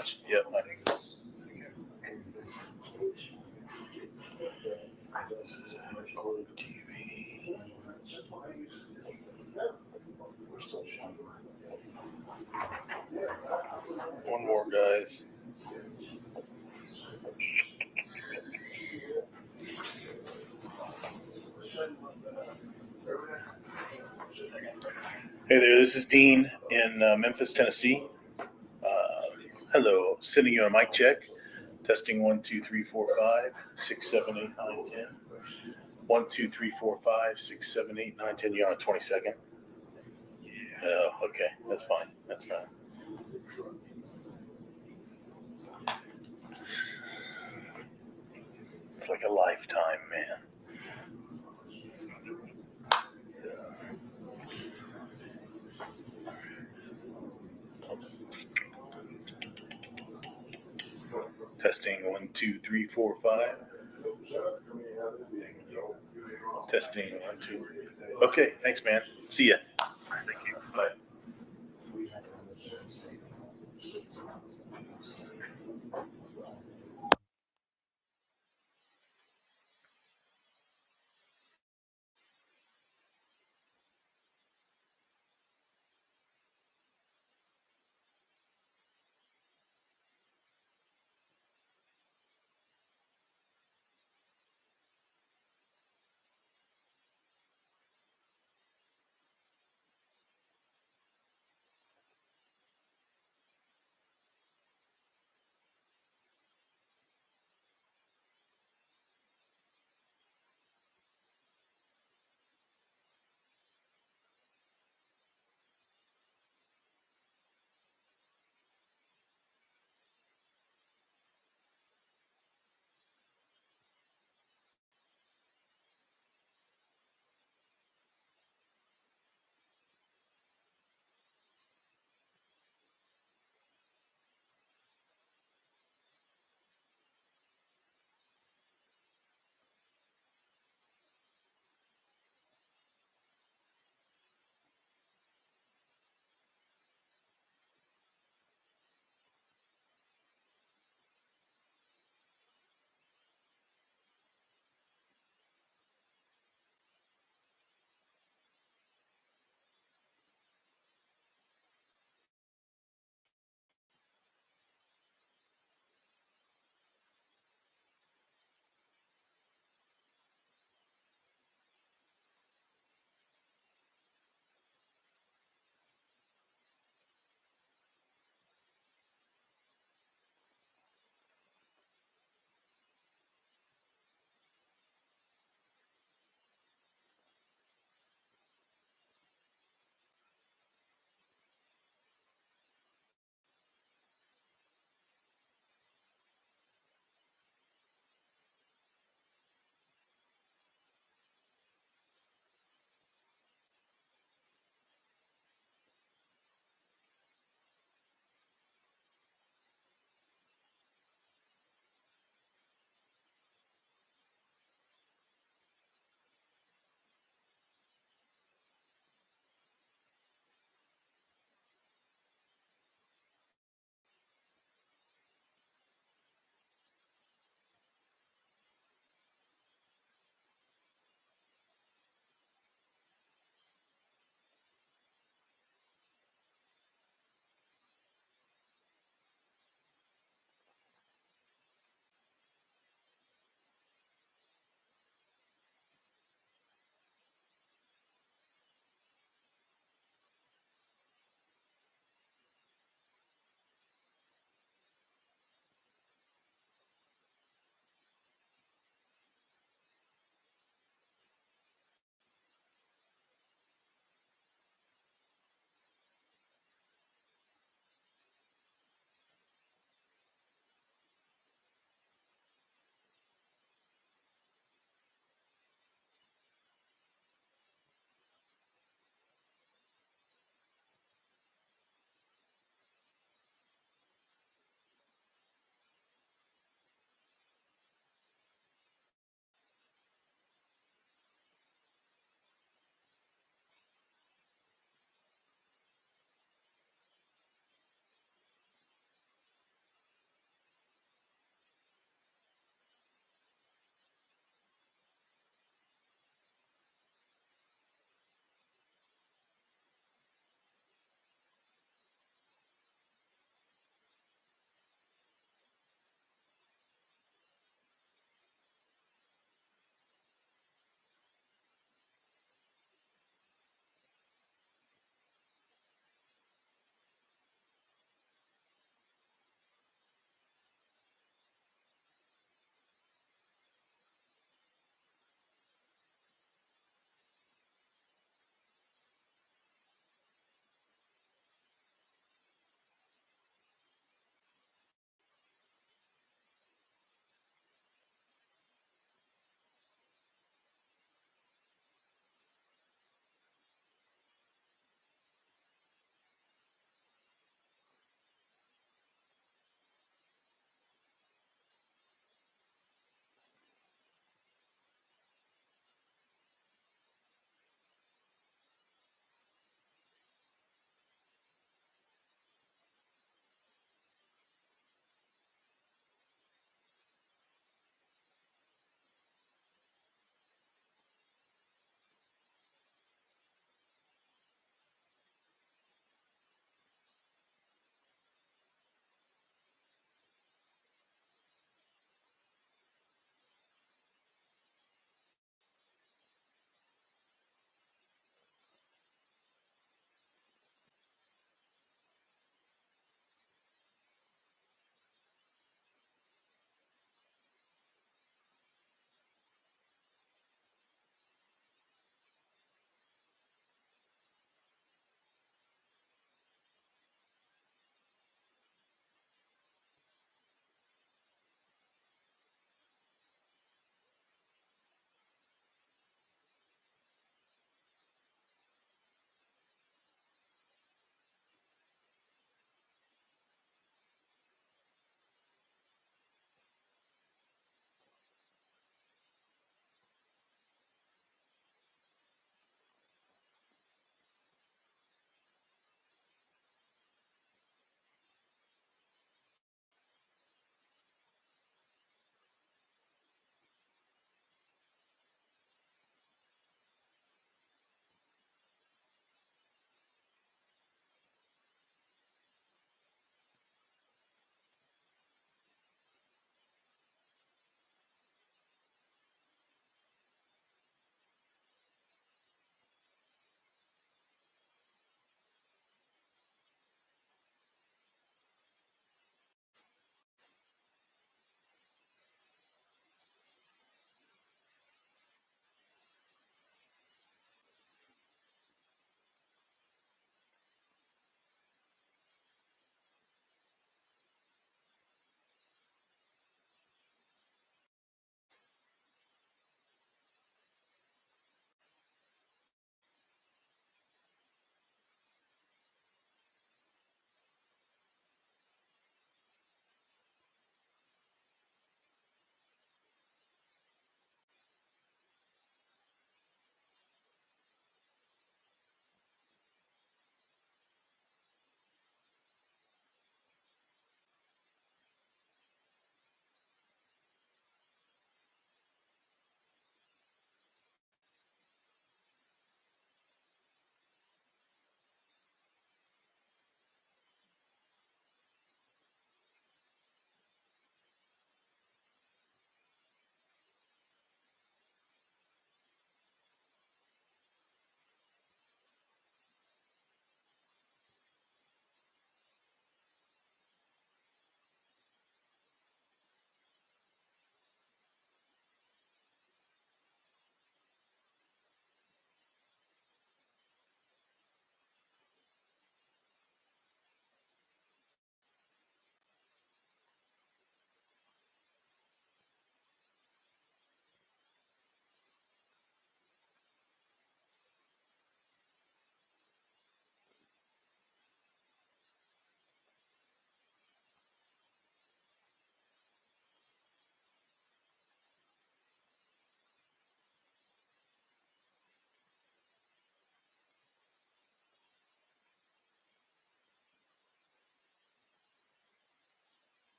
much. Yep. TV. One more, guys. Hey there, this is Dean in Memphis, Tennessee. Hello, sending you a mic check. Testing 1, 2, 3, 4, 5, 6, 7, 8, 9, 10. 1, 2, 3, 4, 5, 6, 7, 8, 9, 10. You're on a 22nd. Oh, okay. That's fine. That's fine. It's like a lifetime, man. Testing 1, 2, 3, 4, 5. Testing 1, 2. Okay, thanks, man. See ya. Thank you. Bye.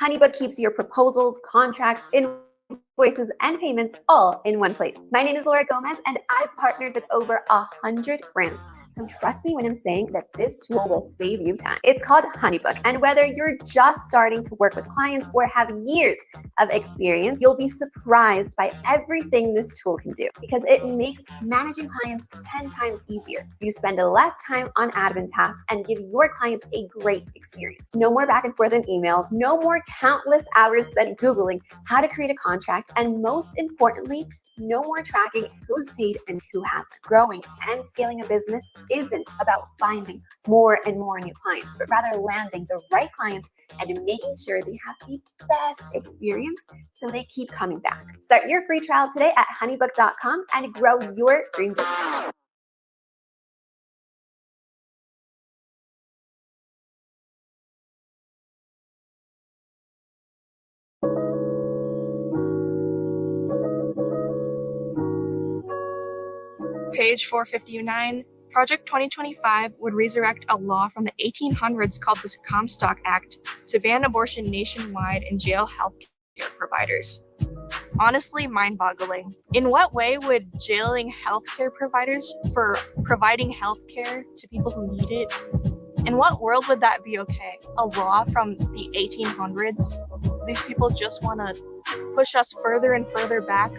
HoneyBook keeps your proposals, contracts, invoices, and payments all in one place. My name is Laura Gomez, and I've partnered with over 100 brands. So trust me when I'm saying that this tool will save you time. It's called HoneyBook, and whether you're just starting to work with clients or have years of experience, you'll be surprised by everything this tool can do because it makes managing clients 10 times easier. You spend less time on admin tasks and give your clients a great experience. No more back and forth in emails, no more countless hours spent Googling how to create a contract, and most importantly, no more tracking who's paid and who hasn't. Growing and scaling a business isn't about finding more and more new clients, but rather landing the right clients and making sure they have the best experience so they keep coming back. Start your free trial today at honeybook.com and grow your dream business. Page 459, Project 2025 would resurrect a law from the 1800s called the Comstock Act to ban abortion nationwide and jail healthcare providers. Honestly, mind-boggling. In what way would jailing healthcare providers for providing healthcare to people who need it? In what world would that be okay? A law from the 1800s? These people just want to push us further and further back.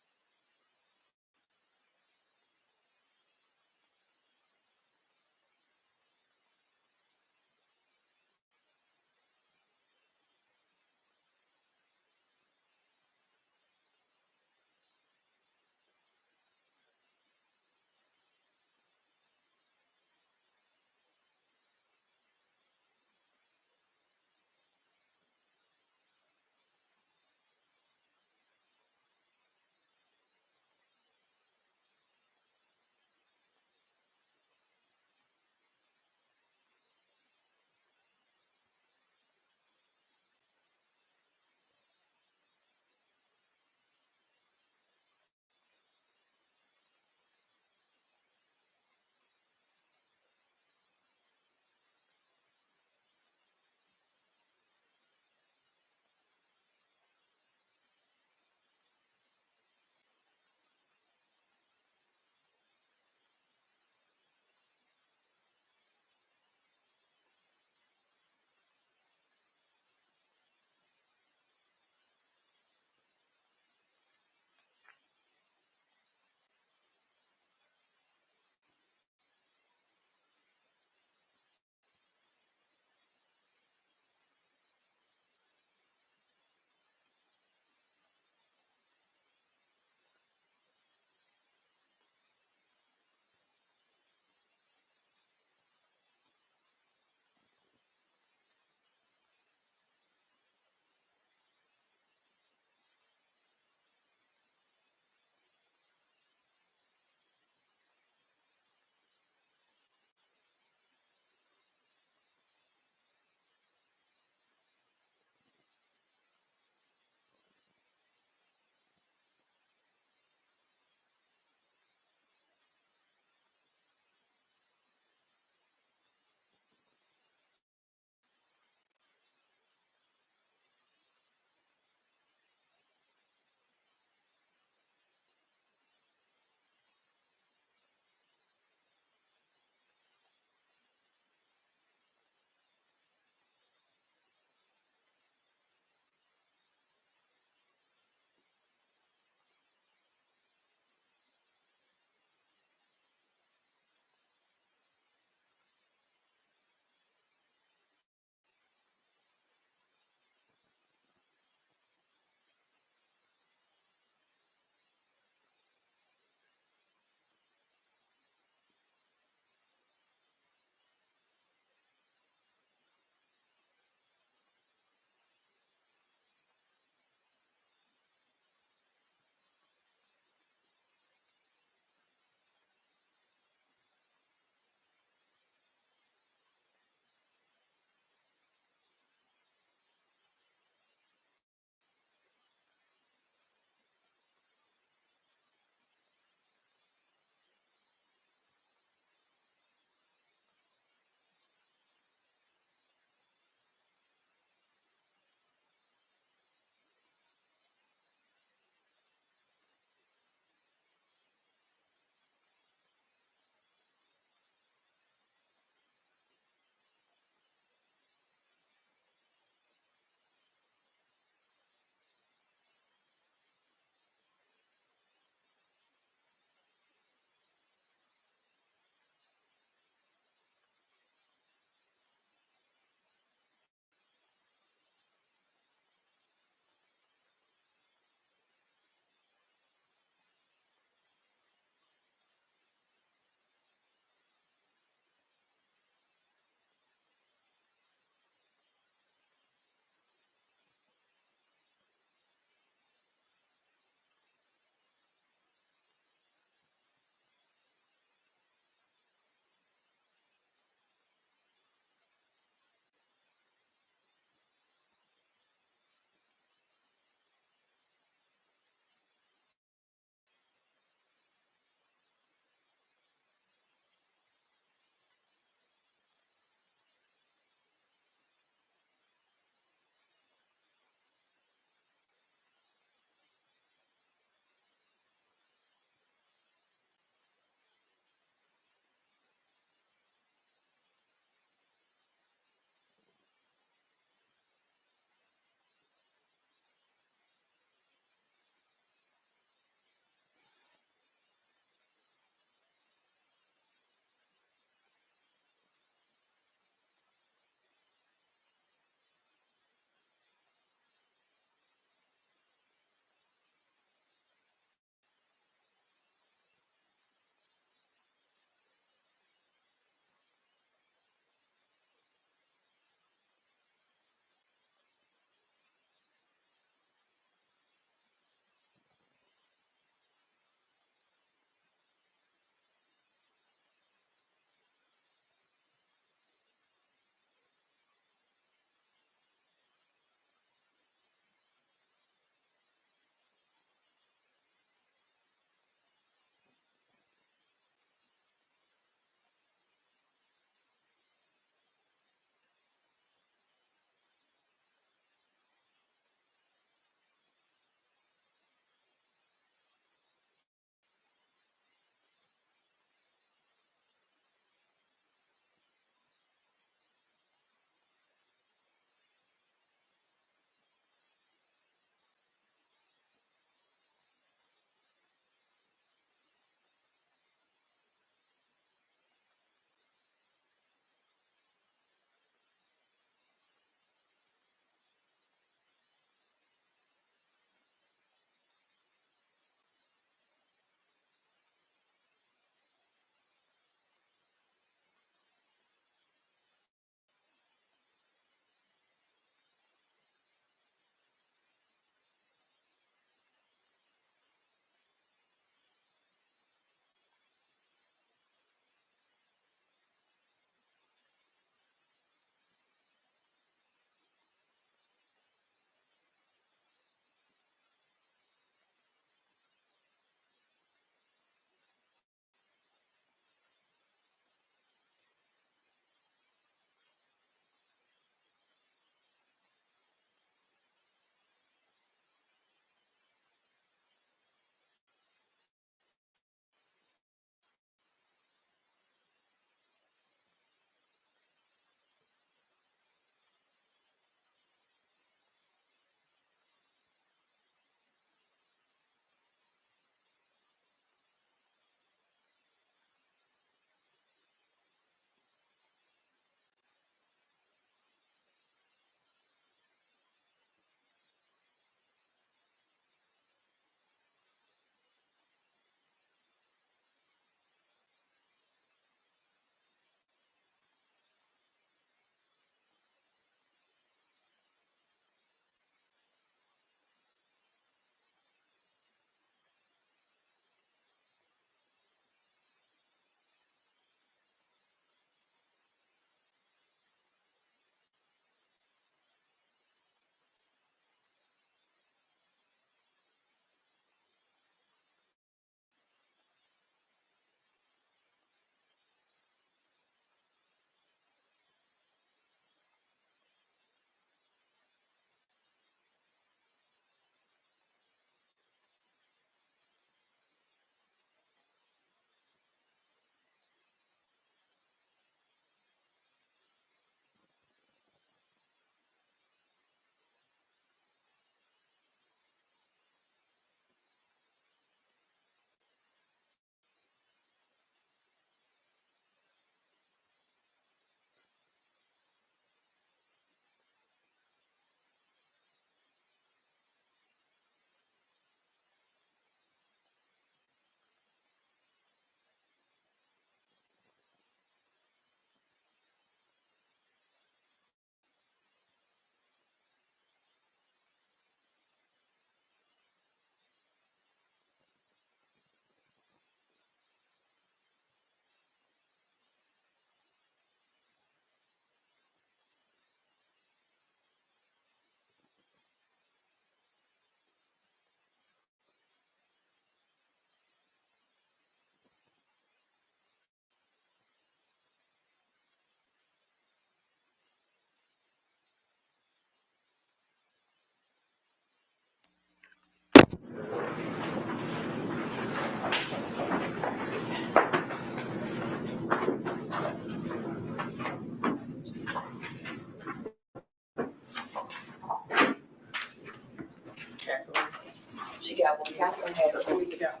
that will be happening. So we got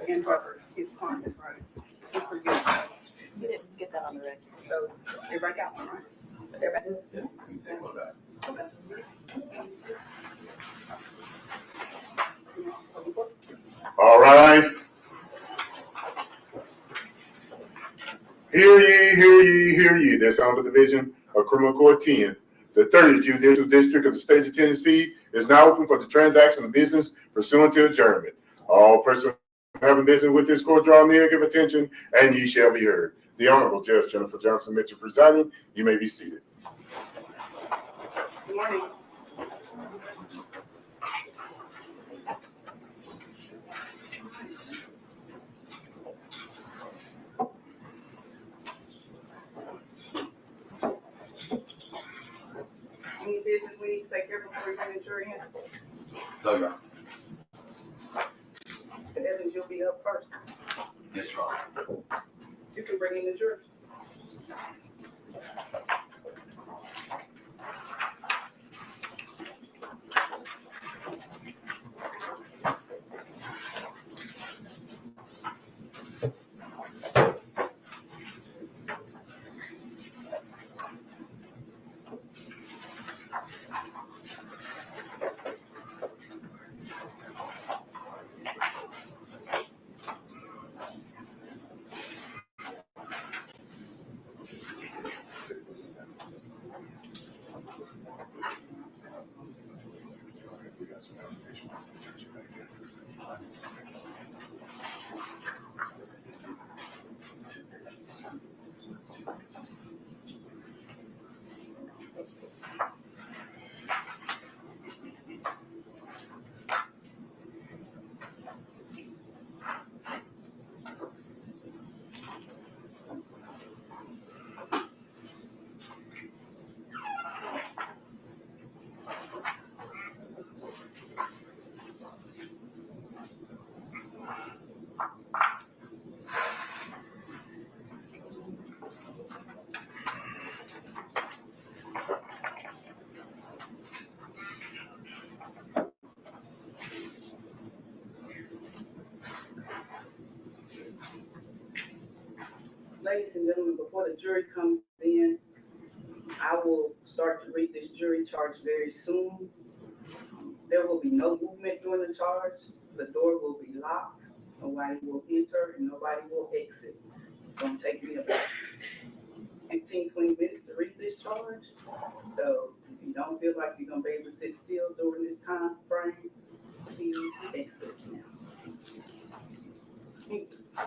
and Robert, his client, right? And for you. You didn't get that on the record. So everybody got one, right? Everybody? All rise. Hear ye, hear ye, hear ye. The Sound of Division of Criminal Court 10. The 30th Judicial District of the State of Tennessee is now open for the transaction of business pursuant to adjournment. All persons having business with this court draw near, give attention, and ye shall be heard. The Honorable Judge Jennifer Johnson Mitchell presiding. You may be seated. Good morning. Any business we need to take care of before we bring the jury in? No, Your Honor. Evans, you'll be up first. Yes, Your Honor. You can bring in the jury. Ladies and gentlemen, before the jury comes in, I will start to read this jury charge very soon. There will be no movement during the charge. The door will be locked. Nobody will enter and nobody will exit. It's going to take me about 15, 20 minutes to read this charge. So if you don't feel like you're going to be able to sit still during this time frame, please exit now. Thank you.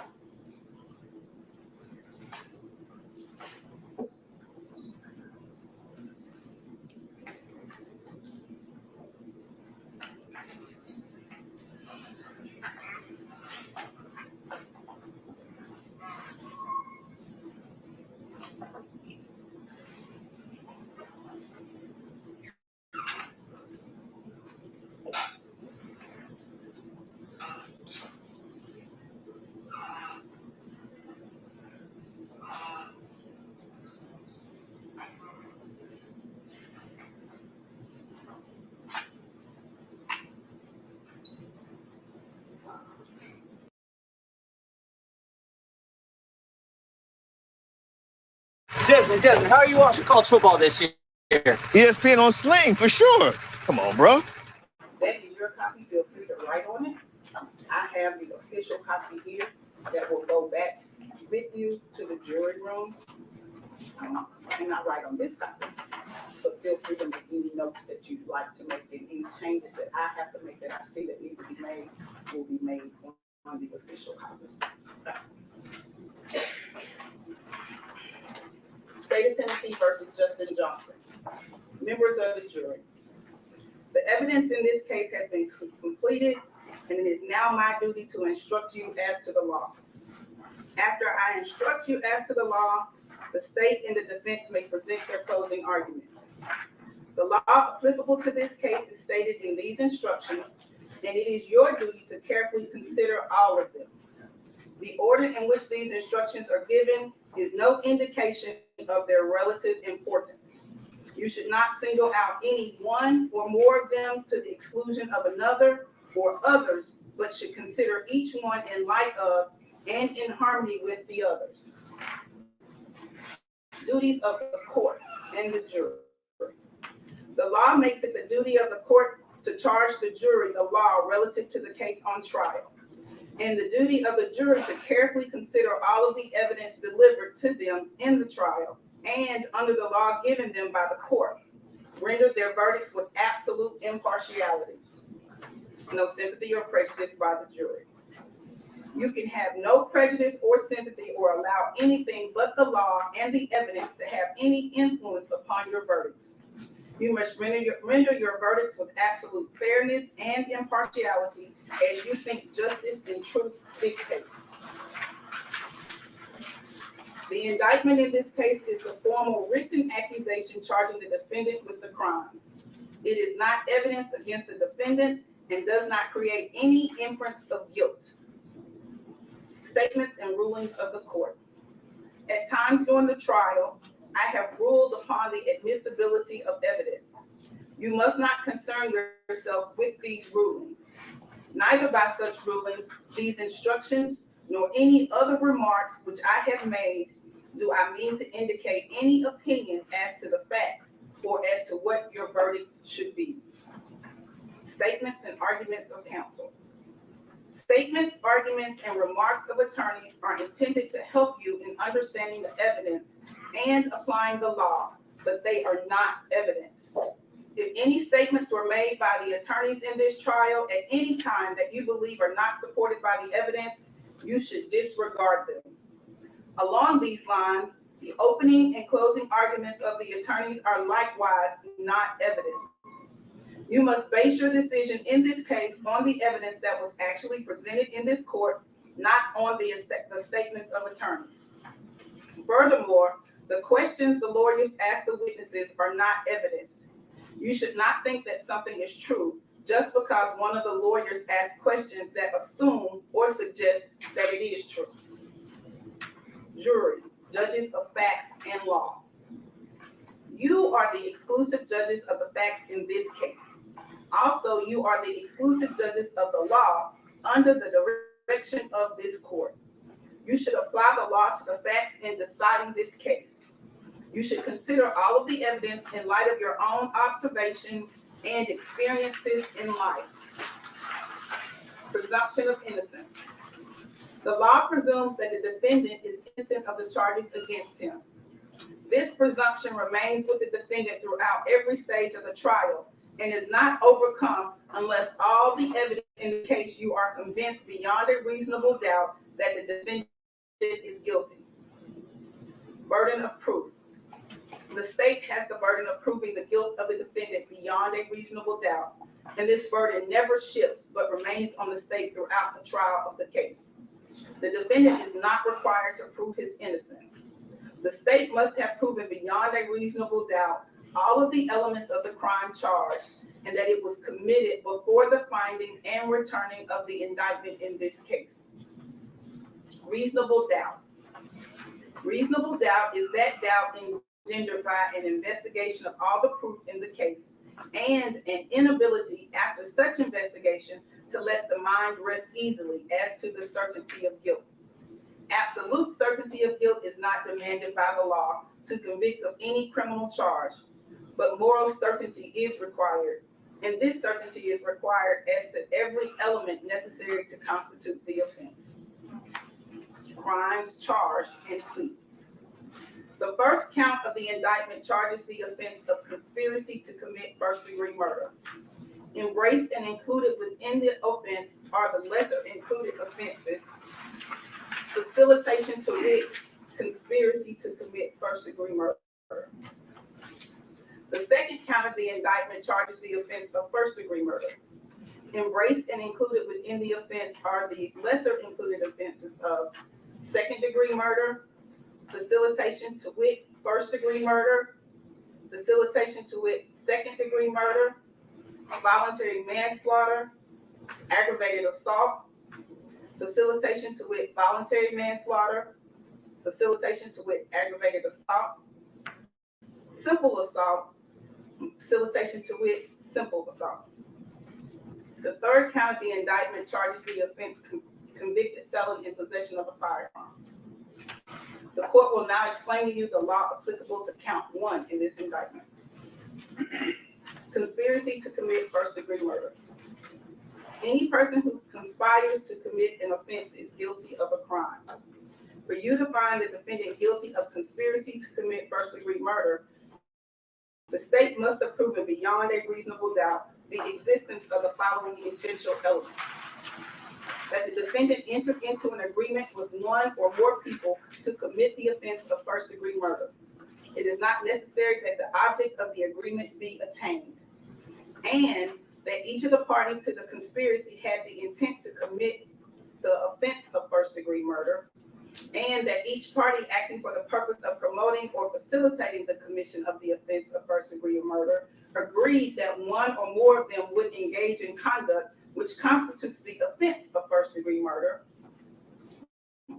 Desmond, how are you watching college football this year? ESPN on Sling, for sure. Come on, bro. That is your copy. Feel free to write on it. I have the official copy here that will go back with you to the jury room. I cannot write on this copy, but feel free to make any notes that you'd like to make, and any changes that I have to make that I see that need to be made will be made on the official copy. State of Tennessee versus Justin Johnson. Members of the jury. The evidence in this case has been completed, and it is now my duty to instruct you as to the law. After I instruct you as to the law, the state and the defense may present their closing arguments. The law applicable to this case is stated in these instructions, and it is your duty to carefully consider all of them. The order in which these instructions are given is no indication of their relative importance. You should not single out any one or more of them to the exclusion of another, or others, but should consider each one in light of and in harmony with the others. Duties of the court and the jury. The law makes it the duty of the court to charge the jury the law relative to the case on trial, and the duty of the jury to carefully consider all of the evidence delivered to them in the trial and under the law given them by the court, render their verdicts with absolute impartiality. No sympathy or prejudice by the jury. You can have no prejudice or sympathy or allow anything but the law and the evidence to have any influence upon your verdicts. You must render your verdicts with absolute fairness and impartiality as you think justice and truth dictate. The indictment in this case is the formal written accusation charging the defendant with the crimes. It is not evidence against the defendant and does not create any inference of guilt. Statements and rulings of the court. At times during the trial, I have ruled upon the admissibility of evidence. You must not concern yourself with these rulings. Neither by such rulings, these instructions, nor any other remarks which I have made, do I mean to indicate any opinion as to the facts or as to what your verdicts should be. Statements and arguments of counsel. Statements, arguments, and remarks of attorneys are intended to help you in understanding the evidence and applying the law, but they are not evidence. If any statements were made by the attorneys in this trial at any time that you believe are not supported by the evidence, you should disregard them. Along these lines, the opening and closing arguments of the attorneys are likewise not evidence. You must base your decision in this case on the evidence that was actually presented in this court, not on the statements of attorneys. Furthermore, the questions the lawyers ask the witnesses are not evidence. You should not think that something is true just because one of the lawyers asks questions that assume or suggest that it is true. Jury, judges of facts and law. You are the exclusive judges of the facts in this case. Also, you are the exclusive judges of the law under the direction of this court. You should apply the law to the facts in deciding this case. You should consider all of the evidence in light of your own observations and experiences in life. Presumption of innocence. The law presumes that the defendant is innocent of the charges against him. This presumption remains with the defendant throughout every stage of the trial and is not overcome unless all the evidence in the case you are convinced beyond a reasonable doubt that the defendant is guilty. Burden of proof. The state has the burden of proving the guilt of the defendant beyond a reasonable doubt, and this burden never shifts but remains on the state throughout the trial of the case. The defendant is not required to prove his innocence. The state must have proven beyond a reasonable doubt all of the elements of the crime charged and that it was committed before the finding and returning of the indictment in this case. Reasonable doubt. Reasonable doubt is that doubt engendered by an investigation of all the proof in the case and an inability after such investigation to let the mind rest easily as to the certainty of guilt. Absolute certainty of guilt is not demanded by the law to convict of any criminal charge, but moral certainty is required, and this certainty is required as to every element necessary to constitute the offense. Crimes charged and plea. The first count of the indictment charges the offense of conspiracy to commit first-degree murder. Embraced and included within the offense are the lesser included offenses: facilitation to wit, conspiracy to commit first-degree murder. The second count of the indictment charges the offense of first-degree murder. Embraced and included within the offense are the lesser included offenses of second-degree murder, facilitation to wit, first-degree murder, facilitation to wit, second-degree murder, voluntary manslaughter, aggravated assault, facilitation to wit, voluntary manslaughter, facilitation to wit, aggravated assault, simple assault, facilitation to wit, simple assault. The third count of the indictment charges the offense convicted felon in possession of a firearm. The court will now explain to you the law applicable to count 1 in this indictment. Conspiracy to commit first-degree murder. Any person who conspires to commit an offense is guilty of a crime. For you to find the defendant guilty of conspiracy to commit first-degree murder, the state must have proven beyond a reasonable doubt the existence of the following essential elements. That the defendant entered into an agreement with one or more people to commit the offense of first-degree murder. It is not necessary that the object of the agreement be attained, and that each of the parties to the conspiracy had the intent to commit the offense of first-degree murder, and that each party acting for the purpose of promoting or facilitating the commission of the offense of first-degree murder agreed that one or more of them would engage in conduct which constitutes the offense of first-degree murder,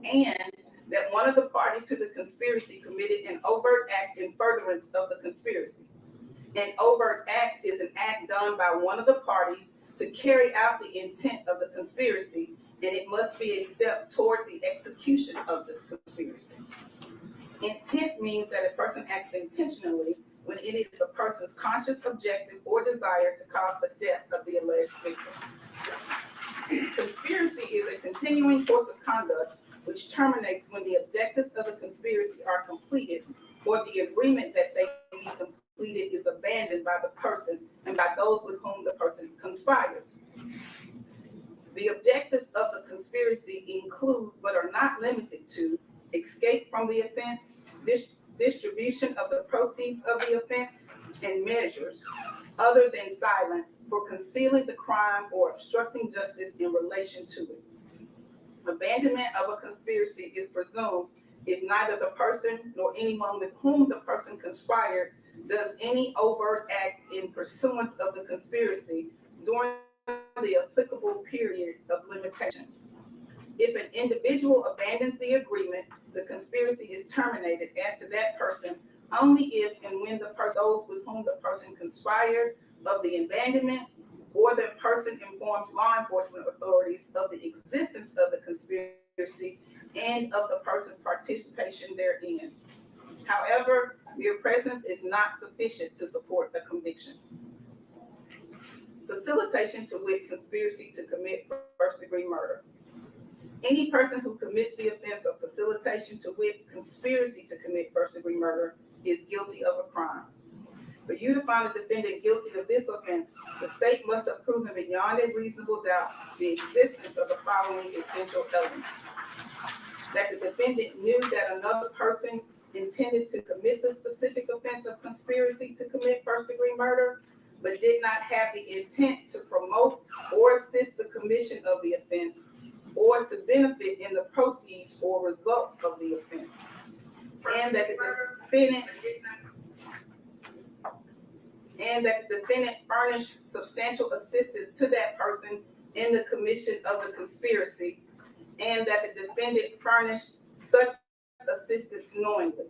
and that one of the parties to the conspiracy committed an overt act in furtherance of the conspiracy. An overt act is an act done by one of the parties to carry out the intent of the conspiracy, and it must be a step toward the execution of this conspiracy. Intent means that a person acts intentionally when it is the person's conscious objective or desire to cause the death of the alleged victim. Conspiracy is a continuing course of conduct which terminates when the objectives of the conspiracy are completed or the agreement that they be completed is abandoned by the person and by those with whom the person conspires. The objectives of the conspiracy include, but are not limited to, escape from the offense, distribution of the proceeds of the offense, and measures other than silence for concealing the crime or obstructing justice in relation to it. Abandonment of a conspiracy is presumed if neither the person nor anyone with whom the person conspired does any overt act in pursuance of the conspiracy during the applicable period of limitation. If an individual abandons the agreement, the conspiracy is terminated as to that person only if and when the person, those with whom the person conspired of the abandonment, or the person informs law enforcement authorities of the existence of the conspiracy and of the person's participation therein. However, mere presence is not sufficient to support a conviction. Facilitation to wit, conspiracy to commit first-degree murder. Any person who commits the offense of facilitation to wit, conspiracy to commit first-degree murder is guilty of a crime. For you to find the defendant guilty of this offense, the state must have proven beyond a reasonable doubt the existence of the following essential elements. That the defendant knew that another person intended to commit the specific offense of conspiracy to commit first-degree murder, but did not have the intent to promote or assist the commission of the offense or to benefit in the proceeds or results of the offense. And that the defendant furnished substantial assistance to that person in the commission of the conspiracy, and that the defendant furnished such assistance knowingly.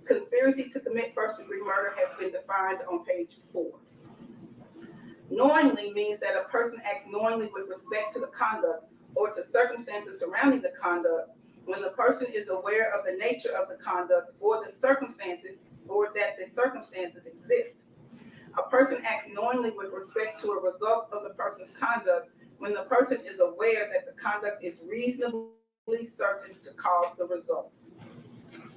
Conspiracy to commit first-degree murder has been defined on page 4. Knowingly means that a person acts knowingly with respect to the conduct or to circumstances surrounding the conduct when the person is aware of the nature of the conduct or the circumstances, or that the circumstances exist. A person acts knowingly with respect to a result of the person's conduct when the person is aware that the conduct is reasonably certain to cause the result.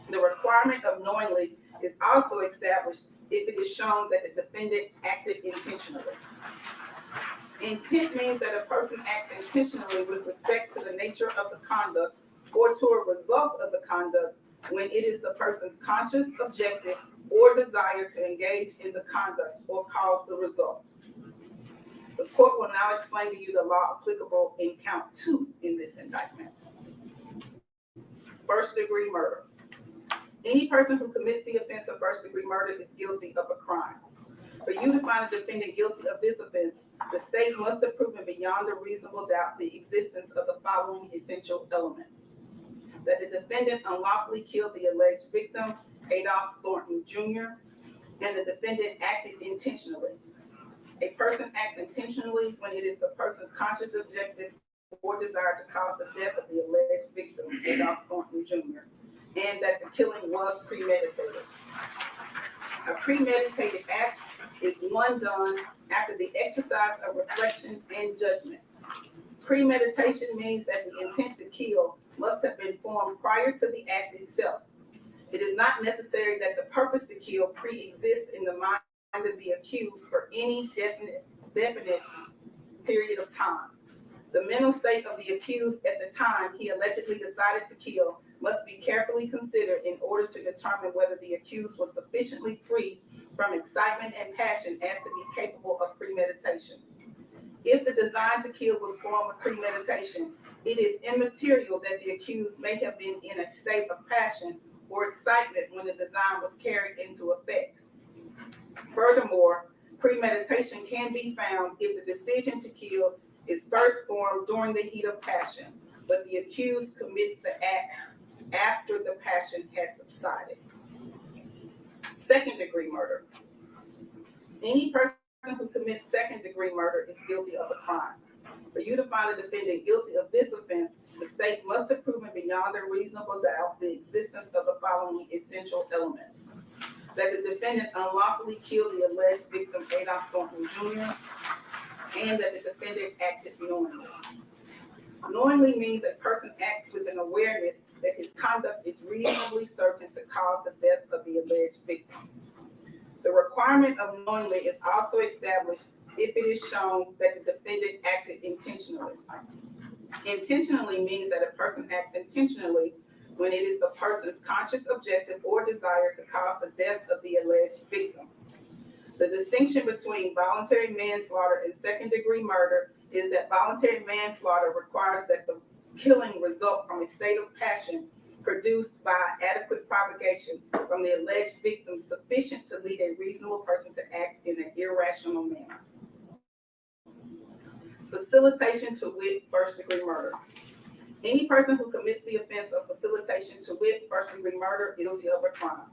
The requirement of knowingly is also established if it is shown that the defendant acted intentionally. Intent means that a person acts intentionally with respect to the nature of the conduct or to a result of the conduct when it is the person's conscious objective or desire to engage in the conduct or cause the result. The court will now explain to you the law applicable in count 2 in this indictment. First-degree murder. Any person who commits the offense of first-degree murder is guilty of a crime. For you to find a defendant guilty of this offense, the state must have proven beyond a reasonable doubt the existence of the following essential elements. That the defendant unlawfully killed the alleged victim, Adolph Thornton Jr., and the defendant acted intentionally. A person acts intentionally when it is the person's conscious objective or desire to cause the death of the alleged victim, Dolph Thornton Jr., and that the killing was premeditated. A premeditated act is one done after the exercise of reflection and judgment. Premeditation means that the intent to kill must have been formed prior to the act itself. It is not necessary that the purpose to kill pre-exists in the mind of the accused for any definite period of time. The mental state of the accused at the time he allegedly decided to kill must be carefully considered in order to determine whether the accused was sufficiently free from excitement and passion as to be capable of premeditation. If the design to kill was formed with premeditation, it is immaterial that the accused may have been in a state of passion or excitement when the design was carried into effect. Furthermore, premeditation can be found if the decision to kill is first formed during the heat of passion, but the accused commits the act after the passion has subsided. Second-degree murder. Any person who commits second-degree murder is guilty of a crime. For you to find the defendant guilty of this offense, the state must have proven beyond a reasonable doubt the existence of the following essential elements: that the defendant unlawfully killed the alleged victim, Dolph Thornton Jr., and that the defendant acted knowingly. Knowingly means a person acts with an awareness that his conduct is reasonably certain to cause the death of the alleged victim. The requirement of knowingly is also established if it is shown that the defendant acted intentionally. Intentionally means that a person acts intentionally when it is the person's conscious objective or desire to cause the death of the alleged victim. The distinction between voluntary manslaughter and second-degree murder is that voluntary manslaughter requires that the killing result from a state of passion produced by adequate provocation from the alleged victim sufficient to lead a reasonable person to act in an irrational manner. Facilitation to wit first-degree murder. Any person who commits the offense of facilitation to wit first-degree murder is guilty of a crime.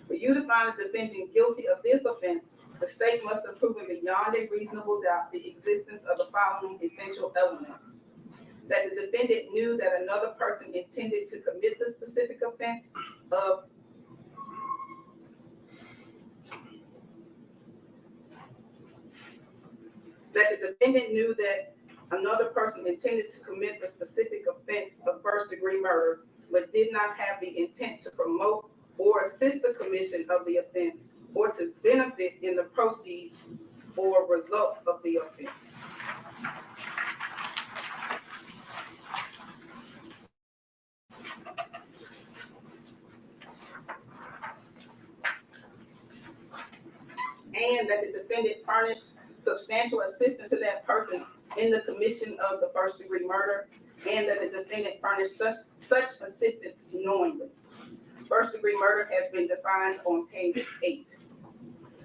For you to find the defendant guilty of this offense, the state must have proven beyond a reasonable doubt the existence of the following essential elements: that the defendant knew that another person intended to commit the specific offense of first-degree murder, but did not have the intent to promote or assist the commission of the offense or to benefit in the proceeds or results of the offense. And that the defendant furnished substantial assistance to that person in the commission of the first-degree murder, and that the defendant furnished such assistance knowingly. First-degree murder has been defined on page 8.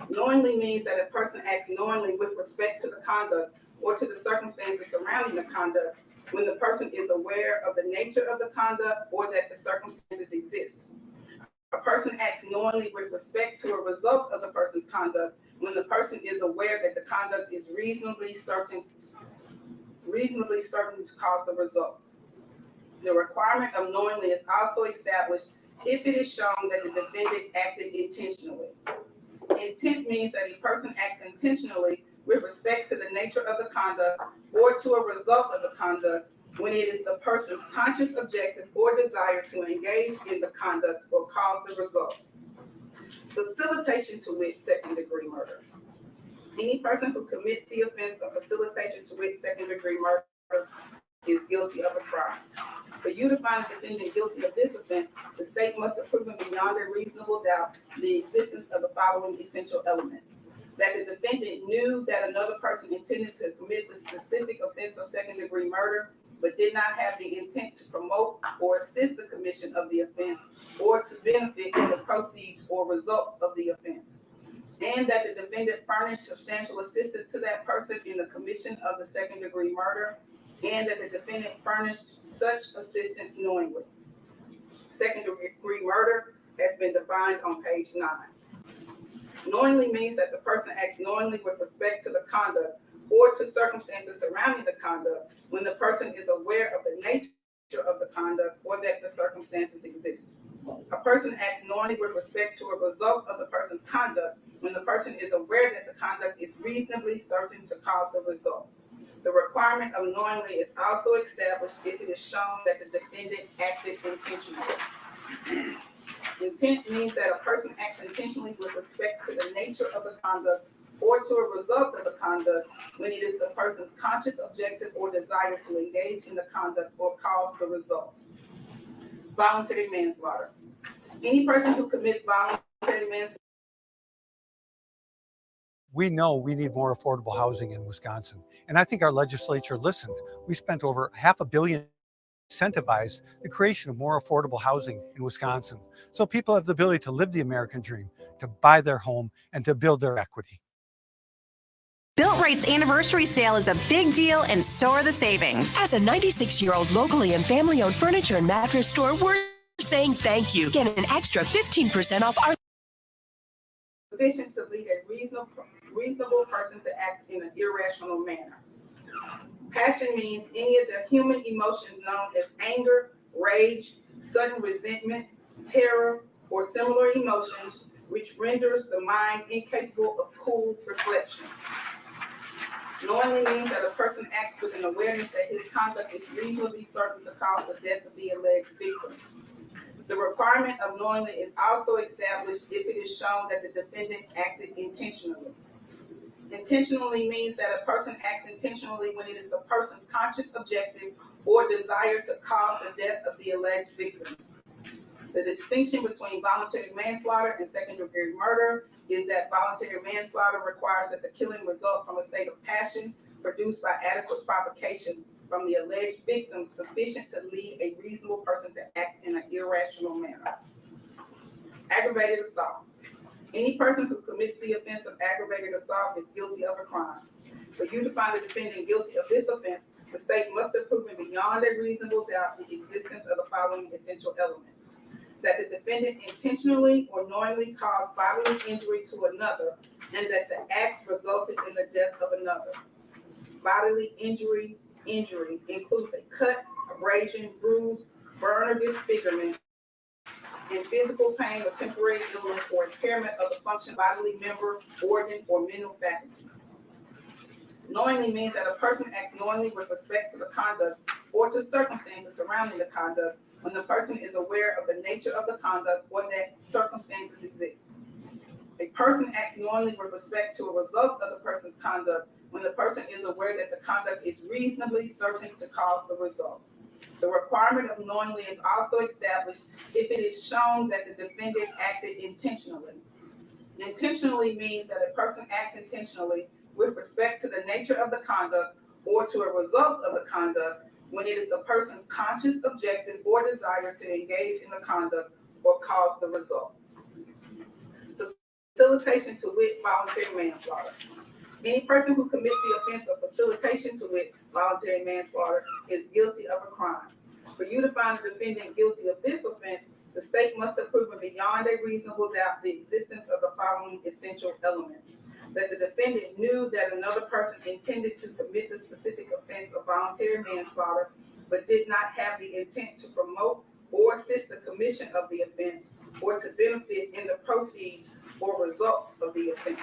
Knowingly means that a person acts knowingly with respect to the conduct or to the circumstances surrounding the conduct when the person is aware of the nature of the conduct or that the circumstances exist. A person acts knowingly with respect to a result of the person's conduct when the person is aware that the conduct is reasonably certain to cause the result. The requirement of knowingly is also established if it is shown that the defendant acted intentionally. Intent means that a person acts intentionally with respect to the nature of the conduct or to a result of the conduct when it is the person's conscious objective or desire to engage in the conduct or cause the result. Facilitation to wit second-degree murder. Any person who commits the offense of facilitation to wit second-degree murder is guilty of a crime. For you to find a defendant guilty of this offense, the state must have proven beyond a reasonable doubt the existence of the following essential elements: that the defendant knew that another person intended to commit the specific offense of second-degree murder, but did not have the intent to promote or assist the commission of the offense or to benefit in the proceeds or results of the offense, and that the defendant furnished substantial assistance to that person in the commission of the second-degree murder, and that the defendant furnished such assistance knowingly. Second-degree murder has been defined on page 9. Knowingly means that the person acts knowingly with respect to the conduct or to circumstances surrounding the conduct when the person is aware of the nature of the conduct or that the circumstances exist. A person acts knowingly with respect to a result of the person's conduct when the person is aware that the conduct is reasonably certain to cause the result. The requirement of knowingly is also established if it is shown that the defendant acted intentionally. Intent means that a person acts intentionally with respect to the nature of the conduct or to a result of the conduct when it is the person's conscious objective or desire to engage in the conduct or cause the result. Voluntary manslaughter. Any person who commits voluntary manslaughter. We know we need more affordable housing in Wisconsin, and I think our legislature listened. We spent over $500 million to incentivize the creation of more affordable housing in Wisconsin, so people have the ability to live the American dream, to buy their home, and to build their equity. BuiltRight's anniversary sale is a big deal, and so are the savings. As a 96-year-old locally and family-owned furniture and mattress store, we're saying thank you. Get an extra 15% off our Sufficient to lead a reasonable person to act in an irrational manner. Passion means any of the human emotions known as anger, rage, sudden resentment, terror, or similar emotions, which renders the mind incapable of cool reflection. Knowingly means that a person acts with an awareness that his conduct is reasonably certain to cause the death of the alleged victim. The requirement of knowingly is also established if it is shown that the defendant acted intentionally. Intentionally means that a person acts intentionally when it is the person's conscious objective or desire to cause the death of the alleged victim. The distinction between voluntary manslaughter and second-degree murder is that voluntary manslaughter requires that the killing result from a state of passion produced by adequate provocation from the alleged victim sufficient to lead a reasonable person to act in an irrational manner. Aggravated assault. Any person who commits the offense of aggravated assault is guilty of a crime. For you to find the defendant guilty of this offense, the state must have proven beyond a reasonable doubt the existence of the following essential elements: that the defendant intentionally or knowingly caused bodily injury to another, and that the act resulted in the death of another. Bodily injury includes a cut, abrasion, bruise, burn, or disfigurement, and physical pain or temporary illness or impairment of the function, bodily member, organ, or mental faculty. Knowingly means that a person acts knowingly with respect to the conduct or to circumstances surrounding the conduct when the person is aware of the nature of the conduct or that circumstances exist. A person acts knowingly with respect to a result of the person's conduct when the person is aware that the conduct is reasonably certain to cause the result. The requirement of knowingly is also established if it is shown that the defendant acted intentionally. Intentionally means that a person acts intentionally with respect to the nature of the conduct or to a result of the conduct when it is the person's conscious objective or desire to engage in the conduct or cause the result. Facilitation to wit, voluntary manslaughter. Any person who commits the offense of facilitation to wit, voluntary manslaughter, is guilty of a crime. For you to find the defendant guilty of this offense, the state must have proven beyond a reasonable doubt the existence of the following essential elements: that the defendant knew that another person intended to commit the specific offense of voluntary manslaughter, but did not have the intent to promote or assist the commission of the offense or to benefit in the proceeds or results of the offense,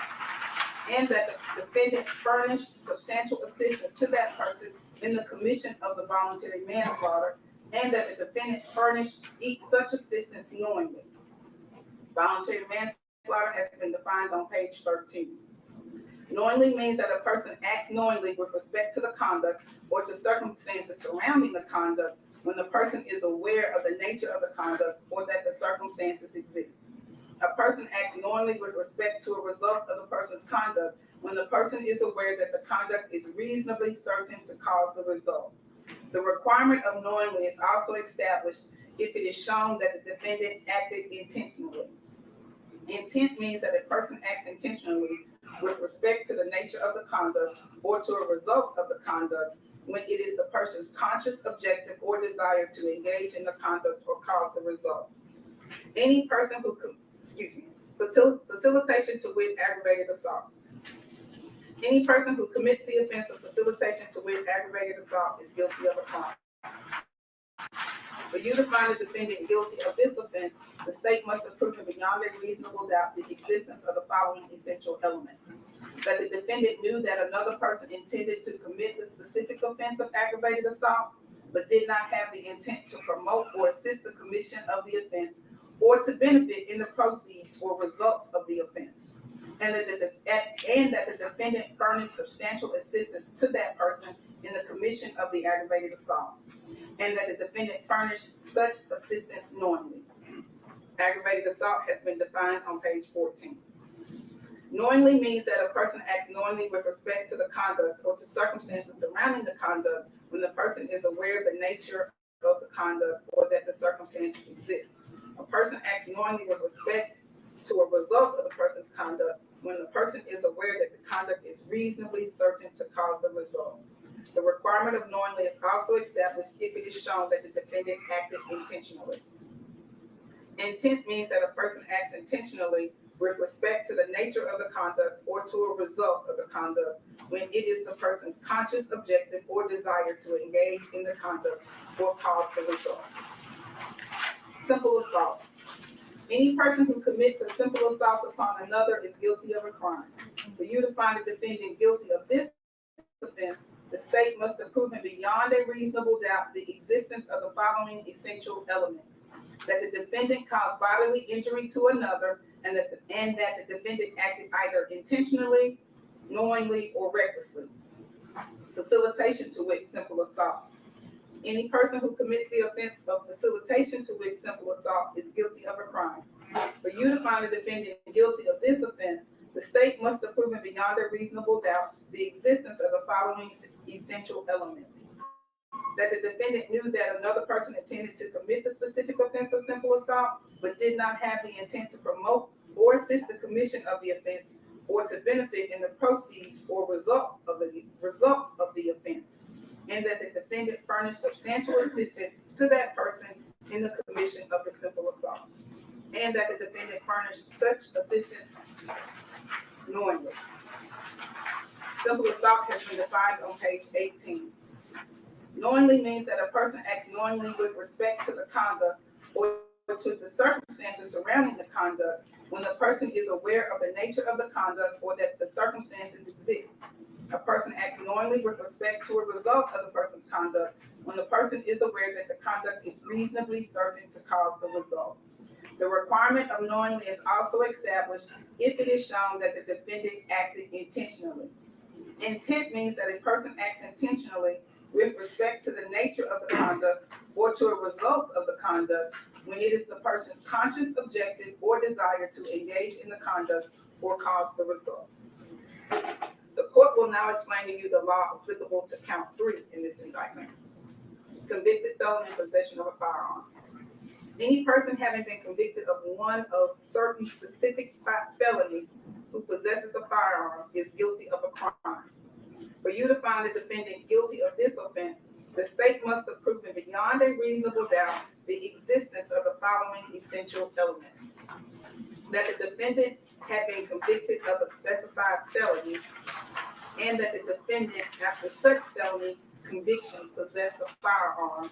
and that the defendant furnished substantial assistance to that person in the commission of the voluntary manslaughter, and that the defendant furnished each such assistance knowingly. Voluntary manslaughter has been defined on page 13. Knowingly means that a person acts knowingly with respect to the conduct or to circumstances surrounding the conduct when the person is aware of the nature of the conduct or that the circumstances exist. A person acts knowingly with respect to a result of the person's conduct when the person is aware that the conduct is reasonably certain to cause the result. The requirement of knowingly is also established if it is shown that the defendant acted intentionally. Intent means that a person acts intentionally with respect to the nature of the conduct or to a result of the conduct when it is the person's conscious objective or desire to engage in the conduct or cause the result. Any person who Facilitation to wit aggravated assault. Any person who commits the offense of facilitation to wit aggravated assault is guilty of a crime. For you to find the defendant guilty of this offense, the state must have proven beyond a reasonable doubt the existence of the following essential elements: that the defendant knew that another person intended to commit the specific offense of aggravated assault, but did not have the intent to promote or assist the commission of the offense or to benefit in the proceeds or results of the offense, and that the defendant furnished substantial assistance to that person in the commission of the aggravated assault, and that the defendant furnished such assistance knowingly. Aggravated assault has been defined on page 14. Knowingly means that a person acts knowingly with respect to the conduct or to circumstances surrounding the conduct when the person is aware of the nature of the conduct or that the circumstances exist. A person acts knowingly with respect to a result of the person's conduct when the person is aware that the conduct is reasonably certain to cause the result. The requirement of knowingly is also established if it is shown that the defendant acted intentionally. Intent means that a person acts intentionally with respect to the nature of the conduct or to a result of the conduct when it is the person's conscious objective or desire to engage in the conduct or cause the result. Simple assault. Any person who commits a simple assault upon another is guilty of a crime. For you to find the defendant guilty of this offense, the state must have proven beyond a reasonable doubt the existence of the following essential elements: that the defendant caused bodily injury to another, and that the defendant acted either intentionally, knowingly, or recklessly. Facilitation to wit simple assault. Any person who commits the offense of facilitation to wit simple assault is guilty of a crime. For you to find the defendant guilty of this offense, the state must have proven beyond a reasonable doubt the existence of the following essential elements: that the defendant knew that another person intended to commit the specific offense of simple assault, but did not have the intent to promote or assist the commission of the offense or to benefit in the proceeds or results of the offense, and that the defendant furnished substantial assistance to that person in the commission of the simple assault, and that the defendant furnished such assistance knowingly. Simple assault has been defined on page 18. Knowingly means that a person acts knowingly with respect to the conduct or to the circumstances surrounding the conduct when the person is aware of the nature of the conduct or that the circumstances exist. A person acts knowingly with respect to a result of the person's conduct when the person is aware that the conduct is reasonably certain to cause the result. The requirement of knowingly is also established if it is shown that the defendant acted intentionally. Intent means that a person acts intentionally with respect to the nature of the conduct or to a result of the conduct when it is the person's conscious objective or desire to engage in the conduct or cause the result. The court will now explain to you the law applicable to count 3 in this indictment. Convicted felon in possession of a firearm. Any person having been convicted of one of certain specific felonies who possesses a firearm is guilty of a crime. For you to find the defendant guilty of this offense, the state must have proven beyond a reasonable doubt the existence of the following essential elements: that the defendant had been convicted of a specified felony, and that the defendant, after such felony conviction, possessed a firearm,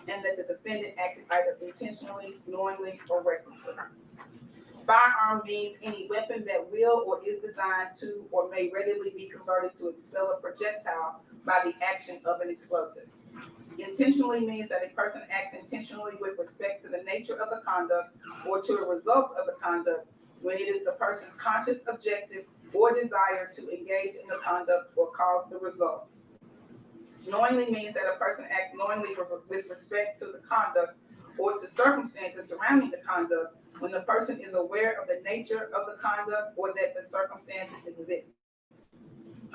and that the defendant acted either intentionally, knowingly, or recklessly. Firearm means any weapon that will or is designed to or may readily be converted to expel a projectile by the action of an explosive. Intentionally means that a person acts intentionally with respect to the nature of the conduct or to a result of the conduct when it is the person's conscious objective or desire to engage in the conduct or cause the result. Knowingly means that a person acts knowingly with respect to the conduct or to circumstances surrounding the conduct when the person is aware of the nature of the conduct or that the circumstances exist.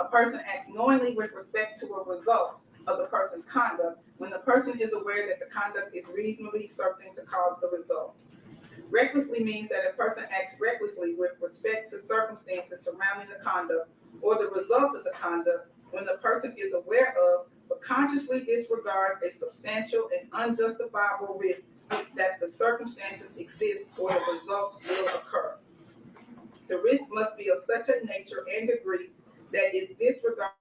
A person acts knowingly with respect to a result of the person's conduct when the person is aware that the conduct is reasonably certain to cause the result. Recklessly means that a person acts recklessly with respect to circumstances surrounding the conduct or the result of the conduct when the person is aware of but consciously disregards a substantial and unjustifiable risk that the circumstances exist or the result will occur. The risk must be of such a nature and degree that its disregard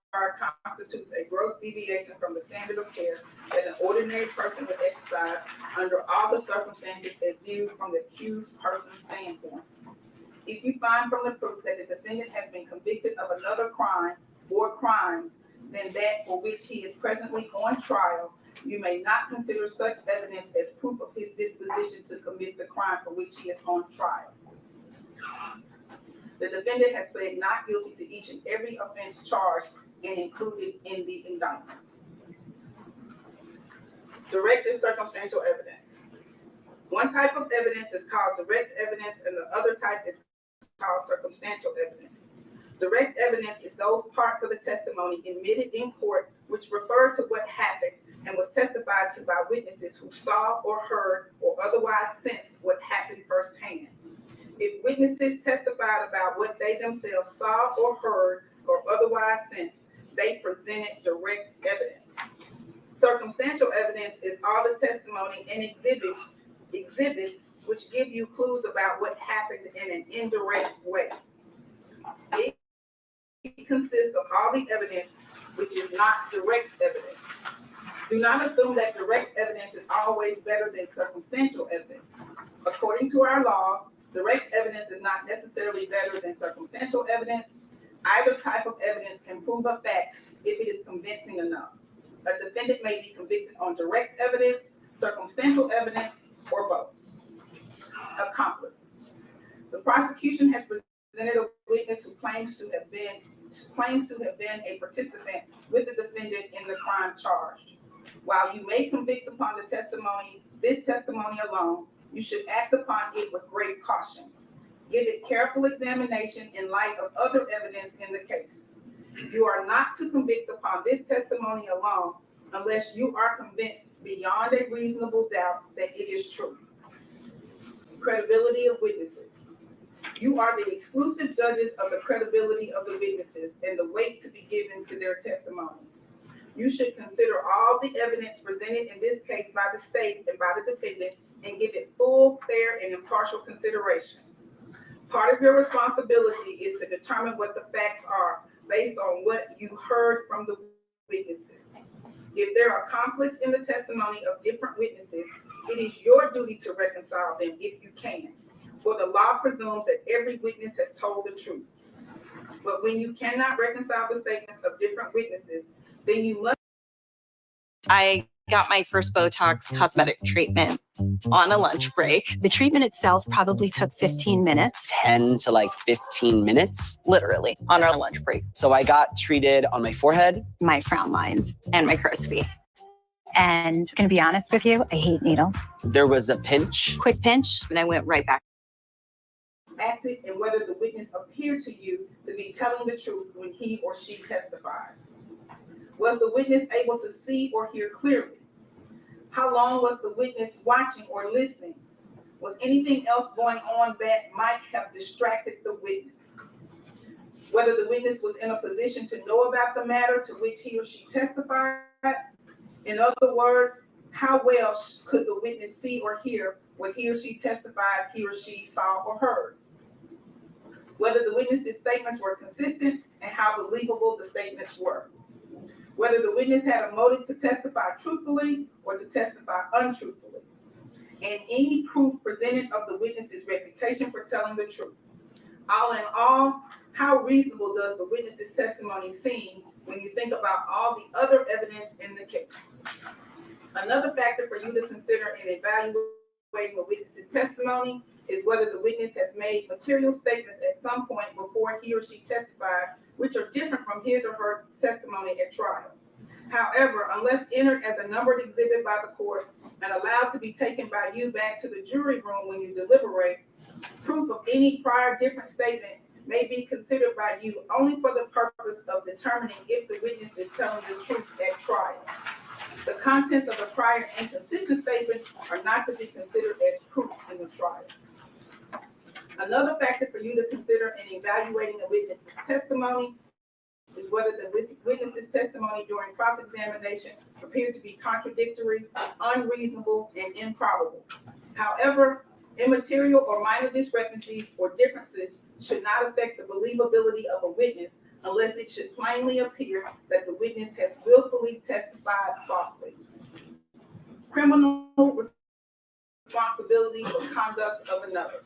constitutes a gross deviation from the standard of care that an ordinary person would exercise under all the circumstances as viewed from the accused person's standpoint. If you find from the proof that the defendant has been convicted of another crime or crimes than that for which he is presently on trial, you may not consider such evidence as proof of his disposition to commit the crime for which he is on trial. The defendant has pled not guilty to each and every offense charged and included in the indictment. Direct and circumstantial evidence. One type of evidence is called direct evidence and the other type is called circumstantial evidence. Direct evidence is those parts of the testimony admitted in court which refer to what happened and was testified to by witnesses who saw or heard or otherwise sensed what happened firsthand. If witnesses testified about what they themselves saw or heard or otherwise sensed, they presented direct evidence. Circumstantial evidence is all the testimony and exhibits which give you clues about what happened in an indirect way. It consists of all the evidence which is not direct evidence. Do not assume that direct evidence is always better than circumstantial evidence. According to our law, direct evidence is not necessarily better than circumstantial evidence. Either type of evidence can prove a fact if it is convincing enough. A defendant may be convicted on direct evidence, circumstantial evidence, or both. Accomplice. The prosecution has presented a witness who claims to have been a participant with the defendant in the crime charged. While you may convict upon this testimony alone, you should act upon it with great caution. Give it careful examination in light of other evidence in the case. You are not to convict upon this testimony alone unless you are convinced beyond a reasonable doubt that it is true. Credibility of witnesses. You are the exclusive judges of the credibility of the witnesses and the weight to be given to their testimony. You should consider all the evidence presented in this case by the state and by the defendant and give it full, fair, and impartial consideration. Part of your responsibility is to determine what the facts are based on what you heard from the witnesses. If there are conflicts in the testimony of different witnesses, it is your duty to reconcile them if you can, for the law presumes that every witness has told the truth. But when you cannot reconcile the statements of different witnesses, then you must. I got my first Botox cosmetic treatment on a lunch break. The treatment itself probably took 15 minutes. 10 to like 15 minutes. Literally on our lunch break. So I got treated on my forehead, My frown lines. And my crispy. And gonna be honest with you, I hate needles. there was a pinch. Quick pinch. And I went right back. Acted and whether the witness appeared to you to be telling the truth when he or she testified. Was the witness able to see or hear clearly? How long was the witness watching or listening? Was anything else going on that might have distracted the witness? Whether the witness was in a position to know about the matter to which he or she testified. In other words, how well could the witness see or hear what he or she testified he or she saw or heard? Whether the witness's statements were consistent and how believable the statements were. Whether the witness had a motive to testify truthfully or to testify untruthfully. And any proof presented of the witness's reputation for telling the truth. All in all, how reasonable does the witness's testimony seem when you think about all the other evidence in the case? Another factor for you to consider in evaluating a witness's testimony is whether the witness has made material statements at some point before he or she testified, which are different from his or her testimony at trial. However, unless entered as a numbered exhibit by the court and allowed to be taken by you back to the jury room when you deliberate, proof of any prior different statement may be considered by you only for the purpose of determining if the witness is telling the truth at trial. The contents of the prior inconsistent statement are not to be considered as proof in the trial. Another factor for you to consider in evaluating a witness's testimony is whether the witness's testimony during cross-examination appeared to be contradictory, unreasonable, and improbable. However, immaterial or minor discrepancies or differences should not affect the believability of a witness unless it should plainly appear that the witness has willfully testified falsely. Criminal responsibility for conduct of another.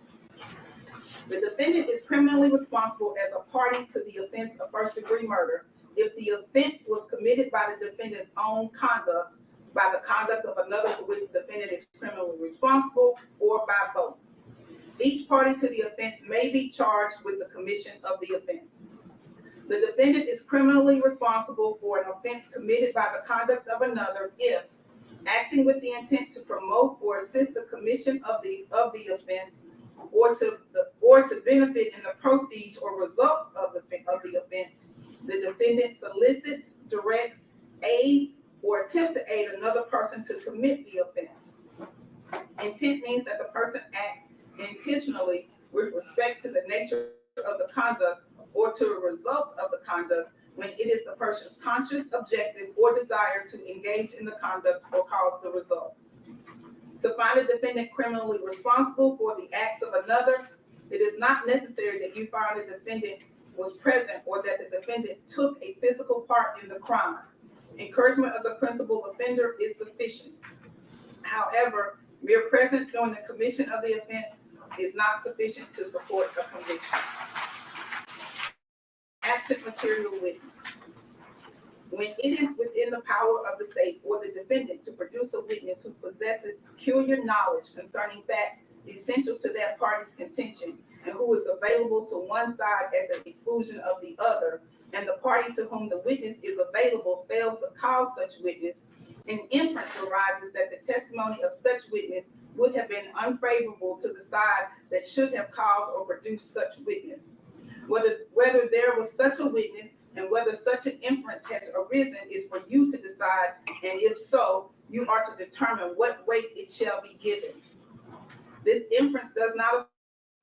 The defendant is criminally responsible as a party to the offense of first-degree murder if the offense was committed by the defendant's own conduct, by the conduct of another for which the defendant is criminally responsible, or by both. Each party to the offense may be charged with the commission of the offense. The defendant is criminally responsible for an offense committed by the conduct of another if, acting with the intent to promote or assist the commission of the offense, or to benefit in the proceeds or results of the offense, the defendant solicits, directs, aids, or attempts to aid another person to commit the offense. Intent means that the person acts intentionally with respect to the nature of the conduct or to the results of the conduct when it is the person's conscious objective or desire to engage in the conduct or cause the result. To find a defendant criminally responsible for the acts of another, it is not necessary that you find the defendant was present or that the defendant took a physical part in the crime. Encouragement of the principal offender is sufficient. However, mere presence during the commission of the offense is not sufficient to support a conviction. Absent material witness. When it is within the power of the state or the defendant to produce a witness who possesses peculiar knowledge concerning facts essential to that party's contention and who is available to one side at the exclusion of the other, and the party to whom the witness is available fails to call such witness, an inference arises that the testimony of such witness would have been unfavorable to the side that should have called or produced such witness. Whether there was such a witness and whether such an inference has arisen is for you to decide, and if so, you are to determine what weight it shall be given. This inference does not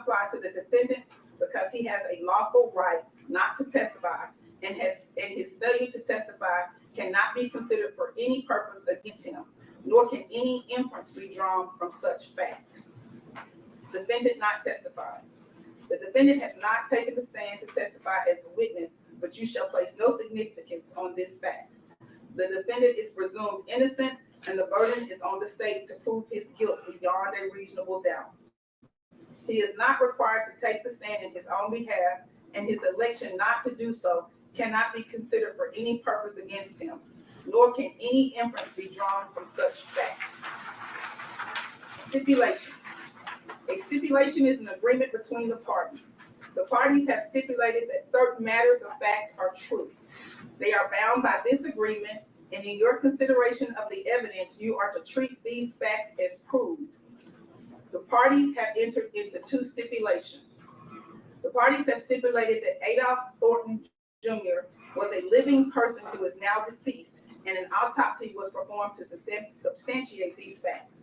apply to the defendant because he has a lawful right not to testify, and his failure to testify cannot be considered for any purpose against him, nor can any inference be drawn from such fact. Defendant not testifying. The defendant has not taken the stand to testify as a witness, but you shall place no significance on this fact. The defendant is presumed innocent, and the burden is on the state to prove his guilt beyond a reasonable doubt. He is not required to take the stand in his own behalf, and his election not to do so cannot be considered for any purpose against him, nor can any inference be drawn from such fact. Stipulation. A stipulation is an agreement between the parties. The parties have stipulated that certain matters of fact are true. They are bound by this agreement, and in your consideration of the evidence, you are to treat these facts as proved. The parties have entered into two stipulations. The parties have stipulated that Adolph Thornton Jr. was a living person who is now deceased, and an autopsy was performed to substantiate these facts.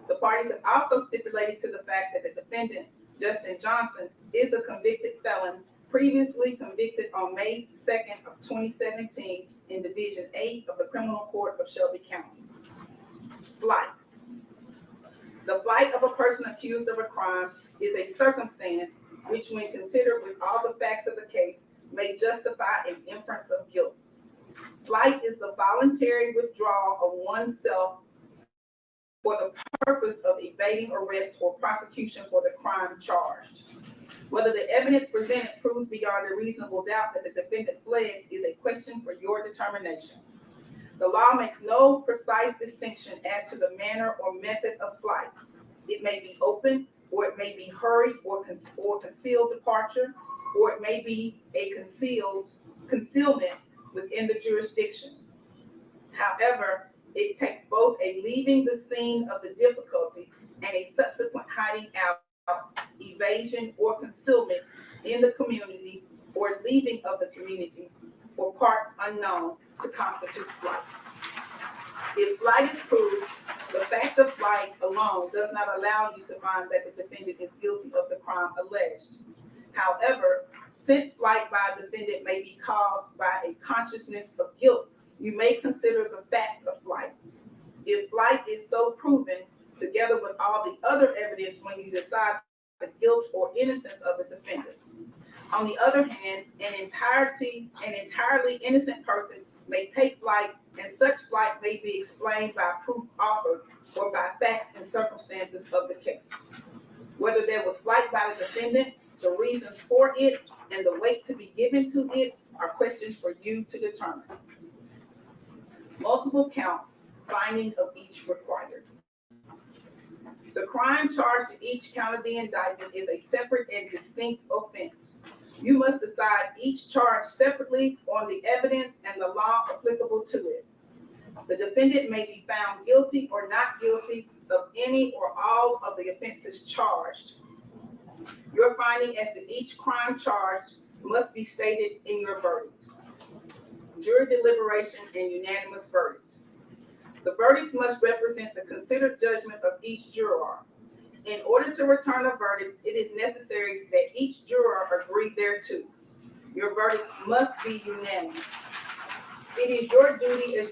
The parties have also stipulated to the fact that the defendant, Justin Johnson, is a convicted felon, previously convicted on May 2nd of 2017 in Division 8 of the Criminal Court of Shelby County. Flight. The flight of a person accused of a crime is a circumstance which, when considered with all the facts of the case, may justify an inference of guilt. Flight is the voluntary withdrawal of oneself for the purpose of evading arrest or prosecution for the crime charged. Whether the evidence presented proves beyond a reasonable doubt that the defendant fled is a question for your determination. The law makes no precise distinction as to the manner or method of flight. It may be open, or it may be hurried or concealed departure, or it may be a concealment within the jurisdiction. However, it takes both a leaving the scene of the difficulty and a subsequent hiding out, evasion, or concealment in the community or leaving of the community for parts unknown to constitute flight. If flight is proved, the fact of flight alone does not allow you to find that the defendant is guilty of the crime alleged. However, since flight by a defendant may be caused by a consciousness of guilt, you may consider the facts of flight. If flight is so proven, together with all the other evidence when you decide the guilt or innocence of the defendant. On the other hand, an entirely innocent person may take flight, and such flight may be explained by proof offered or by facts and circumstances of the case. Whether there was flight by the defendant, the reasons for it, and the weight to be given to it are questions for you to determine. Multiple counts, finding of each required. The crime charged in each count of the indictment is a separate and distinct offense. You must decide each charge separately on the evidence and the law applicable to it. The defendant may be found guilty or not guilty of any or all of the offenses charged. Your finding as to each crime charged must be stated in your verdict. Jury deliberation and unanimous verdict. The verdicts must represent the considered judgment of each juror. In order to return a verdict, it is necessary that each juror agree thereto. Your verdicts must be unanimous. It is your duty as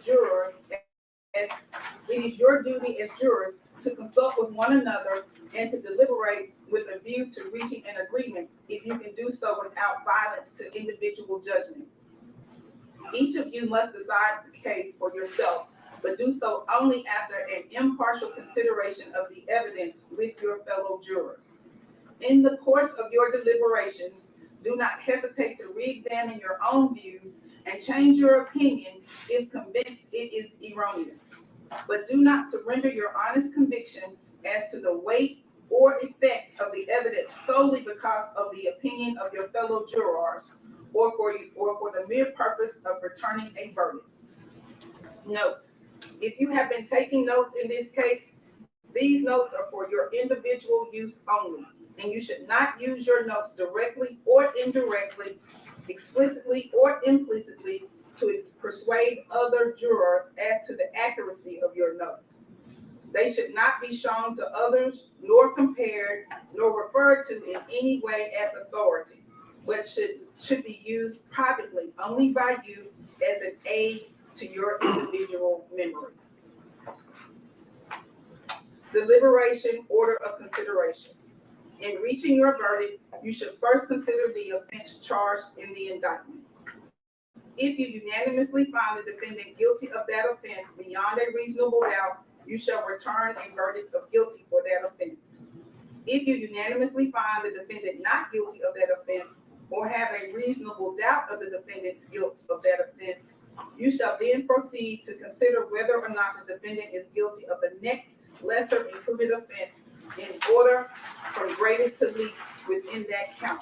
jurors to consult with one another and to deliberate with a view to reaching an agreement if you can do so without violence to individual judgment. Each of you must decide the case for yourself, but do so only after an impartial consideration of the evidence with your fellow jurors. In the course of your deliberations, do not hesitate to re-examine your own views and change your opinion if convinced it is erroneous. But do not surrender your honest conviction as to the weight or effect of the evidence solely because of the opinion of your fellow jurors or for the mere purpose of returning a verdict. Notes. If you have been taking notes in this case, these notes are for your individual use only, and you should not use your notes directly or indirectly, explicitly or implicitly, to persuade other jurors as to the accuracy of your notes. They should not be shown to others, nor compared, nor referred to in any way as authority, but should be used privately only by you as an aid to your individual memory. Deliberation, order of consideration. In reaching your verdict, you should first consider the offense charged in the indictment. If you unanimously find the defendant guilty of that offense beyond a reasonable doubt, you shall return a verdict of guilty for that offense. If you unanimously find the defendant not guilty of that offense or have a reasonable doubt of the defendant's guilt of that offense, you shall then proceed to consider whether or not the defendant is guilty of the next lesser included offense in order from greatest to least within that count.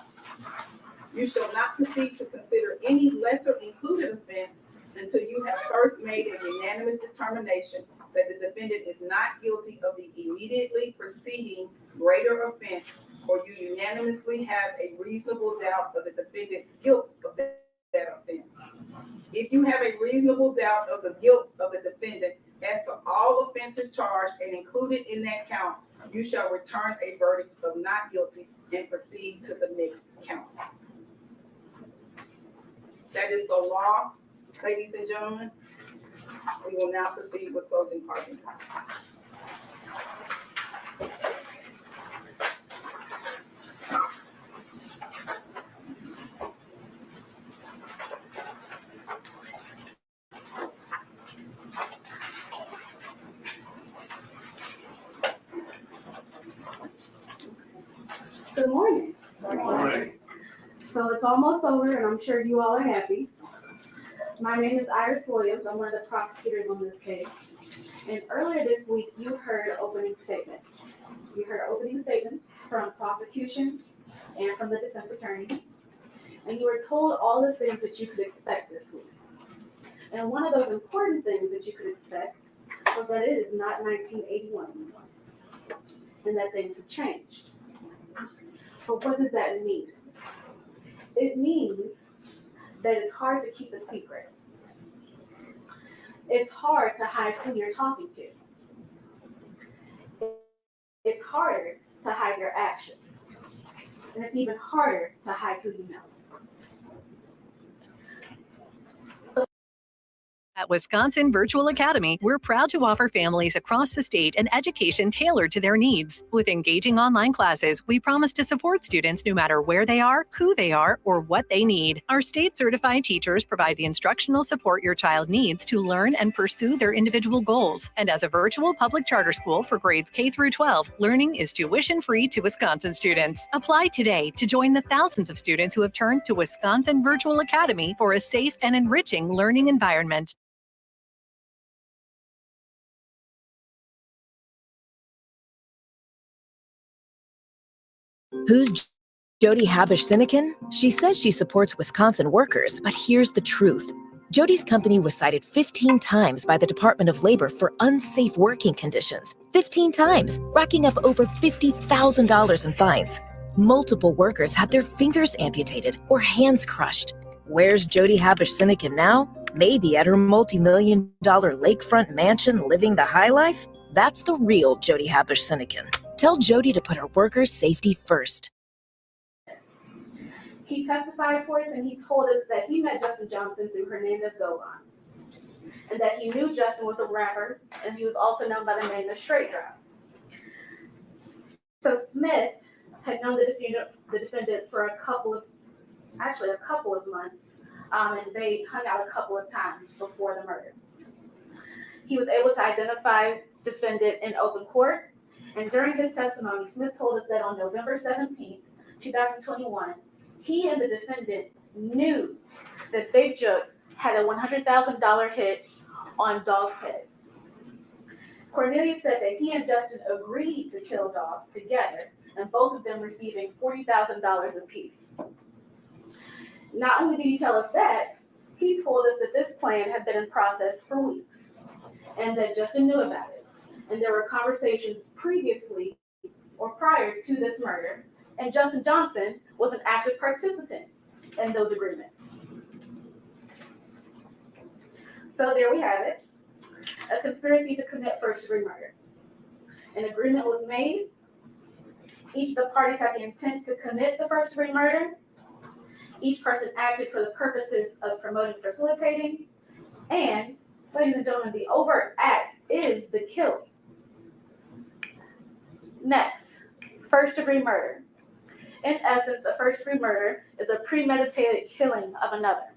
You shall not proceed to consider any lesser included offense until you have first made a unanimous determination that the defendant is not guilty of the immediately preceding greater offense, or you unanimously have a reasonable doubt of the defendant's guilt of that offense. If you have a reasonable doubt of the guilt of the defendant as to all offenses charged and included in that count, you shall return a verdict of not guilty and proceed to the next count. That is the law, ladies and gentlemen. We will now proceed with closing arguments. Good morning. Good morning. So it's almost over, and I'm sure you all are happy. My name is Iris Williams. I'm one of the prosecutors on this case. And earlier this week, you heard opening statements. You heard opening statements from prosecution and from the defense attorney. And you were told all the things that you could expect this week. And one of those important things that you could expect was that it is not 1981 anymore, and that things have changed. But what does that mean? It means that it's hard to keep a secret. It's hard to hide who you're talking to. It's harder to hide your actions. And it's even harder to hide who you know. At Wisconsin Virtual Academy, we're proud to offer families across the state an education tailored to their needs. With engaging online classes, we promise to support students no matter where they are, who they are, or what they need. Our state-certified teachers provide the instructional support your child needs to learn and pursue their individual goals. And as a virtual public charter school for grades K through 12, learning is tuition-free to Wisconsin students. Apply today to join the thousands of students who have turned to Wisconsin Virtual Academy for a safe and enriching learning environment. Who's Jody Habush-Sinekin? She says she supports Wisconsin workers, but here's the truth. Jody's company was cited 15 times by the Department of Labor for unsafe working conditions. 15 times, racking up over $50,000 in fines. Multiple workers had their fingers amputated or hands crushed. Where's Jody Habush-Sinekin now? Maybe at her multi-million-dollar lakefront mansion living the high life? That's the real Jody Habush-Sinekin. Tell Jody to put her workers' safety first. He testified for us and he told us that he met Justin Johnson through Hernandez Golan, and that he knew Justin was a rapper, and he was also known by the name of Straight Drop. So Smith had known the defendant for a couple of months, and they hung out a couple of times before the murder. He was able to identify defendant in open court, and during his testimony, Smith told us that on November 17th, 2021, he and the defendant knew that Big Jook had a $100,000 hit on Dolph's head. Cornelius said that he and Justin agreed to kill Dolph together, and both of them receiving $40,000 apiece. Not only did he tell us that, he told us that this plan had been in process for weeks, and that Justin knew about it. And there were conversations previously or prior to this murder, and Justin Johnson was an active participant in those agreements. So there we have it, a conspiracy to commit first-degree murder. An agreement was made. Each of the parties had the intent to commit the first-degree murder. Each person acted for the purposes of promoting and facilitating. And, ladies and gentlemen, the overt act is the killing. Next, first-degree murder. In essence, a first-degree murder is a premeditated killing of another.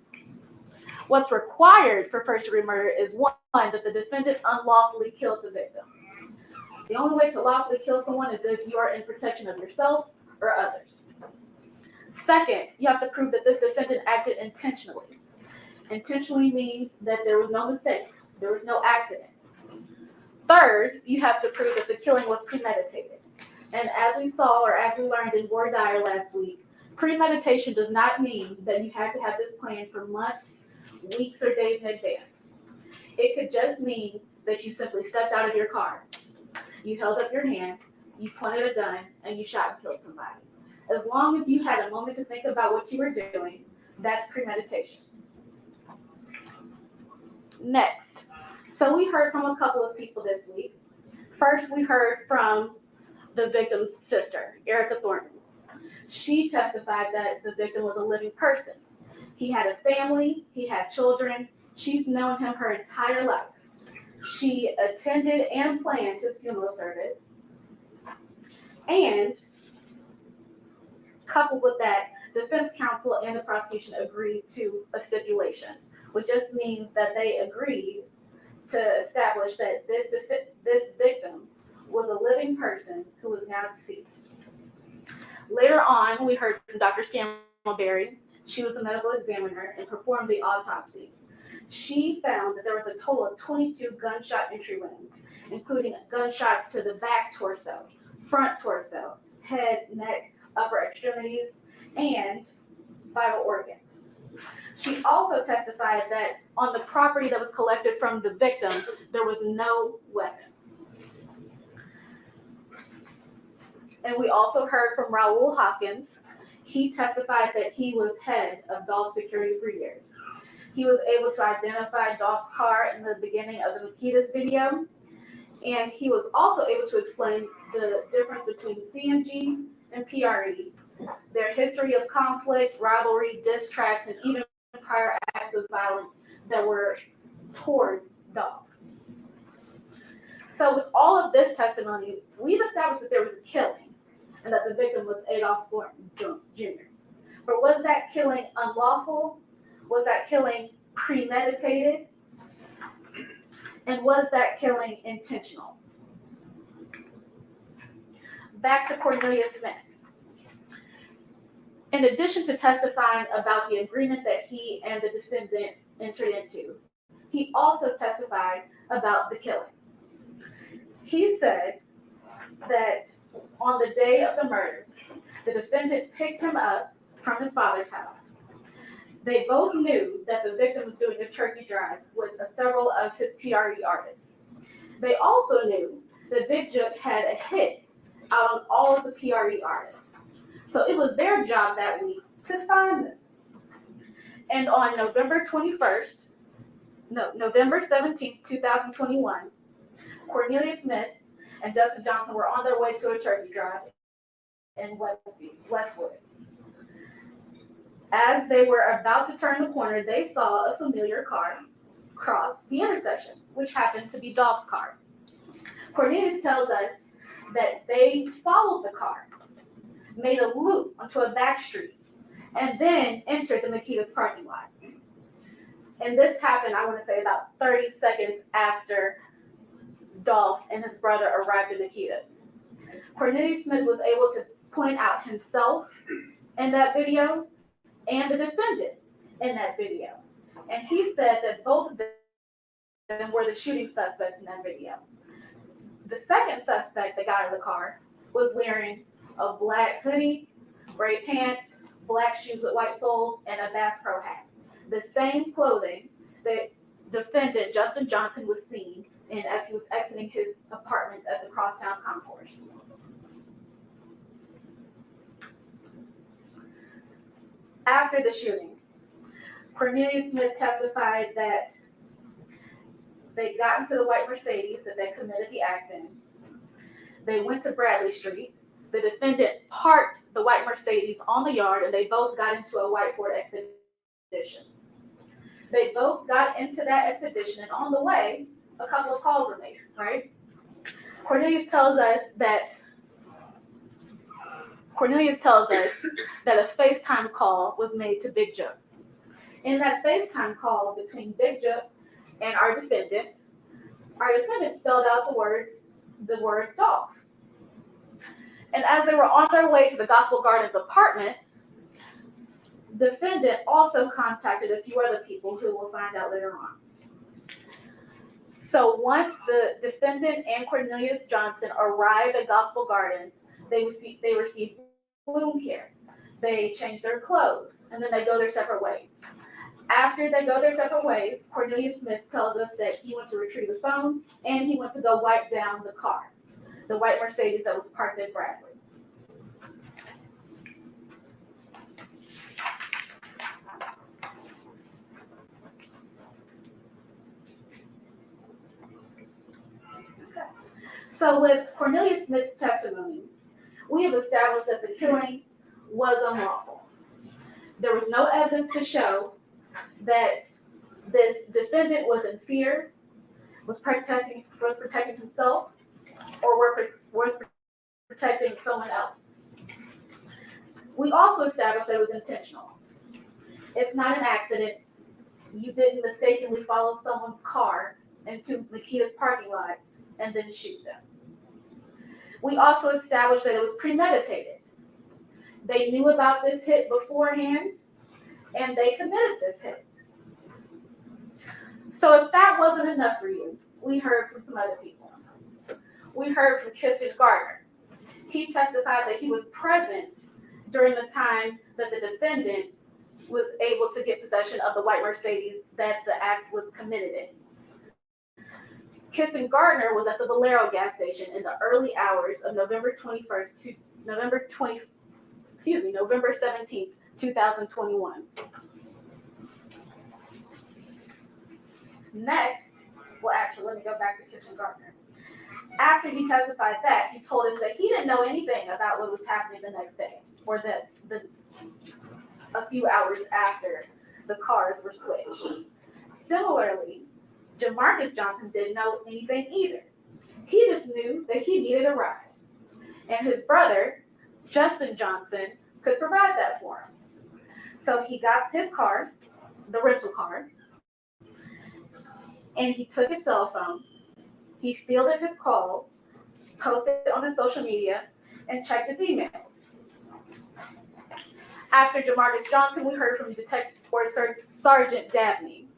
What's required for first-degree murder is one, that the defendant unlawfully killed the victim. The only way to lawfully kill someone is if you are in protection of yourself or others. Second, you have to prove that this defendant acted intentionally. Intentionally means that there was no mistake, there was no accident. Third, you have to prove that the killing was premeditated. And as we saw, or as we learned in Ward Dyer last week, premeditation does not mean that you had to have this plan for months, weeks, or days in advance. It could just mean that you simply stepped out of your car. You held up your hand, you pointed a gun, and you shot and killed somebody. As long as you had a moment to think about what you were doing, that's premeditation. Next, so we heard from a couple of people this week. First, we heard from the victim's sister, Erica Thornton. She testified that the victim was a living person. He had a family, he had children. She's known him her entire life. She attended and planned his funeral service. And coupled with that, defense counsel and the prosecution agreed to a stipulation, which just means that they agreed to establish that this victim was a living person who was now deceased. Later on, we heard from Dr. Scammelberry. She was the medical examiner and performed the autopsy. She found that there was a total of 22 gunshot entry wounds, including gunshots to the back torso, front torso, head, neck, upper extremities, and vital organs. She also testified that on the property that was collected from the victim, there was no weapon. And we also heard from Raul Hopkins. He testified that he was head of Dolph security for years. He was able to identify Dolph's car in the beginning of the Makitas video. And he was also able to explain the difference between CMG and PRE, their history of conflict, rivalry, diss tracks, and even prior acts of violence that were towards Dolph. So with all of this testimony, we've established that there was a killing and that the victim was Adolph Thornton Jr. But was that killing unlawful? Was that killing premeditated? And was that killing intentional? Back to Cornelius Smith. In addition to testifying about the agreement that he and the defendant entered into, he also testified about the killing. He said that on the day of the murder, the defendant picked him up from his father's house. They both knew that the victim was doing a turkey drive with several of his PRE artists. They also knew that Big Jook had a hit out on all of the PRE artists. So it was their job that week to find them. And on November 17th, 2021, Cornelius Smith and Justin Johnson were on their way to a turkey drive in Westwood. As they were about to turn the corner, they saw a familiar car cross the intersection, which happened to be Dolph's car. Cornelius tells us that they followed the car, made a loop onto a back street, and then entered the Makita's parking lot. And this happened, I want to say, about 30 seconds after Dolph and his brother arrived at Makita's. Cornelius Smith was able to point out himself in that video and the defendant in that video. And he said that both of them were the shooting suspects in that video. The second suspect that got out of the car was wearing a black hoodie, gray pants, black shoes with white soles, and a Bass Pro hat. The same clothing that defendant Justin Johnson was seen in as he was exiting his apartments at the Crosstown Concourse. After the shooting, Cornelius Smith testified that they got into the white Mercedes that they committed the act in. They went to Bradley Street. The defendant parked the white Mercedes on the yard, and they both got into a white Ford Expedition. They both got into that Expedition, and on the way, a couple of calls were made, right? Cornelius tells us that a FaceTime call was made to Big Jook. In that FaceTime call between Big Jook and our defendant spelled out the word Dolph. And as they were on their way to the Gospel Gardens apartment, the defendant also contacted a few other people who we'll find out later on. So once the defendant and Cornelius Johnson arrived at Gospel Gardens, they received wound care. They change their clothes, and then they go their separate ways. After they go their separate ways, Cornelius Smith tells us that he went to retrieve his phone, and he went to go wipe down the car, the white Mercedes that was parked at Bradley. Okay. So with Cornelius Smith's testimony, we have established that the killing was unlawful. There was no evidence to show that this defendant was in fear, was protecting himself, or was protecting someone else. We also established that it was intentional. It's not an accident. You didn't mistakenly follow someone's car into Makita's parking lot and then shoot them. We also established that it was premeditated. They knew about this hit beforehand, and they committed this hit. So if that wasn't enough for you, we heard from some other people. We heard from Kirsten Gardner. He testified that he was present during the time that the defendant was able to get possession of the white Mercedes that the act was committed in. Kirsten Gardner was at the Valero gas station in the early hours of November 17th, 2021. Next, let me go back to Kirsten Gardner. After he testified that, he told us that he didn't know anything about what was happening the next day, or a few hours after the cars were switched. Similarly, Jamarcus Johnson didn't know anything either. He just knew that he needed a ride. And his brother, Justin Johnson, could provide that for him. So he got his car, the rental car, and he took his cell phone. He fielded his calls, posted on his social media, and checked his emails. After Jamarcus Johnson, we heard from Sergeant Dabney.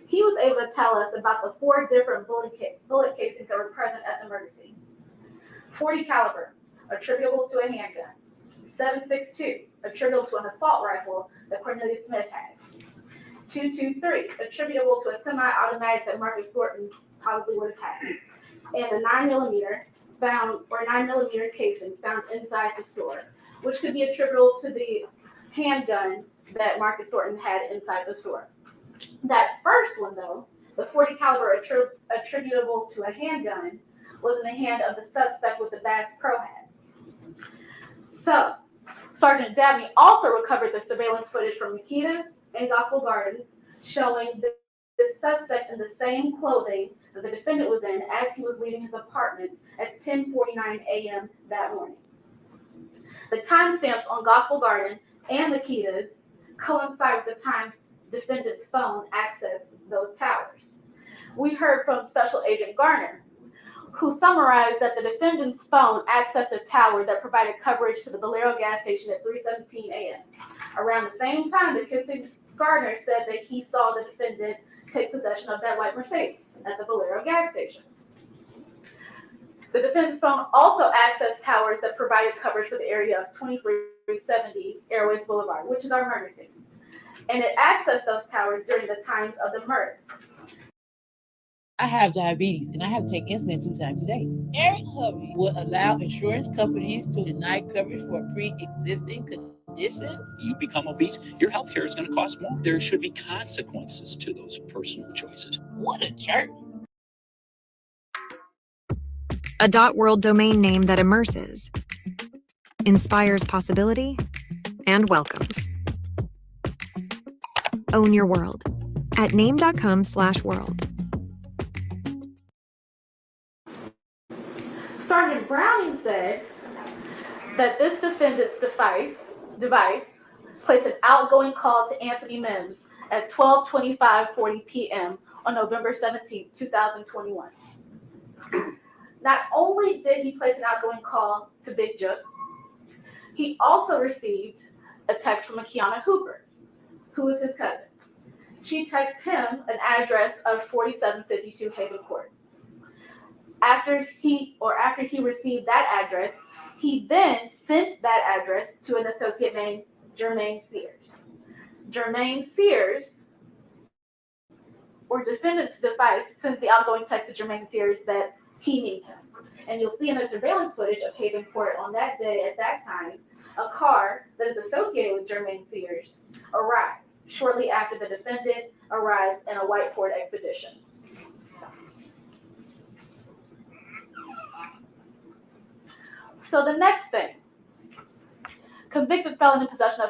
He was able to tell us about the 4 different bullet casings that were present at the murder scene. .40 caliber, attributable to a handgun. .762, attributable to an assault rifle that Cornelius Smith had. .223, attributable to a semi-automatic that Marcus Thornton probably would have had. And a 9mm casings found inside the store, which could be attributable to the handgun that Marcus Thornton had inside the store. That first one, though, the .40 caliber attributable to a handgun, was in the hand of the suspect with the Bass Pro hat. So, Sergeant Dabney also recovered the surveillance footage from Nikita's and Gospel Gardens, showing the suspect in the same clothing that the defendant was in as he was leaving his apartment at 10:49 a.m. that morning. The timestamps on Gospel Garden and Nikita's coincide with the times defendant's phone accessed those towers. We heard from Special Agent Garner, who summarized that the defendant's phone accessed a tower that provided coverage to the Valero gas station at 3:17 a.m. Around the same time that Gardner said that he saw the defendant take possession of that white Mercedes at the Valero gas station. The defendant's phone also accessed towers that provided coverage for the area of 2370 Airways Boulevard, which is our murder scene. And it accessed those towers during the times of the murder. I have diabetes and I have to take insulin 2 times a day. Eric Hovey would allow insurance companies to deny coverage for pre-existing conditions. You become obese, your health care is going to cost more. There should be consequences to those personal choices. What a jerk. A .world domain name that immerses, inspires possibility, and welcomes. Own your world at name.com/world. Sergeant Browning said that this defendant's device placed an outgoing call to Anthony Mims at 12:25:40 p.m. on November 17, 2021. Not only did he place an outgoing call to Big Jook, he also received a text from Akiana Hooper, who is his cousin. She texted him an address of 4752 Haven Court. After he received that address, he then sent that address to an associate named Jermaine Sears. Jermaine Sears, or defendant's device, sends the outgoing text to Jermaine Sears that he needs him. And you'll see in the surveillance footage of Haven Court on that day, at that time, a car that is associated with Jermaine Sears arrived shortly after the defendant arrives in a white Ford Expedition. So the next thing, convicted felon in possession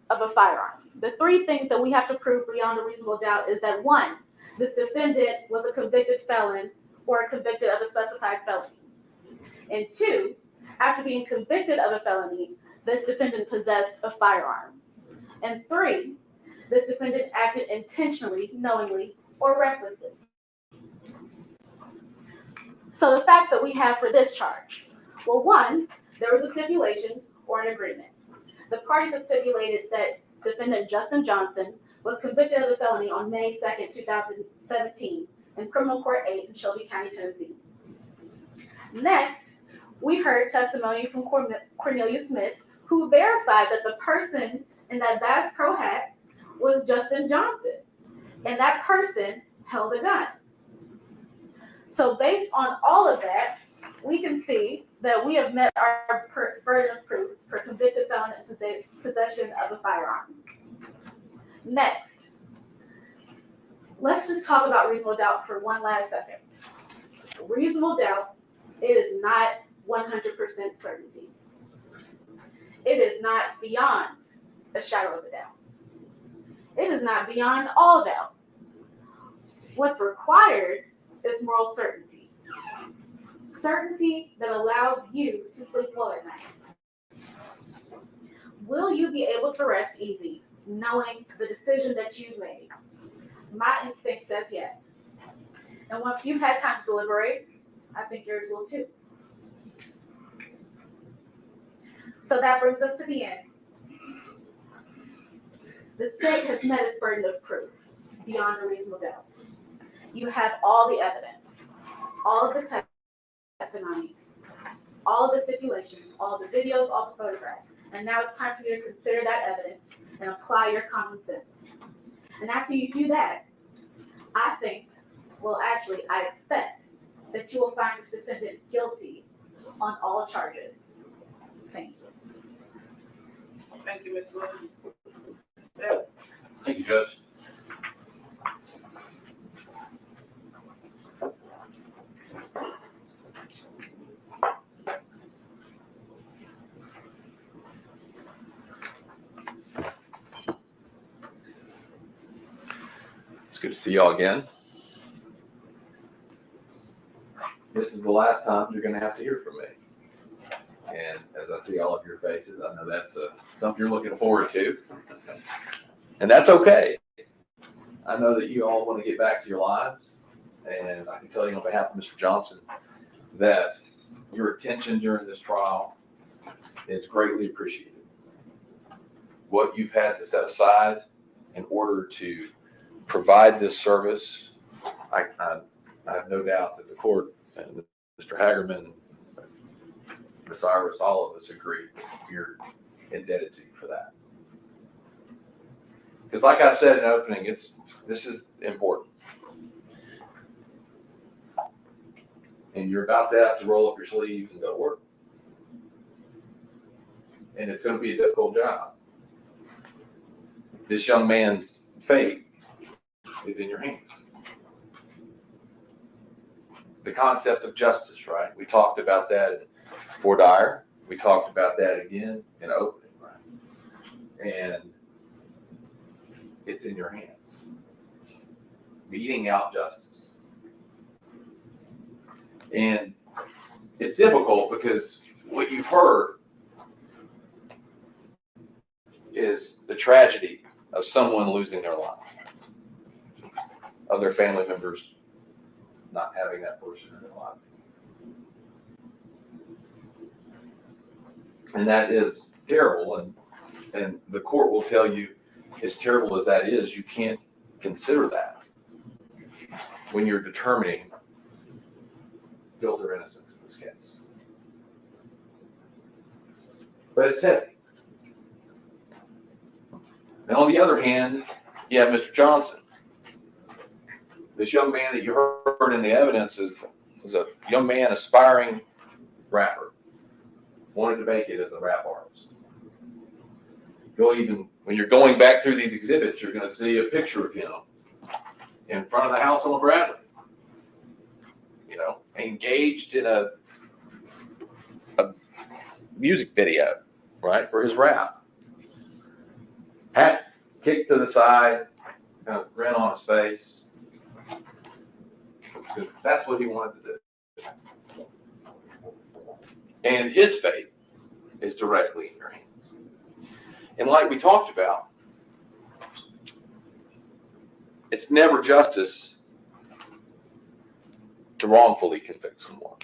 of a firearm. The 3 things that we have to prove beyond a reasonable doubt is that 1, this defendant was a convicted felon or convicted of a specified felony. And 2, after being convicted of a felony, this defendant possessed a firearm. And 3, this defendant acted intentionally, knowingly, or recklessly. So the facts that we have for this charge. Well, 1, there was a stipulation or an agreement. The parties have stipulated that defendant Justin Johnson was convicted of a felony on May 2nd, 2017 in Criminal Court 8 in Shelby County, Tennessee. Next, we heard testimony from Cornelius Smith, who verified that the person in that Bass Pro hat was Justin Johnson, and that person held a gun. So based on all of that, we can see that we have met our burden of proof for convicted felon in possession of a firearm. Next, let's just talk about reasonable doubt for one last second. Reasonable doubt, it is not 100% certainty. It is not beyond a shadow of a doubt. It is not beyond all doubt. What's required is moral certainty. Certainty that allows you to sleep well at night. Will you be able to rest easy knowing the decision that you made? My instinct says yes. And once you've had time to deliberate, I think yours will too. So that brings us to the end. The state has met its burden of proof beyond a reasonable doubt. You have all the evidence, all of the testimony, all of the stipulations, all of the videos, all the photographs. And now it's time for you to consider that evidence and apply your common sense. And after you do that, I expect that you will find this defendant guilty on all charges. Thank you. Thank you, Ms. Williams. Thank you, Judge. It's good to see y'all again. This is the last time you're going to have to hear from me. And as I see all of your faces, I know that's something you're looking forward to. And that's okay. I know that you all want to get back to your lives. And I can tell you on behalf of Mr. Johnson that your attention during this trial is greatly appreciated. What you've had to set aside in order to provide this service, I have no doubt that the court and Mr. Hagerman, Ms. Iris, all of us agree you're indebted to you for that. Because like I said in opening, this is important. And you're about to have to roll up your sleeves and go to work. And it's going to be a difficult job. This young man's fate is in your hands. The concept of justice, right? We talked about that in Fort Dyer. We talked about that again in opening, right? And it's in your hands. Meting out justice. And it's difficult because what you've heard is the tragedy of someone losing their life, of their family members not having that person in their life. And that is terrible. And the court will tell you, as terrible as that is, you can't consider that when you're determining guilt or innocence in this case. But it's heavy. And on the other hand, you have Mr. Johnson. This young man that you heard in the evidence is a young man, aspiring rapper, wanted to make it as a rap artist. When you're going back through these exhibits, you're going to see a picture of him in front of the house on Bradley, engaged in a music video, right, for his rap. Hat kicked to the side, kind of grin on his face. Because that's what he wanted to do. And his fate is directly in your hands. And like we talked about, it's never justice to wrongfully convict someone.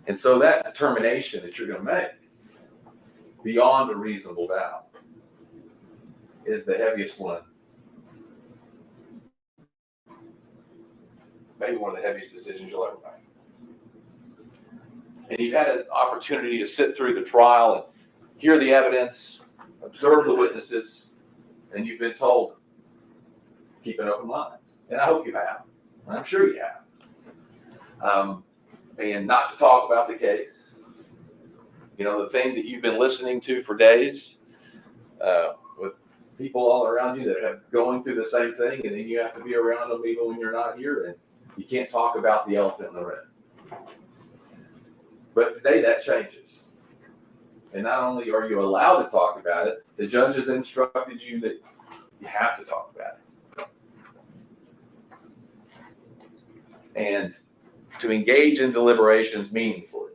And so that determination that you're going to make beyond a reasonable doubt is the heaviest one. Maybe one of the heaviest decisions you'll ever make. And you've had an opportunity to sit through the trial and hear the evidence, observe the witnesses, and you've been told, keep an open mind. And I hope you have. I'm sure you have. And not to talk about the case. The thing that you've been listening to for days with people all around you that have going through the same thing, and then you have to be around them even when you're not here, and you can't talk about the elephant in the room. But today that changes. And not only are you allowed to talk about it, the judge has instructed you that you have to talk about it. and to engage in deliberations meaningfully,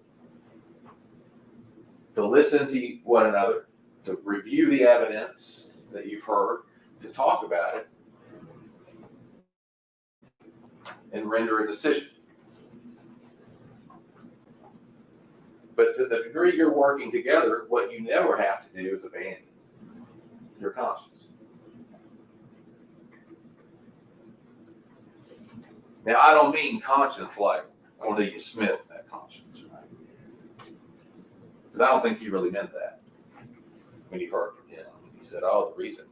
to listen to one another, to review the evidence that you've heard, to talk about it, and render a decision. But to the degree you're working together, what you never have to do is abandon your conscience. Now, I don't mean conscience like Cornelia Smith, that conscience, right? Because I don't think he really meant that when you heard from him. He said, oh, the reason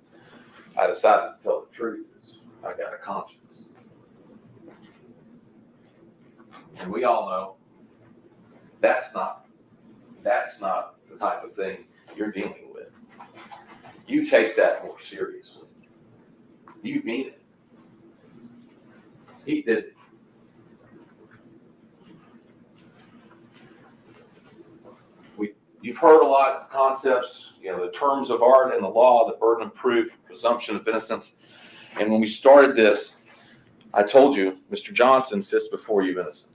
I decided to tell the truth is I got a conscience. And we all know that's not the type of thing you're dealing with. You take that more seriously. You mean it. He did it. You've heard a lot of concepts, the terms of art and the law, the burden of proof, presumption of innocence. And when we started this, I told you, Mr. Johnson sits before you innocent.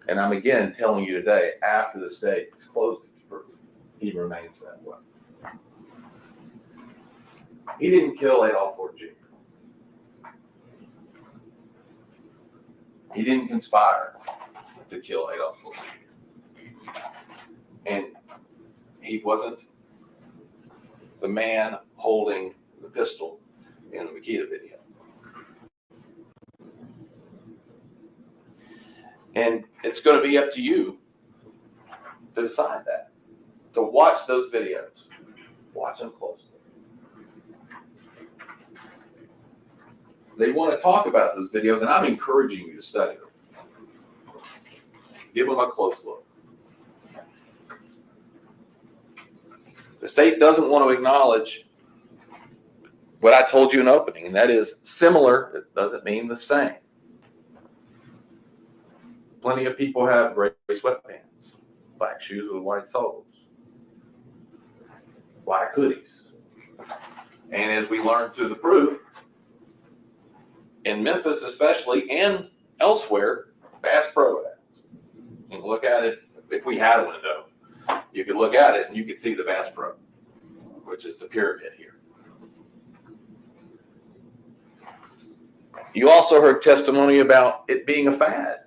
And I'm again telling you today, after the state has closed its proof, he remains that way. He didn't kill Adolph Ford Jr. He didn't conspire to kill Adolph Ford Jr. And he wasn't the man holding the pistol in the Makita video. And it's going to be up to you to decide that, to watch those videos, watch them closely. They want to talk about those videos, and I'm encouraging you to study them. Give them a close look. The state doesn't want to acknowledge what I told you in opening, and that is similar. It doesn't mean the same. Plenty of people have gray sweatpants, black shoes with white soles, black hoodies. And as we learned through the proof, in Memphis especially, and elsewhere, Bass Pro ads. You can look at it, if we had a window, you could look at it and you could see the Bass Pro, which is the pyramid here. You also heard testimony about it being a fad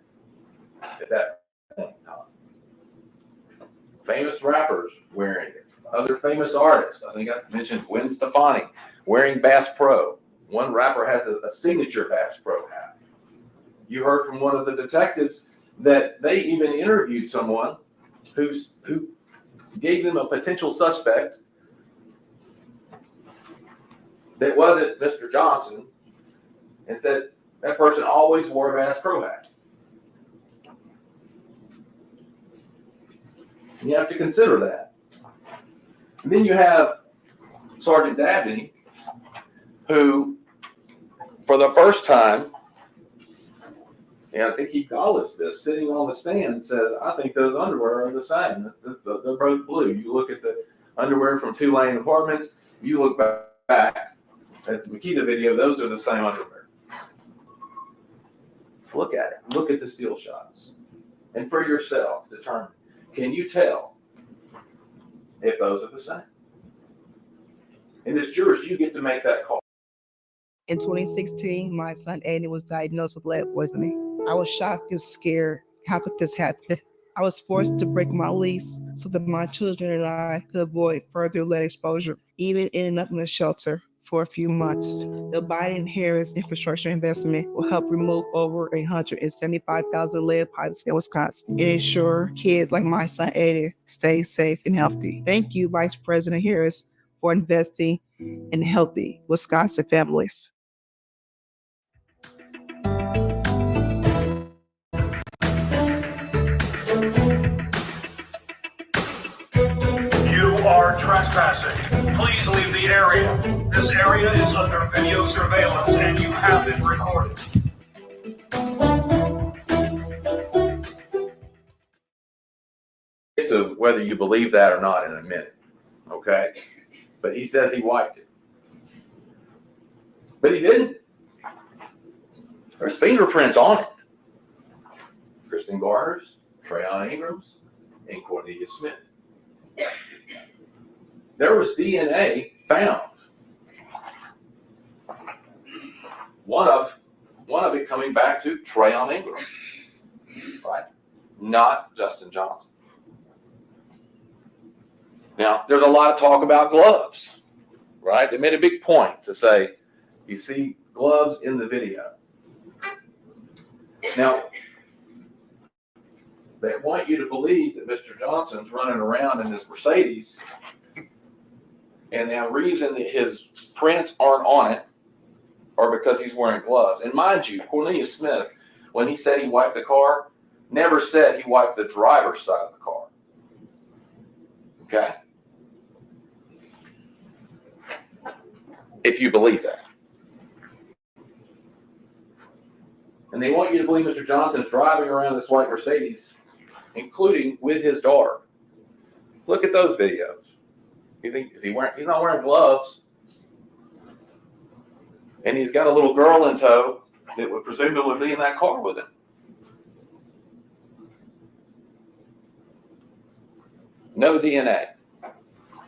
at that point in time. Famous rappers wearing it, other famous artists. I think I mentioned Gwen Stefani wearing Bass Pro. One rapper has a signature Bass Pro hat. You heard from one of the detectives that they even interviewed someone who gave them a potential suspect that wasn't Mr. Johnson and said that person always wore a Bass Pro hat. You have to consider that. And then you have Sergeant Dabney, who, for the first time, and I think he acknowledged this, sitting on the stand, says, I think those underwear are the same. They're both blue. You look at the underwear from Tulane Apartments, you look back at the Makita video, those are the same underwear. Look at it. Look at the steel shots. And for yourself, determine, can you tell if those are the same? And as jurors, you get to make that call. In 2016, my son Aiden was diagnosed with lead poisoning. I was shocked and scared. How could this happen? I was forced to break my lease so that my children and I could avoid further lead exposure, even ending up in a shelter for a few months. The Biden-Harris infrastructure investment will help remove over 175,000 lead pipes in Wisconsin and ensure kids like my son Aiden stay safe and healthy. Thank you, Vice President Harris, for investing in healthy Wisconsin families. You are trespassing. Please leave the area. This area is under video surveillance and you have been recorded. So whether you believe that or not in a minute, okay? But he says he wiped it. But he didn't. There's fingerprints on it. Kristen Garner's, Trayon Ingram's, and Cornelia Smith. There was DNA found. One of it coming back to Trayon Ingram, right? Not Justin Johnson. Now, there's a lot of talk about gloves, right? They made a big point to say, you see gloves in the video. Now, they want you to believe that Mr. Johnson's running around in this Mercedes, and the reason that his prints aren't on it are because he's wearing gloves. And mind you, Cornelia Smith, when he said he wiped the car, never said he wiped the driver's side of the car. Okay? If you believe that. And they want you to believe Mr. Johnson's driving around this white Mercedes, including with his daughter. Look at those videos. You think he's not wearing gloves, and he's got a little girl in tow that would presumably be in that car with him. No DNA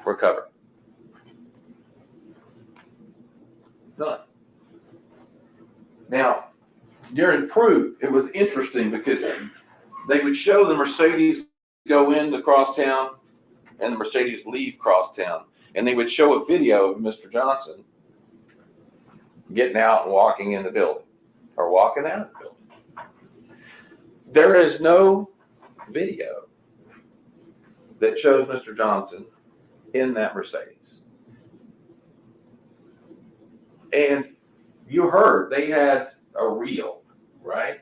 recovered. None. Now, during proof, it was interesting because they would show the Mercedes go into crosstown and the Mercedes leave crosstown, and they would show a video of Mr. Johnson getting out and walking in the building or walking out of the building. There is no video that shows Mr. Johnson in that Mercedes. And you heard they had a reel, right?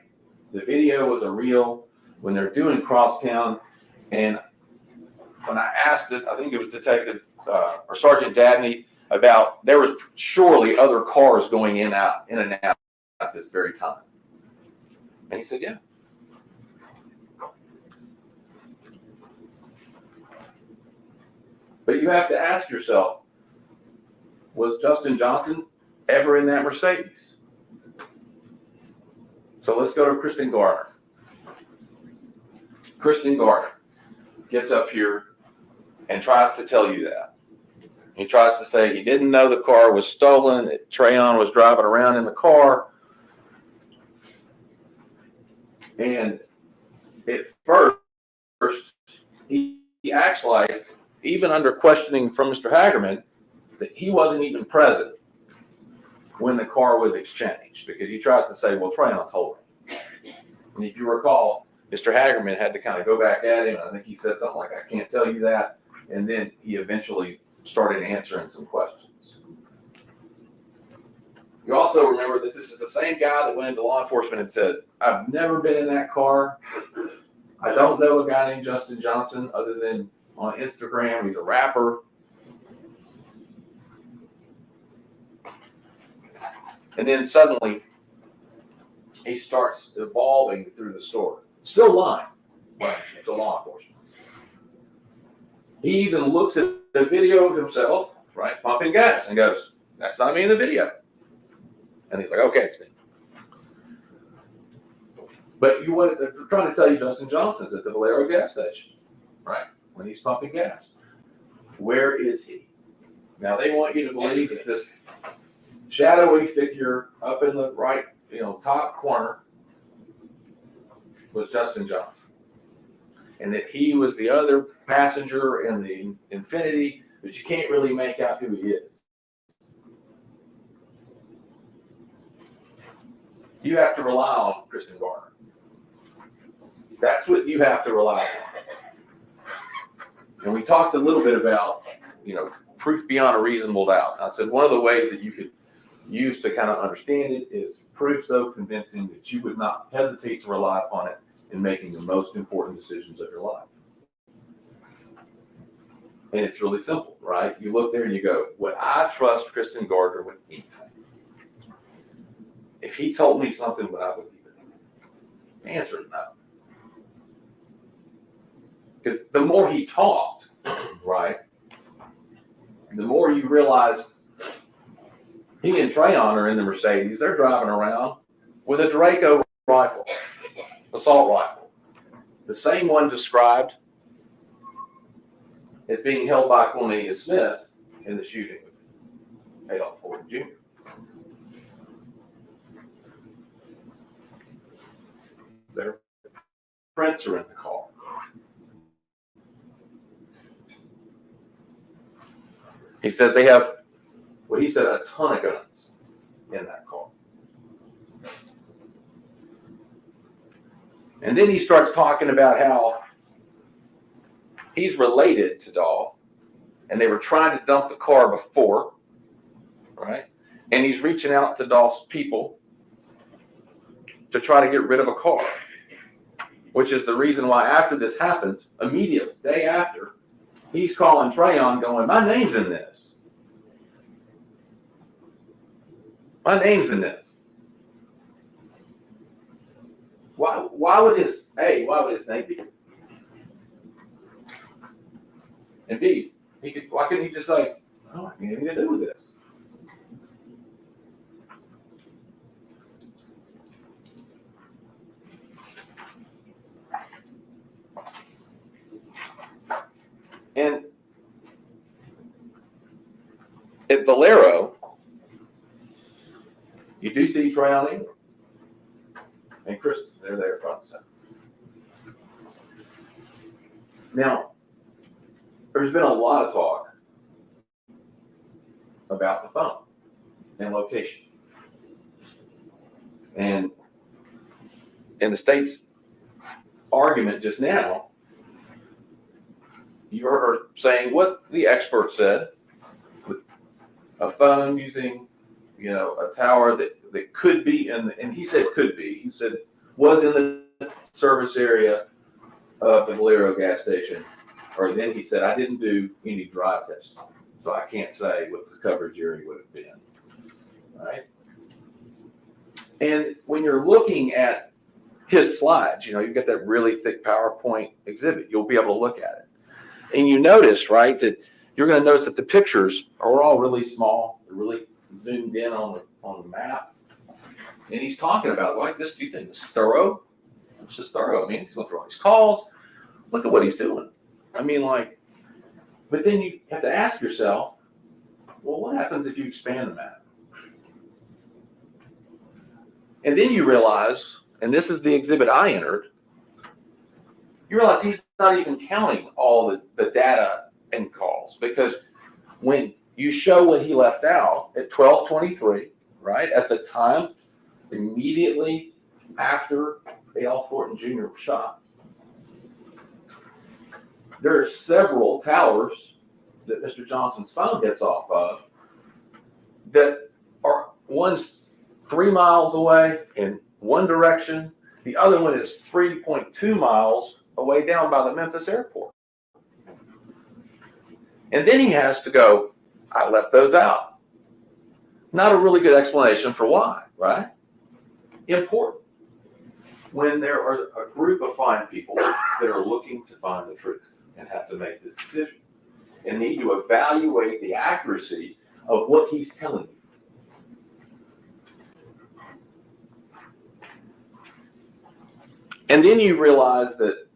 The video was a reel when they're doing crosstown. And when I asked it, I think it was Detective or Sergeant Dabney about there was surely other cars going in and out at this very time. And he said, yeah. But you have to ask yourself, was Justin Johnson ever in that Mercedes? So let's go to Kristen Garner. Kristen Garner gets up here and tries to tell you that. He tries to say he didn't know the car was stolen, that Trayon was driving around in the car. And at first, he acts like, even under questioning from Mr. Hagerman, that he wasn't even present when the car was exchanged, because he tries to say, well, Trayon told him. And if you recall, Mr. Hagerman had to kind of go back at him. I think he said something like, I can't tell you that. And then he eventually started answering some questions. You also remember that this is the same guy that went into law enforcement and said, I've never been in that car. I don't know a guy named Justin Johnson other than on Instagram. He's a rapper. And then suddenly he starts evolving through the story. Still lying to law enforcement. He even looks at the video of himself, right, pumping gas, and goes, that's not me in the video. And he's like, okay, it's me. But they're trying to tell you Justin Johnson's at the Valero gas station, right, when he's pumping gas. Where is he? Now, they want you to believe that this shadowy figure up in the right, top corner was Justin Johnson. And that he was the other passenger in the Infinity, but you can't really make out who he is. You have to rely on Kristen Garner. That's what you have to rely on. And we talked a little bit about, proof beyond a reasonable doubt. I said one of the ways that you could use to kind of understand it is proof so convincing that you would not hesitate to rely upon it in making the most important decisions of your life. And it's really simple, right? You look there and you go, would I trust Kristen Gardner with anything? If he told me something, would I believe it? The answer is no. Because the more he talked, right, the more you realize he and Trayon are in the Mercedes. They're driving around with a Draco rifle, assault rifle, the same one described as being held by Cornelius Smith in the shooting of Adolph Horton Jr. Their prints are in the car. He says they have, well, he said a ton of guns in that car. And then he starts talking about how he's related to Dolph, and they were trying to dump the car before, right? And he's reaching out to Dolph's people to try to get rid of a car, which is the reason why after this happened, immediately, day after, he's calling Trayon going, my name's in this. My name's in this. Why would his name be? And B, why couldn't he just say, I don't have anything to do with this? And at Valero, you do see Trayon Ingram and Kristen. They're there front and center. Now, there's been a lot of talk about the phone and location. And in the state's argument just now, you heard her saying what the expert said, with a phone using, a tower that could be and he said could be. He said was in the service area of the Valero gas station. Or then he said, I didn't do any drive testing, so I can't say what the coverage area would have been. Right? And when you're looking at his slides, you've got that really thick PowerPoint exhibit. You'll be able to look at it. And you notice, right, that you're going to notice that the pictures are all really small. They're really zoomed in on the map. And he's talking about, like, this, do you think this is thorough? This is thorough. I mean, he's going through all these calls. Look at what he's doing. I mean, but then you have to ask yourself, well, what happens if you expand the map? And then you realize, and this is the exhibit I entered, you realize he's not even counting all the data and calls, because when you show what he left out at 12:23, right, at the time immediately after Adolph Horton Jr. was shot, there are several towers that Mr. Johnson's phone gets off of that are, one's 3 miles away in one direction, the other one is 3.2 miles away down by the Memphis airport. And then he has to go, I left those out. Not a really good explanation for why, right? Important. When there are a group of fine people that are looking to find the truth and have to make this decision and need to evaluate the accuracy of what he's telling you. And then you realize that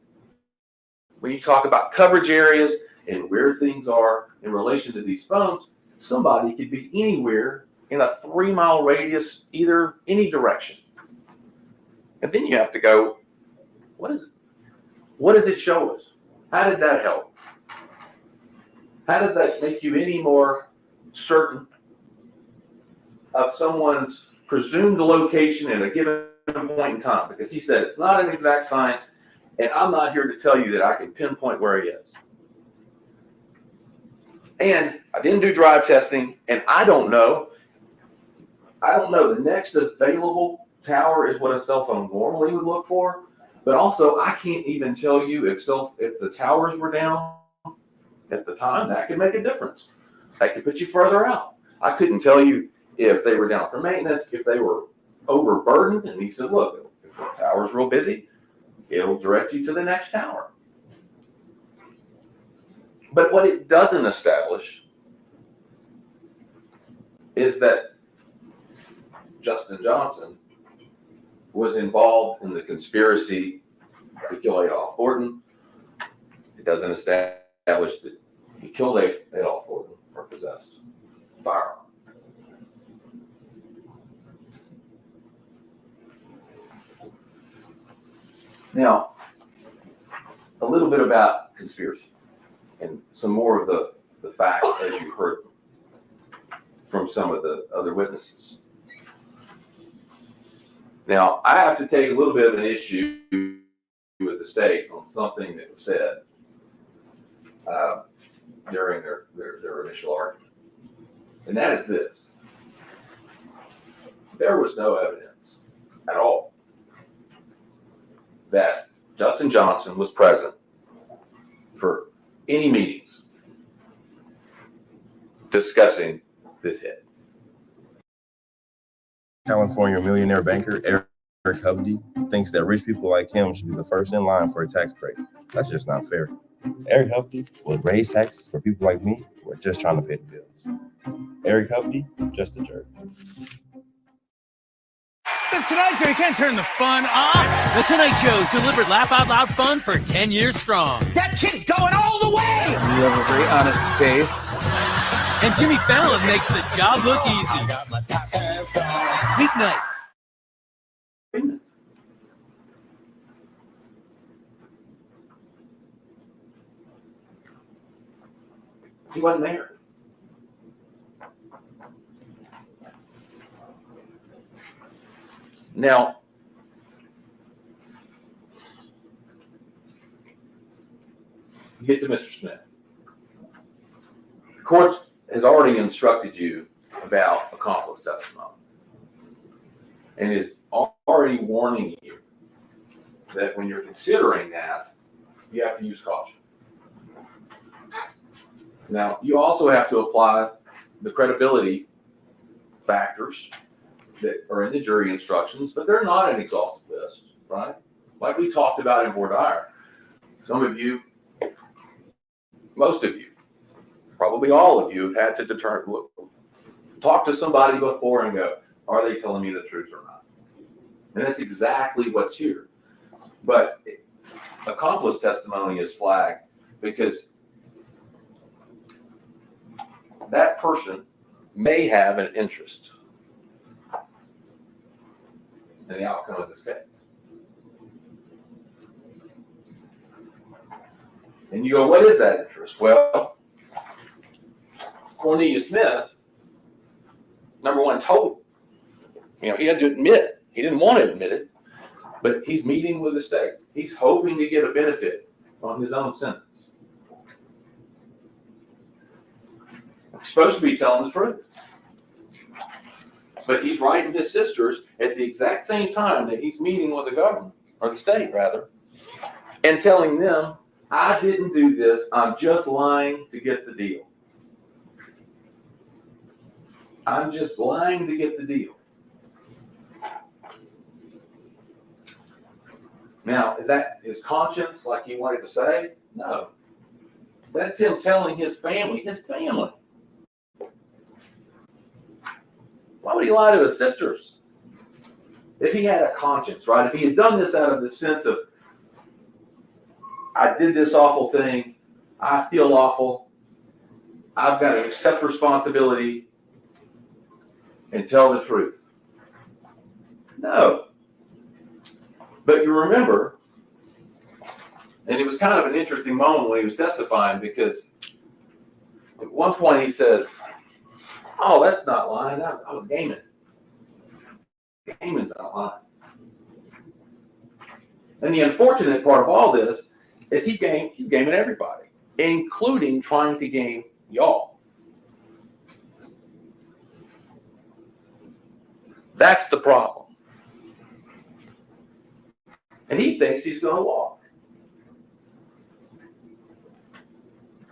when you talk about coverage areas and where things are in relation to these phones, somebody could be anywhere in a 3-mile radius, either any direction. And then you have to go, what is it? What does it show us? How did that help? How does that make you any more certain of someone's presumed location at a given point in time? Because he said it's not an exact science, and I'm not here to tell you that I can pinpoint where he is. And I didn't do drive testing, and I don't know. The next available tower is what a cell phone normally would look for. But also, I can't even tell you if the towers were down at the time. That could make a difference. That could put you further out. I couldn't tell you if they were down for maintenance, if they were overburdened. And he said, look, if the tower's real busy, it'll direct you to the next tower. But what it doesn't establish is that Justin Johnson was involved in the conspiracy to kill Adolph Thornton. It doesn't establish that he killed Adolph Thornton or possessed a firearm. Now, a little bit about conspiracy and some more of the facts as you heard them from some of the other witnesses. Now, I have to take a little bit of an issue with the state on something that was said during their initial argument. And that is this. There was no evidence at all that Justin Johnson was present for any meetings discussing this hit. California millionaire banker Eric Hovde thinks that rich people like him should be the first in line for a tax break. That's just not fair. Eric Hovde would raise taxes for people like me who are just trying to pay the bills. Eric Hovde, just a jerk. The Tonight Show, you can't turn the fun off. The Tonight Show's delivered laugh out loud fun for 10 years strong. That kid's going all the way. You have a very honest face. And Jimmy Fallon makes the job look easy. Weeknights. He wasn't there. Now, you get to Mr. Smith. The court has already instructed you about accomplice testimony and is already warning you that when you're considering that, you have to use caution. Now, you also have to apply the credibility factors that are in the jury instructions, but they're not an exhaustive list, right? Like we talked about in voir dire. Some of you, most of you, probably all of you have had to talk to somebody before and go, are they telling me the truth or not? And that's exactly what's here. But accomplice testimony is flagged because that person may have an interest in the outcome of this case. And you go, what is that interest? Well, Cornelius Smith, number one, told him. He had to admit, he didn't want to admit it, but he's meeting with the state. He's hoping to get a benefit on his own sentence. He's supposed to be telling the truth. But he's writing his sisters at the exact same time that he's meeting with the government, or the state rather, and telling them, I didn't do this, I'm just lying to get the deal. I'm just lying to get the deal. Now, is that his conscience, like he wanted to say? No. That's him telling his family. Why would he lie to his sisters? If he had a conscience, right? If he had done this out of the sense of, I did this awful thing, I feel awful, I've got to accept responsibility and tell the truth. No. But you remember, and it was kind of an interesting moment when he was testifying, because at one point he says, oh, that's not lying. I was gaming. Gaming's not lying. And the unfortunate part of all this is he's gaming everybody, including trying to game y'all. That's the problem. And he thinks he's going to walk.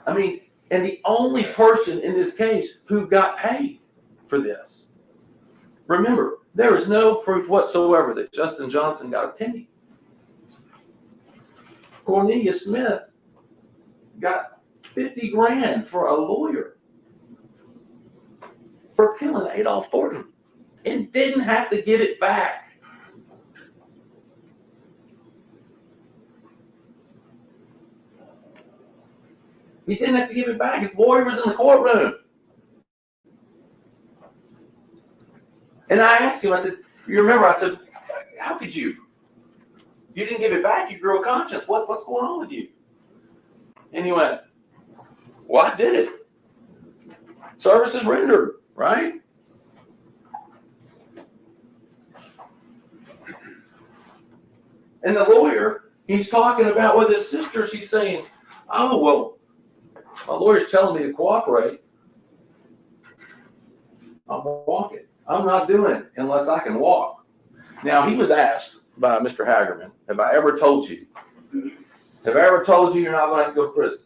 I mean, and the only person in this case who got paid for this. Remember, there is no proof whatsoever that Justin Johnson got a penny. Cornelius Smith got $50,000 for a lawyer for killing Adolph Thornton and didn't have to give it back. He didn't have to give it back. His lawyer was in the courtroom. And I asked him, I said, you remember, I said, how could you? You didn't give it back. You grew a conscience. What's going on with you? And he went, well, I did it. Service is rendered, right? And the lawyer, he's talking about with his sisters. He's saying, oh, well, my lawyer's telling me to cooperate. I'm walking. I'm not doing it unless I can walk. Now, he was asked by Mr. Hagerman, have I ever told you you're not going to have to go to prison?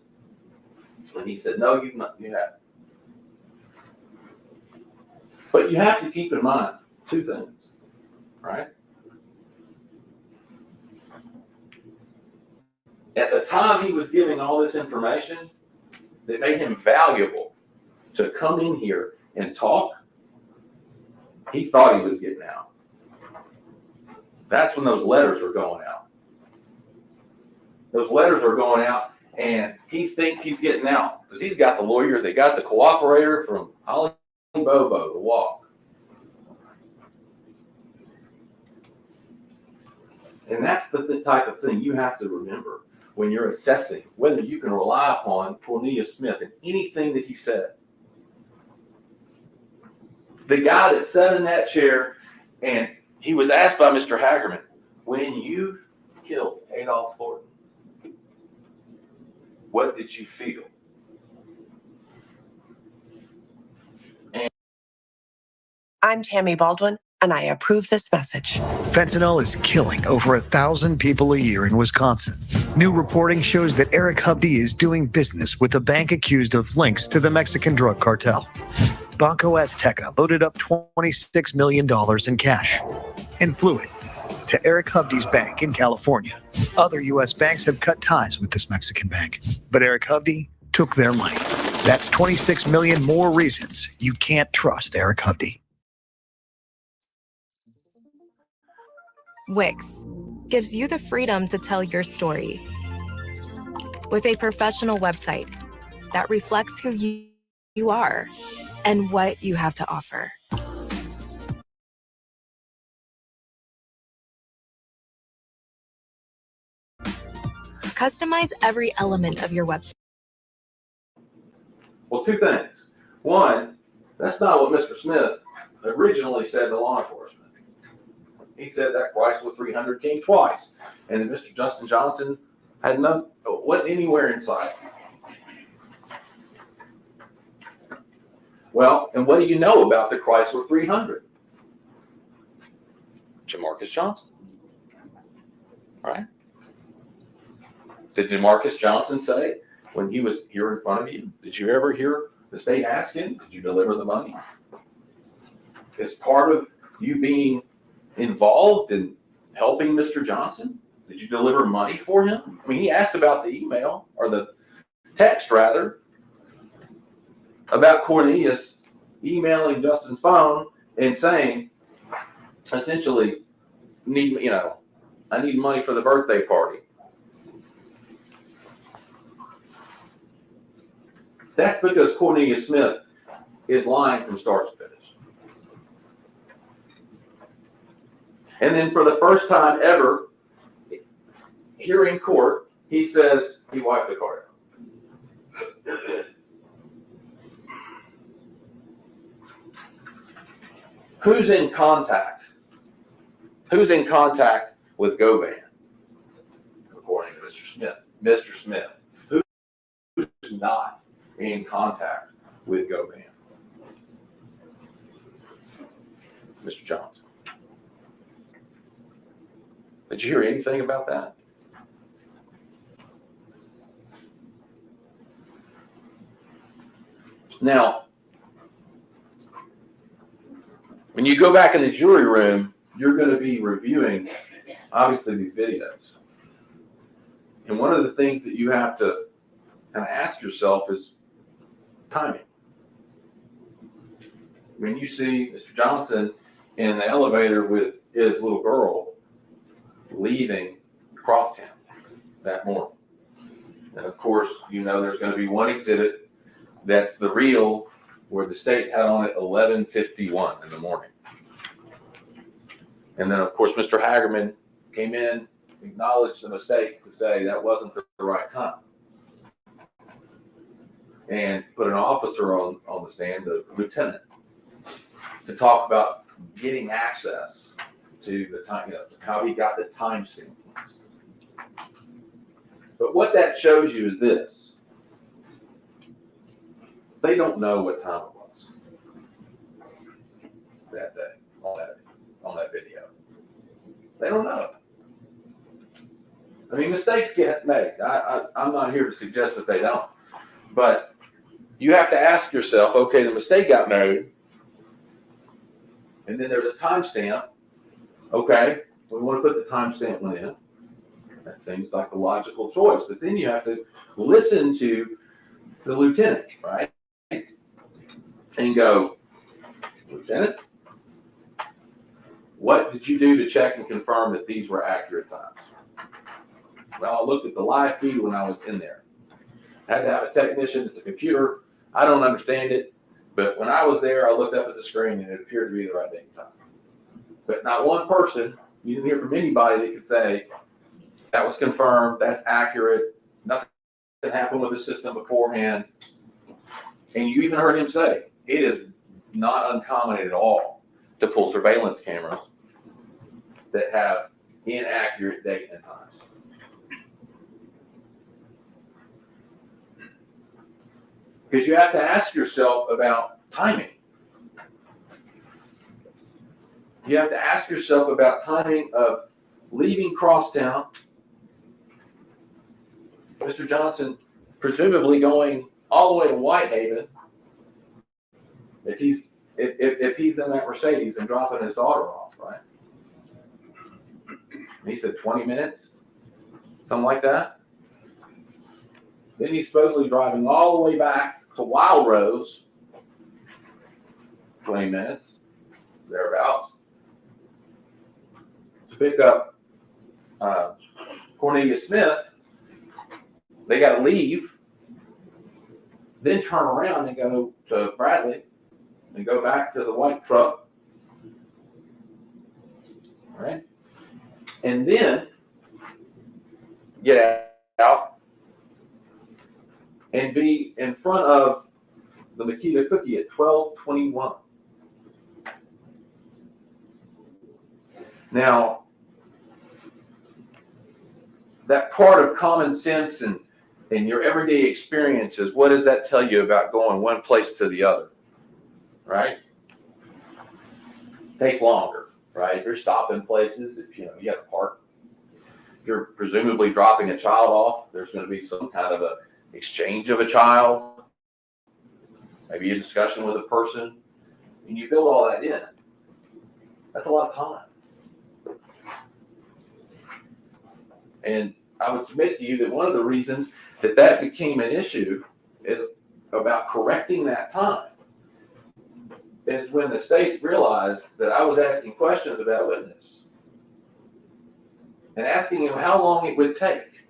And he said, no, you haven't. But you have to keep in mind two things, right? At the time he was giving all this information that made him valuable to come in here and talk, he thought he was getting out. That's when those letters are going out. Those letters are going out, and he thinks he's getting out because he's got the lawyer, they got the cooperator from Holly Bobo to walk. And that's the type of thing you have to remember when you're assessing whether you can rely upon Cornelius Smith and anything that he said. The guy that sat in that chair, and he was asked by Mr. Hagerman, when you killed Adolph Thornton, what did you feel? I'm Tammy Baldwin, and I approve this message. Fentanyl is killing over 1,000 people a year in Wisconsin. New reporting shows that Eric Hovde is doing business with a bank accused of links to the Mexican drug cartel. Banco Azteca loaded up $26 million in cash and flew it to Eric Hovde's bank in California. Other U.S. banks have cut ties with this Mexican bank, but Eric Hovde took their money. That's 26 million more reasons you can't trust Eric Hovde. Wix gives you the freedom to tell your story with a professional website that reflects who you are and what you have to offer. Customize every element of your website. Well, two things. One, that's not what Mr. Smith originally said to law enforcement. He said that Chrysler 300 came twice, and then Mr. Justin Johnson wasn't anywhere inside. Well, and what do you know about the Chrysler 300? Jamarcus Johnson, right? Did Jamarcus Johnson say when he was here in front of you, did you ever hear the state ask him, did you deliver the money? As part of you being involved in helping Mr. Johnson? Did you deliver money for him? I mean, he asked about the email, or the text rather, about Cornelius emailing Justin's phone and saying, essentially, I need money for the birthday party. That's because Cornelius Smith is lying from start to finish. And then for the first time ever, here in court, he says he wiped the card out. Who's in contact? Who's in contact with Govan? According to Mr. Smith. Mr. Smith. Who's not in contact with Govan? Mr. Johnson. Did you hear anything about that? Now, when you go back in the jury room, you're going to be reviewing, obviously, these videos. And one of the things that you have to kind of ask yourself is timing. When you see Mr. Johnson in the elevator with his little girl leaving Crosstown that morning, And of course, you know there's going to be one exhibit that's the reel where the state had on it 11:51 in the morning. And then, of course, Mr. Hagerman came in, acknowledged the mistake to say that wasn't the right time, and put an officer on the stand, the lieutenant, to talk about getting access to the time, how he got the timestamp. But what that shows you is this. They don't know what time it was that day on that video. They don't know. I mean, mistakes get made. I'm not here to suggest that they don't. But you have to ask yourself, okay, the mistake got made, and then there's a timestamp. Okay, we want to put the timestamp one in. That seems like a logical choice. But then you have to listen to the lieutenant, right? And go, Lieutenant, what did you do to check and confirm that these were accurate times? Well, I looked at the live feed when I was in there. I had to have a technician. It's a computer. I don't understand it. But when I was there, I looked up at the screen and it appeared to be the right date and time. But not one person, you didn't hear from anybody that could say, that was confirmed, that's accurate, nothing happened with the system beforehand. And you even heard him say, it is not uncommon at all to pull surveillance cameras that have inaccurate date and times. Because you have to ask yourself about timing. You have to ask yourself about timing of leaving Crosstown, Mr. Johnson presumably going all the way to Whitehaven, if he's in that Mercedes and dropping his daughter off, right? And he said 20 minutes, something like that. Then he's supposedly driving all the way back to Wild Rose, 20 minutes, thereabouts, to pick up Cornelia Smith. They got to leave, then turn around and go to Bradley and go back to the white truck, all right? And then get out and be in front of the Makita Cookie at 12:21. Now, that part of common sense and your everyday experiences, what does that tell you about going one place to the other, right? Takes longer, right? If you're stopping places, if you got to park, if you're presumably dropping a child off, there's going to be some kind of a exchange of a child, maybe a discussion with a person, and you build all that in. That's a lot of time. And I would submit to you that one of the reasons that became an issue is about correcting that time is when the state realized that I was asking questions about a witness and asking him how long it would take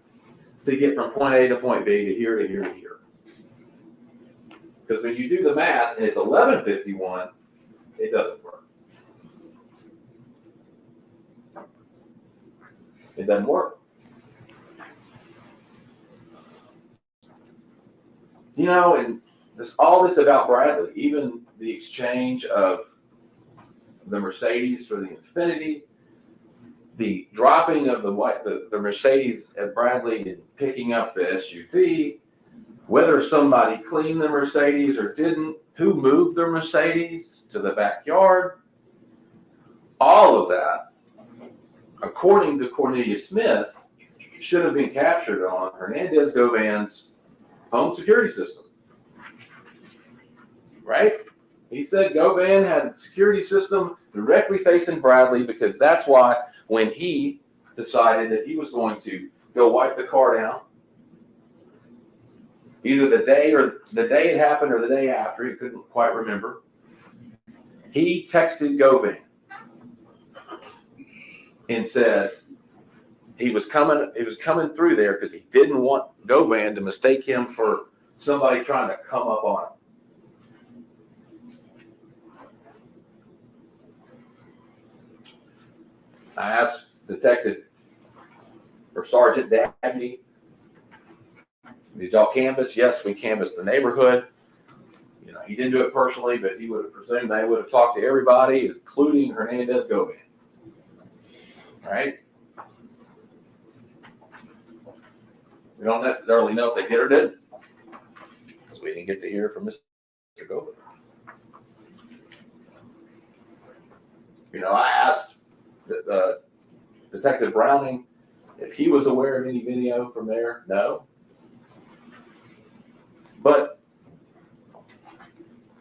to get from point A to point B to here to here to here. Because when you do the math and it's 11:51, it doesn't work. It doesn't work. And all this about Bradley, even the exchange of the Mercedes for the Infiniti, the dropping of the Mercedes at Bradley and picking up the SUV, whether somebody cleaned the Mercedes or didn't, who moved the Mercedes to the backyard, all of that, according to Cornelia Smith, should have been captured on Hernandez Govan's home security system, right? He said Govan had a security system directly facing Bradley because that's why when he decided that he was going to go wipe the car down, either the day it happened or the day after, he couldn't quite remember, he texted Govan and said, he was coming through there because he didn't want Govan to mistake him for somebody trying to come up on him. I asked Detective or Sergeant Dabney, did y'all canvass? Yes, we canvassed the neighborhood. You know, he didn't do it personally, but he would have presumed they would have talked to everybody, including Hernandez Govan. Right? We don't necessarily know if they did or didn't, because we didn't get to hear from Mr. Govan. You know, I asked Detective Browning if he was aware of any video from there. No. But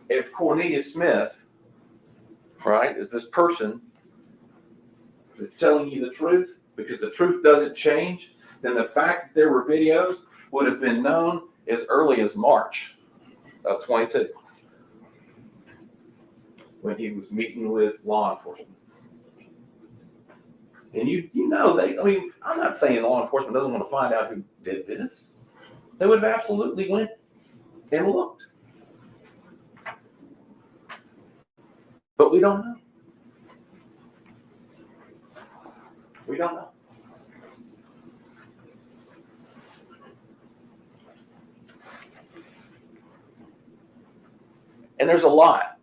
if Cornelius Smith, right, is this person that's telling you the truth, because the truth doesn't change, then the fact that there were videos would have been known as early as March of 22, when he was meeting with law enforcement. And you know, I mean, I'm not saying law enforcement doesn't want to find out who did this. They would have absolutely went and looked. But we don't know. We don't know. And there's a lot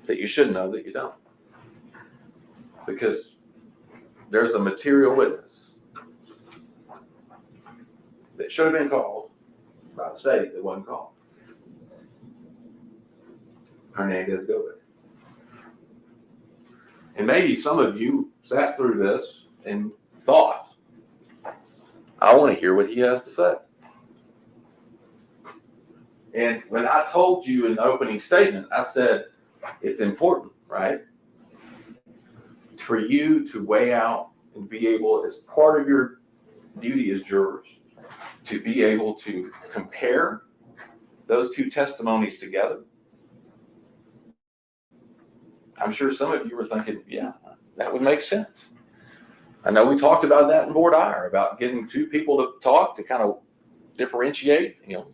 that you should know that you don't. Because there's a material witness that should have been called by the state that wasn't called. Hernandez Govan. And maybe some of you sat through this and thought, I want to hear what he has to say. And when I told you in the opening statement, I said, it's important, right, for you to weigh out and be able, as part of your duty as jurors, to be able to compare those two testimonies together. I'm sure some of you were thinking, yeah, that would make sense. I know we talked about that in Board IR, about getting two people to talk to kind of differentiate. You know,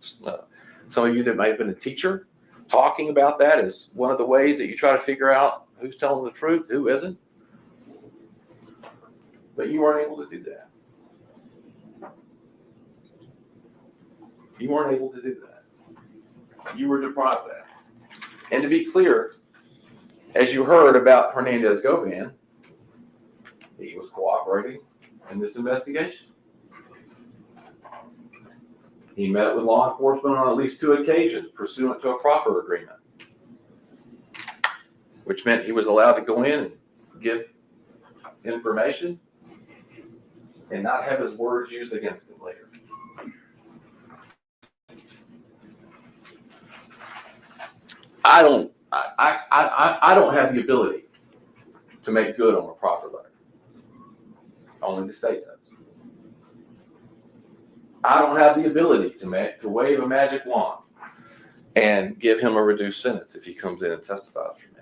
some of you that may have been a teacher, talking about that is one of the ways that you try to figure out who's telling the truth, who isn't. But you weren't able to do that. You weren't able to do that. You were deprived of that. And to be clear, as you heard about Hernandez Govan, he was cooperating in this investigation. He met with law enforcement on at least 2 occasions pursuant to a proffer agreement, which meant he was allowed to go in and give information and not have his words used against him later. I don't have the ability to make good on a proffer letter. Only the state does. I don't have the ability to wave a magic wand and give him a reduced sentence if he comes in and testifies for me.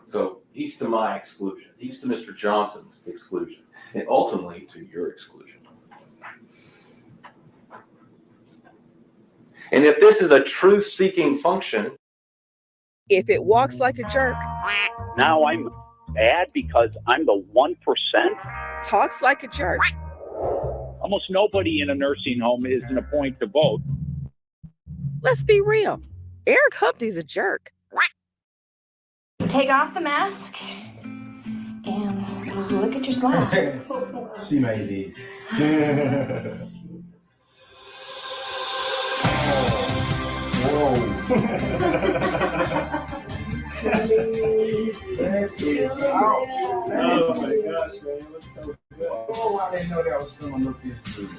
So he's to my exclusion. He's to Mr. Johnson's exclusion, and ultimately to your exclusion. And if this is a truth-seeking function, if it walks like a jerk, now I'm bad because I'm the 1%. Talks like a jerk. Almost nobody in a nursing home is in a point to vote. Let's be real. Eric Hupty's a jerk. Take off the mask and look at your smile. She made these. Whoa. That is out. Oh my gosh, man. It looks so good. Oh, I didn't know that was going to look this good.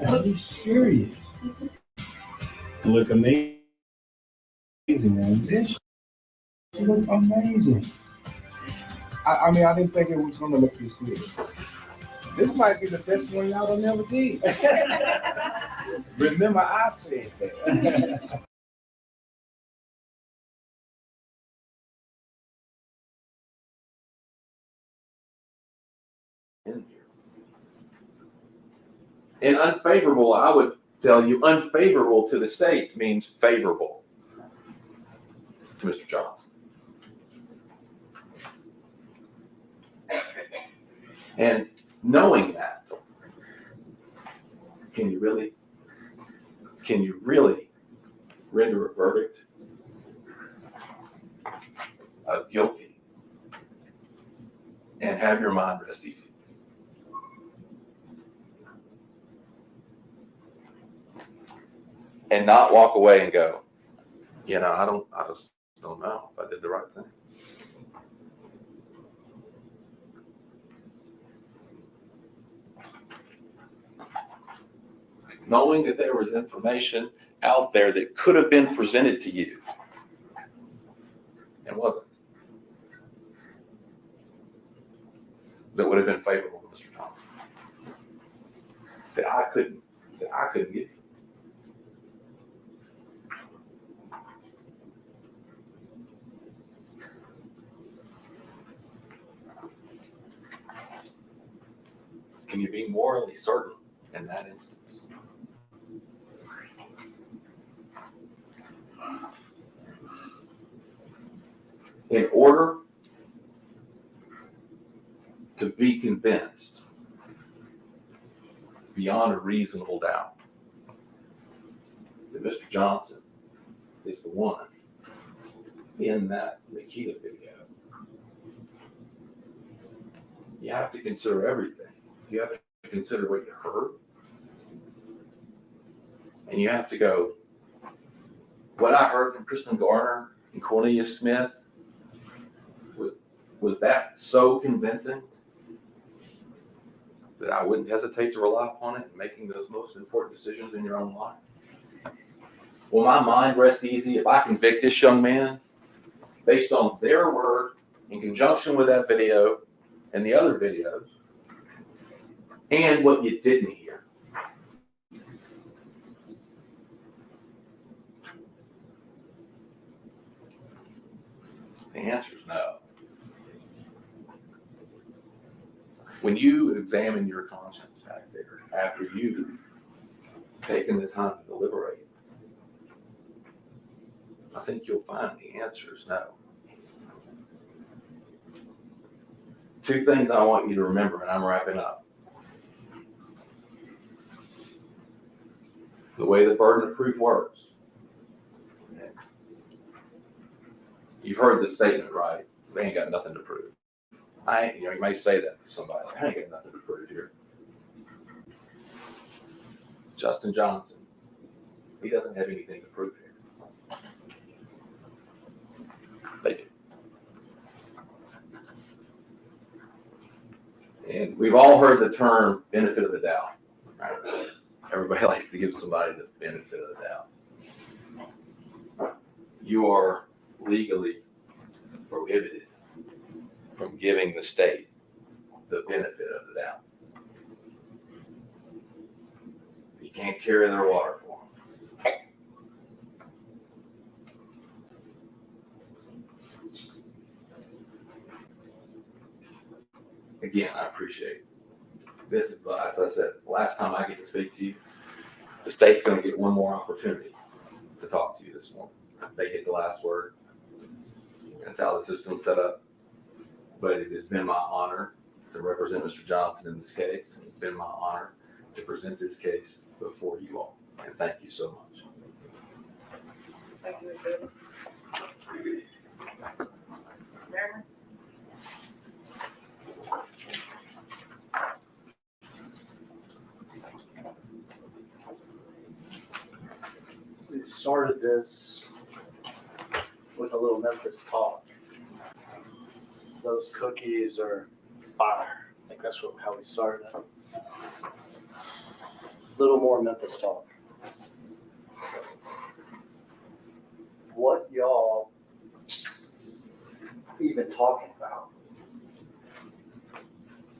Are you serious? Look amazing, man. This look amazing. I mean, I didn't think it was going to look this good. This might be the best one y'all done ever did. Remember, I said that. And unfavorable, I would tell you, unfavorable to the state means favorable to Mr. Johnson. And knowing that, can you really render a verdict of guilty and have your mind rest easy? And not walk away and go, I just don't know if I did the right thing. Knowing that there was information out there that could have been presented to you and wasn't, that would have been favorable to Mr. Johnson, that I couldn't give you. Can you be morally certain in that instance? In order to be convinced beyond a reasonable doubt that Mr. Johnson is the one in that Nikita video, you have to consider everything. You have to consider what you heard. And you have to go, what I heard from Kristen Garner and Cornelius Smith, was that so convincing that I wouldn't hesitate to rely upon it in making those most important decisions in your own life? Will my mind rest easy if I convict this young man based on their word in conjunction with that video and the other videos and what you didn't hear? The answer is no. When you examine your conscience back there, after you've taken the time to deliberate, I think you'll find the answer is no. Two things I want you to remember, and I'm wrapping up. The way the burden of proof works. You've heard the statement, right? They ain't got nothing to prove. You may say that to somebody. I ain't got nothing to prove here. Justin Johnson, he doesn't have anything to prove here. They do. And we've all heard the term benefit of the doubt. Right? Everybody likes to give somebody the benefit of the doubt. You are legally prohibited from giving the state the benefit of the doubt. You can't carry their water for them. Again, I appreciate it. This is, as I said, last time I get to speak to you. The state's going to get one more opportunity to talk to you this morning. They get the last word. That's how the system's set up. But it has been my honor to represent Mr. Johnson in this case. It's been my honor to present this case before you all. And thank you so much. Thank you, Mr. Mayor. We started this with a little Memphis talk. Those cookies are fire. I think that's how we started it. A little more Memphis talk. What y'all even talking about?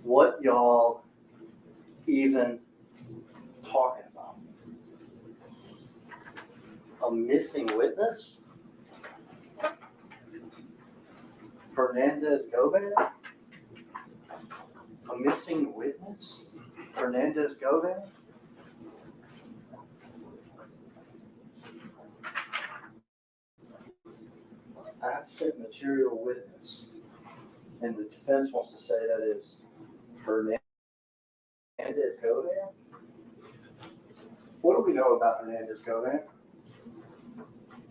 What y'all even talking about? A missing witness? Fernandez Gomez? A missing witness? Fernandez Gomez? absent material witness, and the defense wants to say that is Hernandez Govan. What do we know about Hernandez Govan?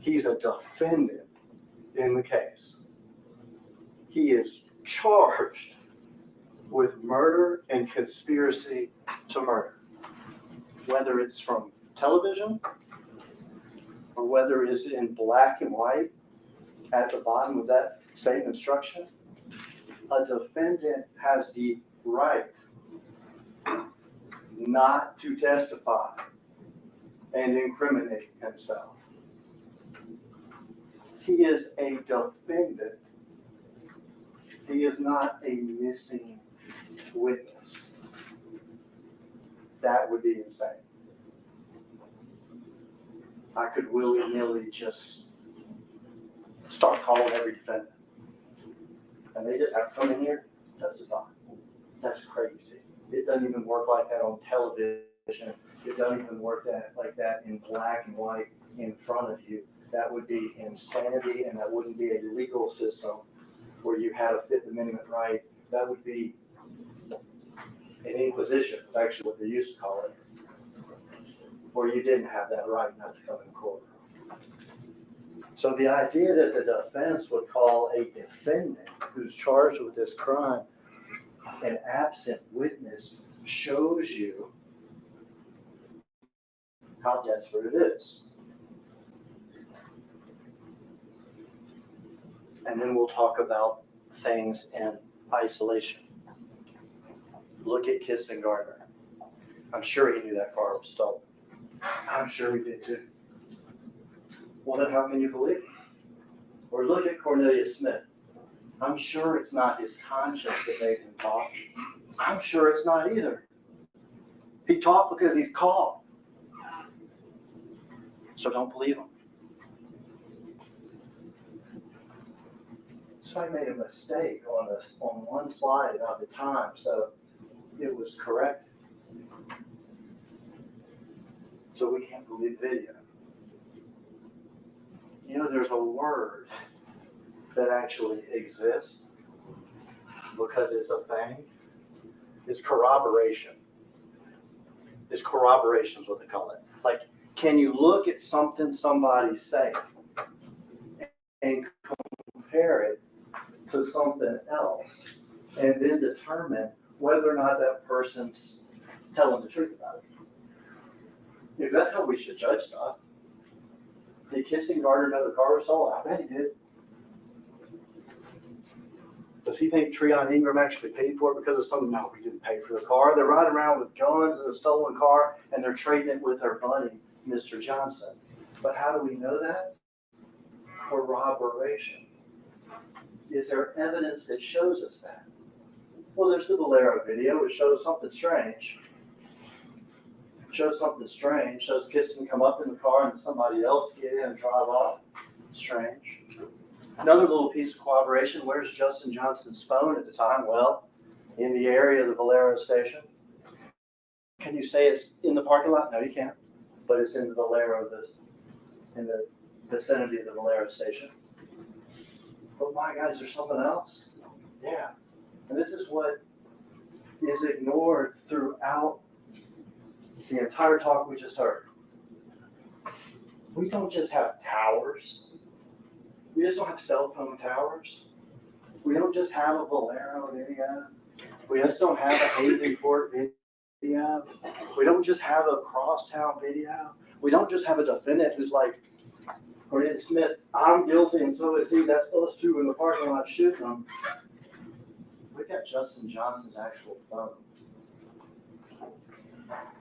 He's a defendant in the case. He is charged with murder and conspiracy to murder, whether it's from television or whether it's in black and white at the bottom of that same instruction. A defendant has the right not to testify and incriminate himself. He is a defendant. He is not a missing witness. That would be insane. I could willy-nilly just start calling every defendant. And they just have to come in here, testify. That's crazy. It doesn't even work like that on television. It doesn't even work like that in black and white in front of you. That would be insanity, and that wouldn't be a legal system where you had a Fifth Amendment right. That would be an inquisition, is actually what they used to call it, where you didn't have that right not to come in court. So the idea that the defense would call a defendant who's charged with this crime an absent witness shows you how desperate it is. And then we'll talk about things in isolation. Look at Kirsten Gardner. I'm sure he knew that car was stolen. I'm sure he did too. Well, then how can you believe him? Or look at Cornelius Smith. I'm sure it's not his conscience that made him talk. I'm sure it's not either. He talked because he's caught. So don't believe him. So I made a mistake on one slide about the time, so it was corrected. So we can't believe video. You know, there's a word that actually exists because it's a thing. It's corroboration. It's corroboration is what they call it. Like, can you look at something somebody's saying and compare it to something else and then determine whether or not that person's telling the truth about it? Because that's how we should judge stuff. Did Kirsten Gardner know the car was stolen? I bet he did. Does he think Treon Ingram actually paid for it because of something? No, he didn't pay for the car. They're riding around with guns in a stolen car, and they're trading it with their buddy, Mr. Johnson. But how do we know that? Corroboration. Is there evidence that shows us that? Well, there's the Valero video, which shows something strange. Shows something strange. Shows Kirsten come up in the car and somebody else get in and drive off. Strange. Another little piece of corroboration. Where's Justin Johnson's phone at the time? Well, in the area of the Valero station. Can you say it's in the parking lot? No, you can't. But it's in the Valero, in the vicinity of the Valero station. Oh my God, is there something else? Yeah. And this is what is ignored throughout the entire talk we just heard. We don't just have towers. We just don't have cell phone towers. We don't just have a Valero video. We just don't have a Havenport video. We don't just have a crosstown video. We don't just have a defendant who's like, Cornelius Smith, I'm guilty and so is he. That's us two in the parking lot shooting them. We got Justin Johnson's actual phone.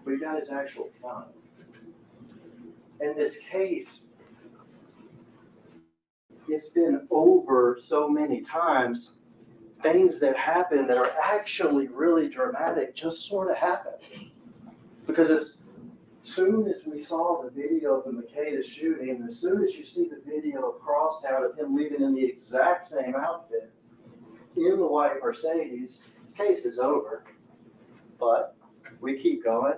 We got his actual phone. In this case, it's been over so many times. Things that happen that are actually really dramatic just sort of happen. Because as soon as we saw the video of the Makeda shooting, and as soon as you see the video of Crosstown of him leaving in the exact same outfit in the white Mercedes, case is over. But we keep going.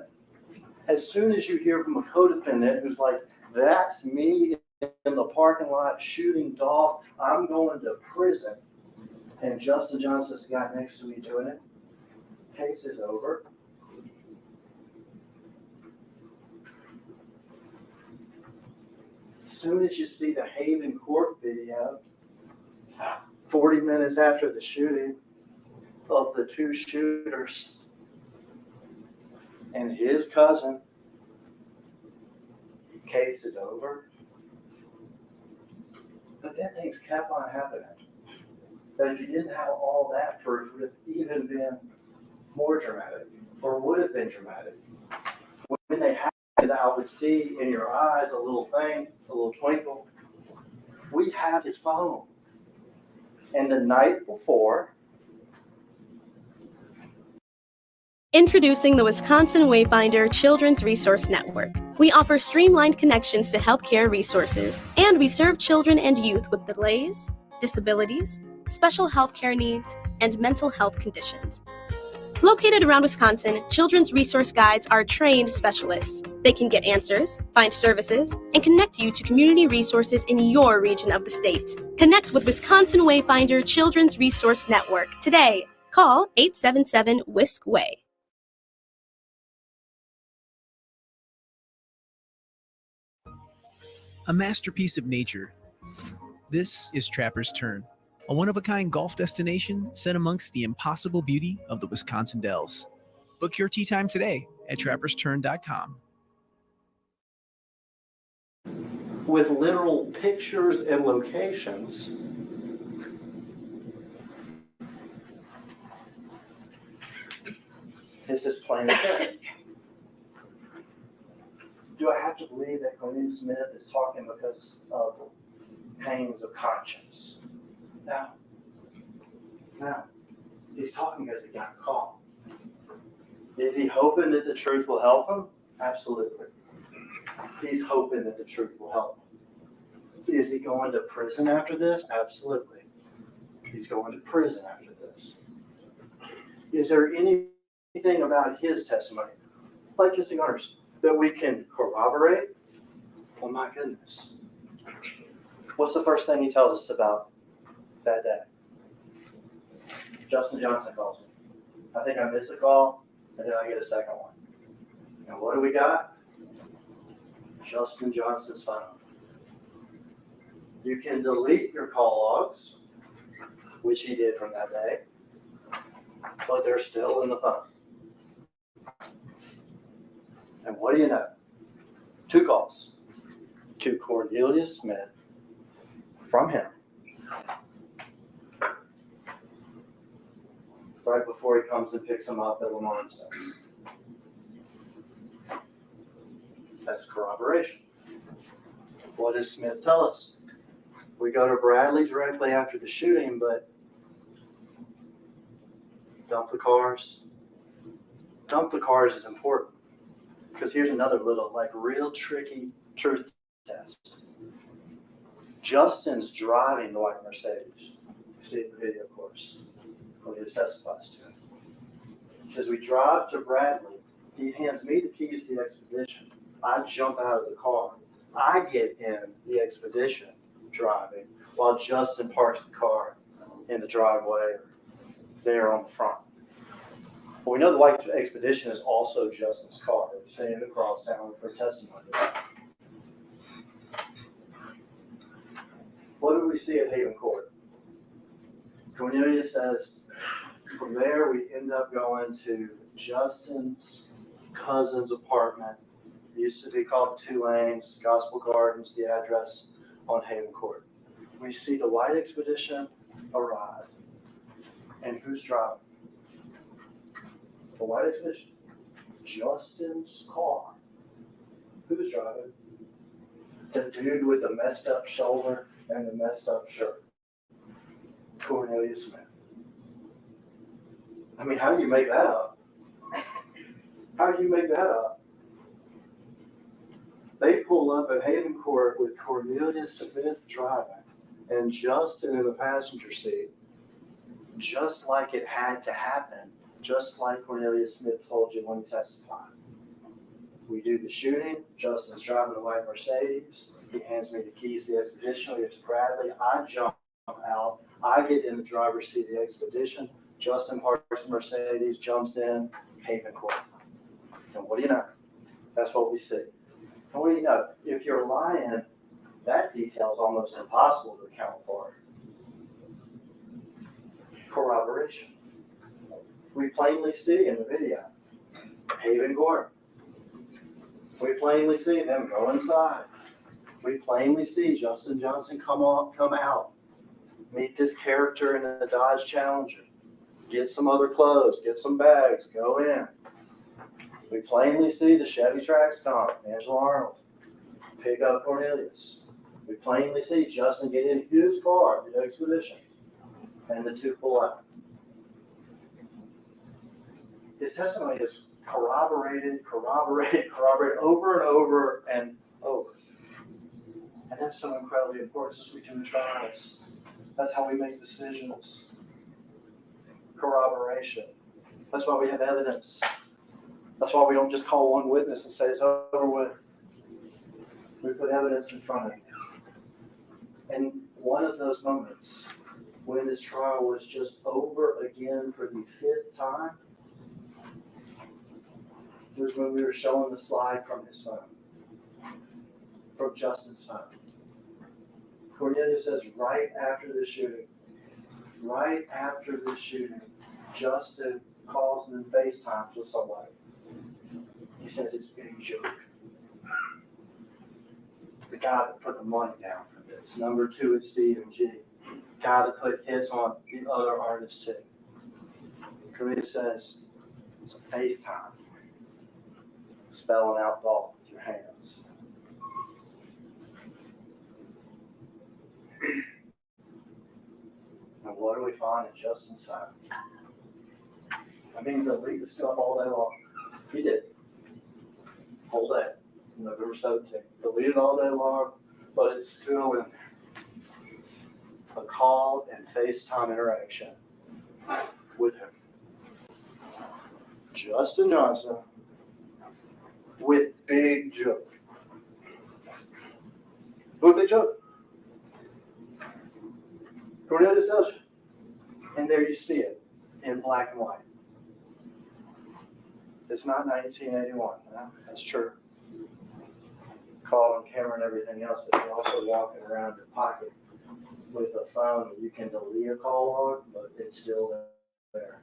As soon as you hear from a co-defendant who's like, that's me in the parking lot shooting Dolph, I'm going to prison. And Justin Johnson's the guy next to me doing it. Case is over. As soon as you see the Haven Court video, 40 minutes after the shooting of the two shooters and his cousin, case is over. But then things kept on happening. That if you didn't have all that proof, it would have even been more dramatic, or would have been dramatic. When they happened, I would see in your eyes a little thing, a little twinkle. We had his phone. And the night before, Introducing the Wisconsin Wayfinder Children's Resource Network. We offer streamlined connections to healthcare resources, and we serve children and youth with delays, disabilities, special healthcare needs, and mental health conditions. Located around Wisconsin, Children's Resource Guides are trained specialists. They can get answers, find services, and connect you to community resources in your region of the state. Connect with Wisconsin Wayfinder Children's Resource Network today. Call 877-WISC-WAY. A masterpiece of nature. This is Trapper's Turn, a one-of-a-kind golf destination set amongst the impossible beauty of the Wisconsin Dells. Book your tee time today at trappersturn.com. with literal pictures and locations, this is plain and simple. Do I have to believe that Cornelius Smith is talking because of pangs of conscience? No. No. He's talking because he got caught. Is he hoping that the truth will help him? Absolutely. He's hoping that the truth will help him. Is he going to prison after this? Absolutely. He's going to prison after this. Is there anything about his testimony, like his others, that we can corroborate? Oh my goodness. What's the first thing he tells us about that day? Justin Johnson calls me. I think I missed a call, and then I get a second one. And what do we got? Justin Johnson's phone. You can delete your call logs, which he did from that day, but they're still in the phone. And what do you know? 2 calls to Cornelius Smith from him right before he comes and picks him up at Lamar and Sons. That's corroboration. What does Smith tell us? We go to Bradley directly after the shooting, but dump the cars. Dump the cars is important. Because here's another little, real tricky truth test. Justin's driving the white Mercedes. You see the video, of course, when he testifies to it. He says, we drive to Bradley. He hands me the keys to the Expedition. I jump out of the car. I get in the Expedition driving while Justin parks the car in the driveway or there on the front. Well, we know the white Expedition is also Justin's car. We're seeing it across town for testimony. What do we see at Haven Court? Cornelius says, from there we end up going to Justin's cousin's apartment. It used to be called the 2 Lanes, Gospel Gardens, the address on Haven Court. We see the white Expedition arrive. And who's driving? The white Expedition. Justin's car. Who's driving? The dude with the messed up shoulder and the messed up shirt. Cornelius Smith. I mean, how do you make that up? How do you make that up? They pull up at Haven Court with Cornelius Smith driving and Justin in the passenger seat, just like it had to happen, just like Cornelius Smith told you when he testified. We do the shooting, Justin's driving the white Mercedes, He hands me the keys to the expedition. We get to Bradley. I jump out. I get in the driver's seat of the expedition. Justin parks the Mercedes, jumps in, Haven Court. And what do you know? That's what we see. And what do you know? If you're lying, that detail is almost impossible to account for. Corroboration. We plainly see in the video, Haven Court. We plainly see them go inside. We plainly see Justin Johnson come out, meet this character in the Dodge Challenger, get some other clothes, get some bags, go in. We plainly see the Chevy Trax car, Angela Arnold, pick up Cornelius. We plainly see Justin get in his car, the expedition, and the two pull out. His testimony is corroborated over and over and over. And that's so incredibly important as we do trials. That's how we make decisions. Corroboration. That's why we have evidence. That's why we don't just call one witness and say it's over with. We put evidence in front of you. And one of those moments when this trial was just over again for the 5th time was when we were showing the slide from his phone, from Justin's phone. Cornelius says right after the shooting, Justin calls and then FaceTimes with somebody. He says it's a big joke. The guy that put the money down for this. Number 2 is C&G. Guy that put hits on the other artists too. Cornelius says it's a FaceTime. Spelling out Dolph with your hands. And what do we find in Justin's phone? I mean, delete the stuff all day long. He did. Whole day. November 17th. Deleted all day long, but it's still in there. A call and FaceTime interaction with him. Justin Johnson with Big Joke. With Big Joke. Cornelius tells you. And there you see it in black and white. It's not 1981. No, that's true. Call on camera and everything else, but you're also walking around your pocket with a phone that you can delete a call on, but it's still there.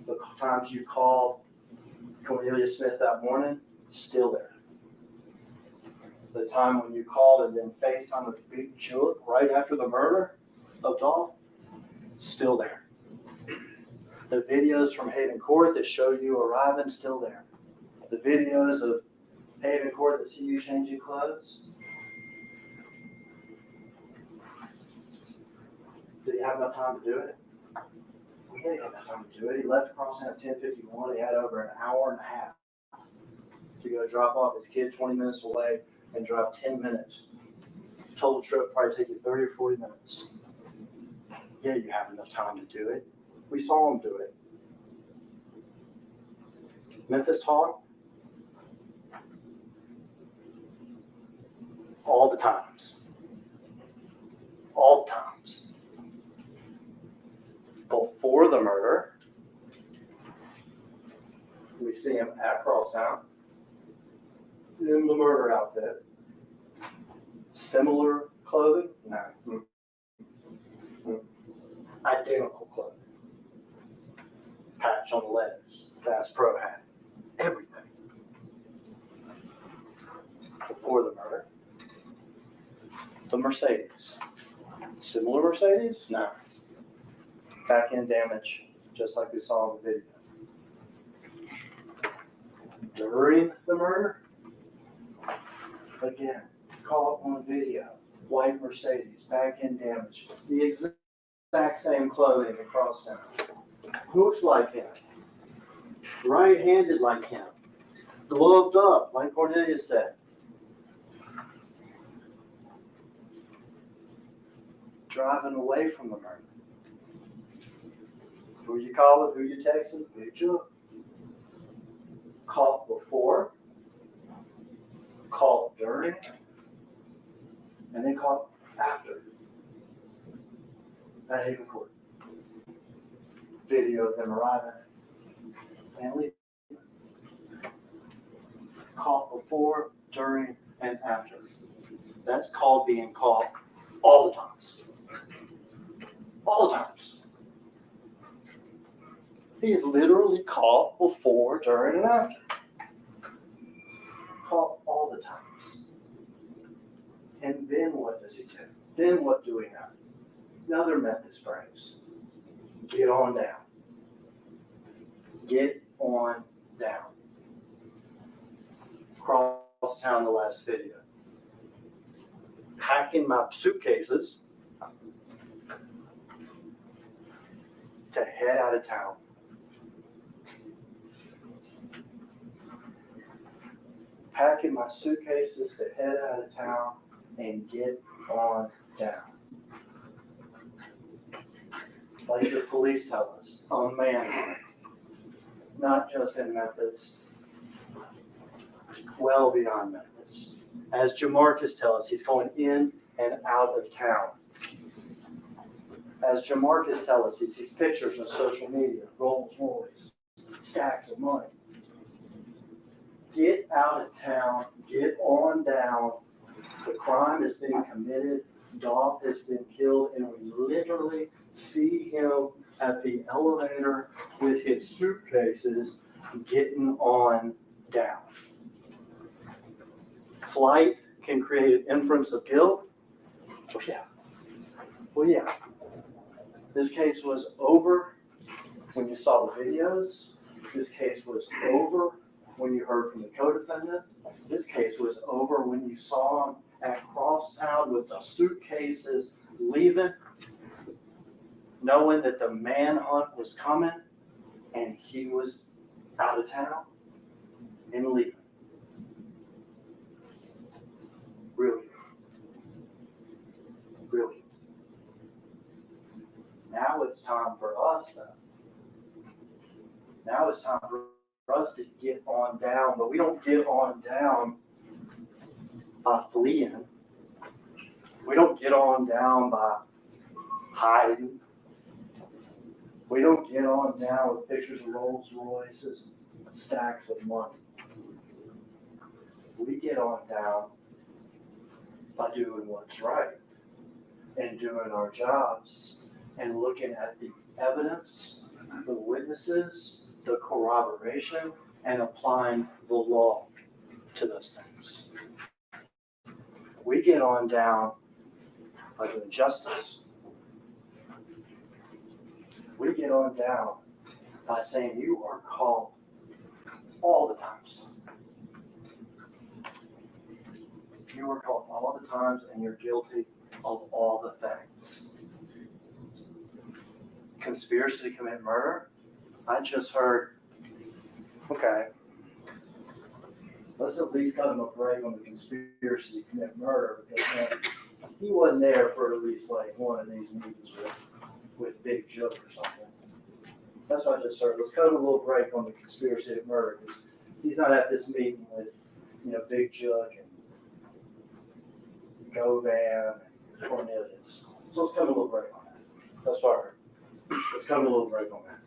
The times you called Cornelius Smith that morning, still there. The time when you called and then FaceTime with Big Joke right after the murder of Dolph, still there. The videos from Haven Court that show you arriving, still there. The videos of Haven Court that see you changing clothes. Did he have enough time to do it? He didn't have enough time to do it. He left crossing at 10:51. He had over an hour and a half to go drop off his kid 20 minutes away and drive 10 minutes. Total trip probably take you 30 or 40 minutes. Yeah, you have enough time to do it. We saw him do it. Memphis Talk. All the times. All the times. Before the murder, we see him at Crosstown in the murder outfit. Similar clothing? No. Identical clothing. Patch on the legs. Bass Pro hat. Everything. Before the murder. The Mercedes. Similar Mercedes? No. Back end damage, just like we saw in the video. During the murder, again, caught on video. White Mercedes, back end damage. The exact same clothing across town. Looks like him. Right-handed like him. Gloved up, like Cornelius said. Driving away from the murder. Who you calling? Who you texting? Big Joke. Caught before. Caught during. and then caught after at Haven Court. Video of them arriving and leaving. Caught before, during, and after. That's called being caught all the times. All the times. He is literally caught before, during, and after. Caught all the times. And then what does he do? Then what do we have? Another Methodist phrase. Get on down. Get on down. Cross town the last video. Packing my suitcases to head out of town. Packing my suitcases to head out of town and get on down. Like the police tell us, on manhunt, not just in Memphis, well beyond Memphis. As Jamarcus tells us, he's going in and out of town. As Jamarcus tells us, he sees pictures on social media, Rolls Royce, stacks of money. Get out of town, get on down. The crime has been committed, Dolph has been killed, and we literally see him at the elevator with his suitcases getting on down. Flight can create an inference of guilt. Well, yeah. This case was over when you saw the videos. This case was over when you heard from the co-defendant. This case was over when you saw him at Crosstown with the suitcases leaving, knowing that the manhunt was coming and he was out of town and leaving. Brilliant. Brilliant. Now it's time for us, though. Now it's time for us to get on down, but we don't get on down by fleeing. We don't get on down by hiding. We don't get on down with pictures of Rolls Royces and stacks of money. We get on down by doing what's right and doing our jobs and looking at the evidence, the witnesses, the corroboration, and applying the law to those things. We get on down by doing justice. We get on down by saying you are called all the times. You are called all the times and you're guilty of all the things. Conspiracy to commit murder? I just heard, okay, let's at least cut him a break on the conspiracy to commit murder because man, he wasn't there for at least like one of these meetings with Big Jook or something. That's what I just heard. Let's cut him a little break on the conspiracy to murder because he's not at this meeting with, Big Jook and Govan and Cornelius. So let's cut him a little break on that. That's what I heard. Let's cut him a little break on that.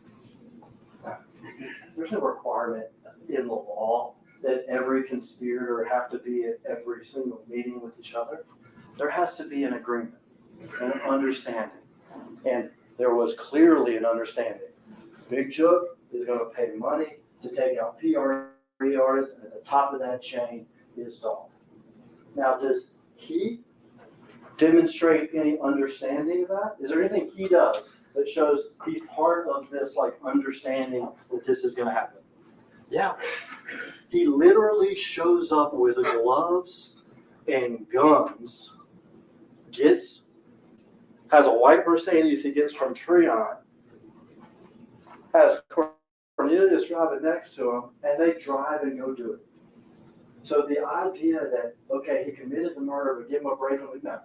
There's no requirement in the law that every conspirator have to be at every single meeting with each other. There has to be an agreement, an understanding. And there was clearly an understanding. Big Jook is going to pay money to take out PRE artists, and at the top of that chain is Dolph. Now, does he demonstrate any understanding of that? Is there anything he does that shows he's part of this understanding that this is going to happen? Yeah. He literally shows up with gloves and guns, has a white Mercedes he gets from Treon, has Cornelius driving next to him, and they drive and go do it. So the idea that, okay, he committed the murder, we give him a break, no.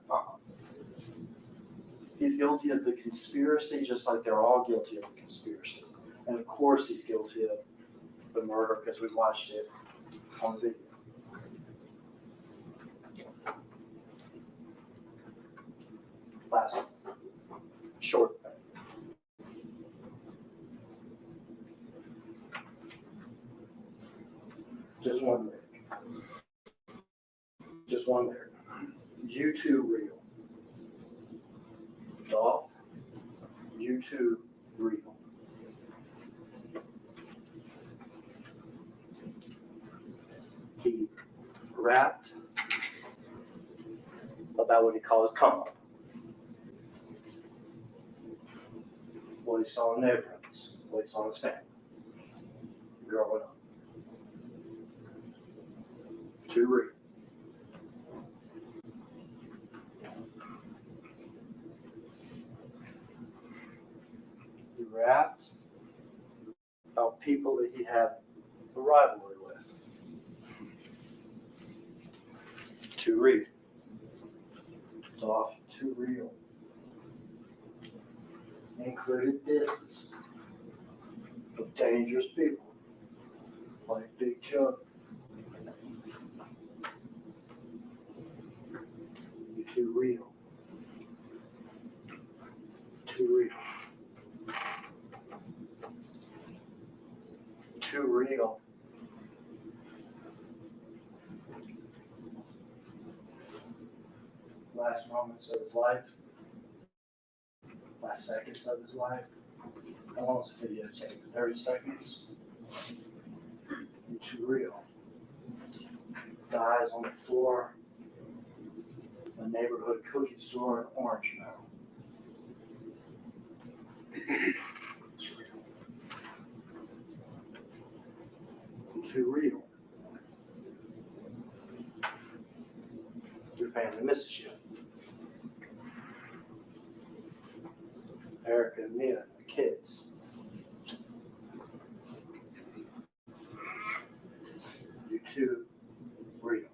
He's guilty of the conspiracy just like they're all guilty of the conspiracy. And of course he's guilty of the murder because we watched it on video. last short thing. Just one lyric. Just one lyric. You too real. Dolph, you too real. He rapped about what he calls come up. What he saw in neighborhoods, what he saw in his family, growing up. Too real. He rapped about people that he had a rivalry with. Too real. Dolph, too real. Included disses of dangerous people like Big Chuck. You're too real. Too real. Too real. Last moments of his life, last seconds of his life. How long was the videotape? 30 seconds? You're too real. Dies on the floor of a neighborhood cookie store in Orange Mound. It's real. Too real. Your family misses you. Erica and Mia, the kids. You're too real.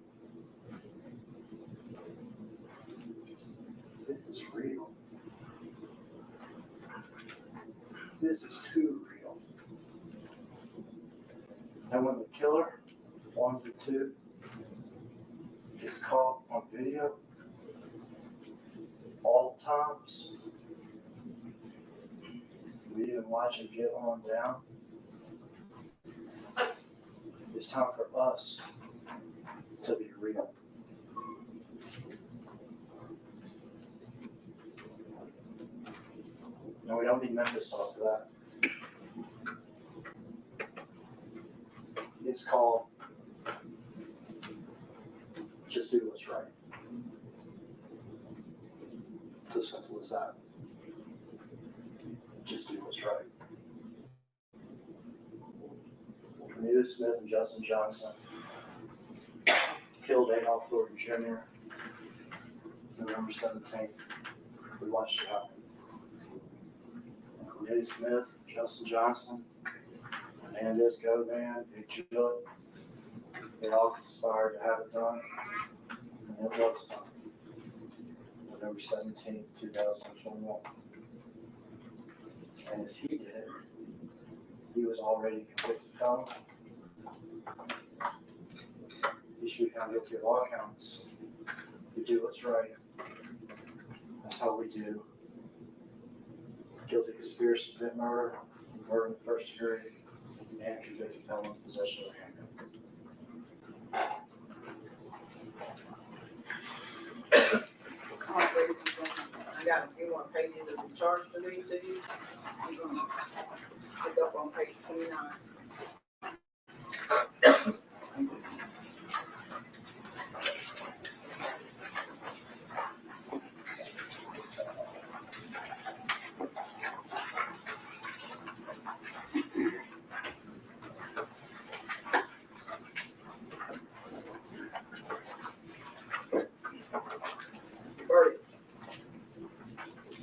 This is real. This is too real. And when the killer, one of the two, is caught on video, all times, we didn't watch it get on down. It's time for us to be real. No, we don't need Memphis talk for that. It's called just do what's right. It's as simple as that. Just do what's right. Anita Smith and Justin Johnson killed Adolph Thornton Jr. November 17th. We watched it happen. Anita Smith, Justin Johnson, Hernandez Govan, Big Chuck, they all conspired to have it done, and it was done. November 17th, 2021. And as he did it, he was already a convicted felon. He should be found guilty of all counts. We do what's right. That's how we do. Guilty conspiracy to commit murder, murder in the first degree, and convicted felon possession of a handgun. I got a few more pages of the charge to read to you. I'm going to pick up on page 29.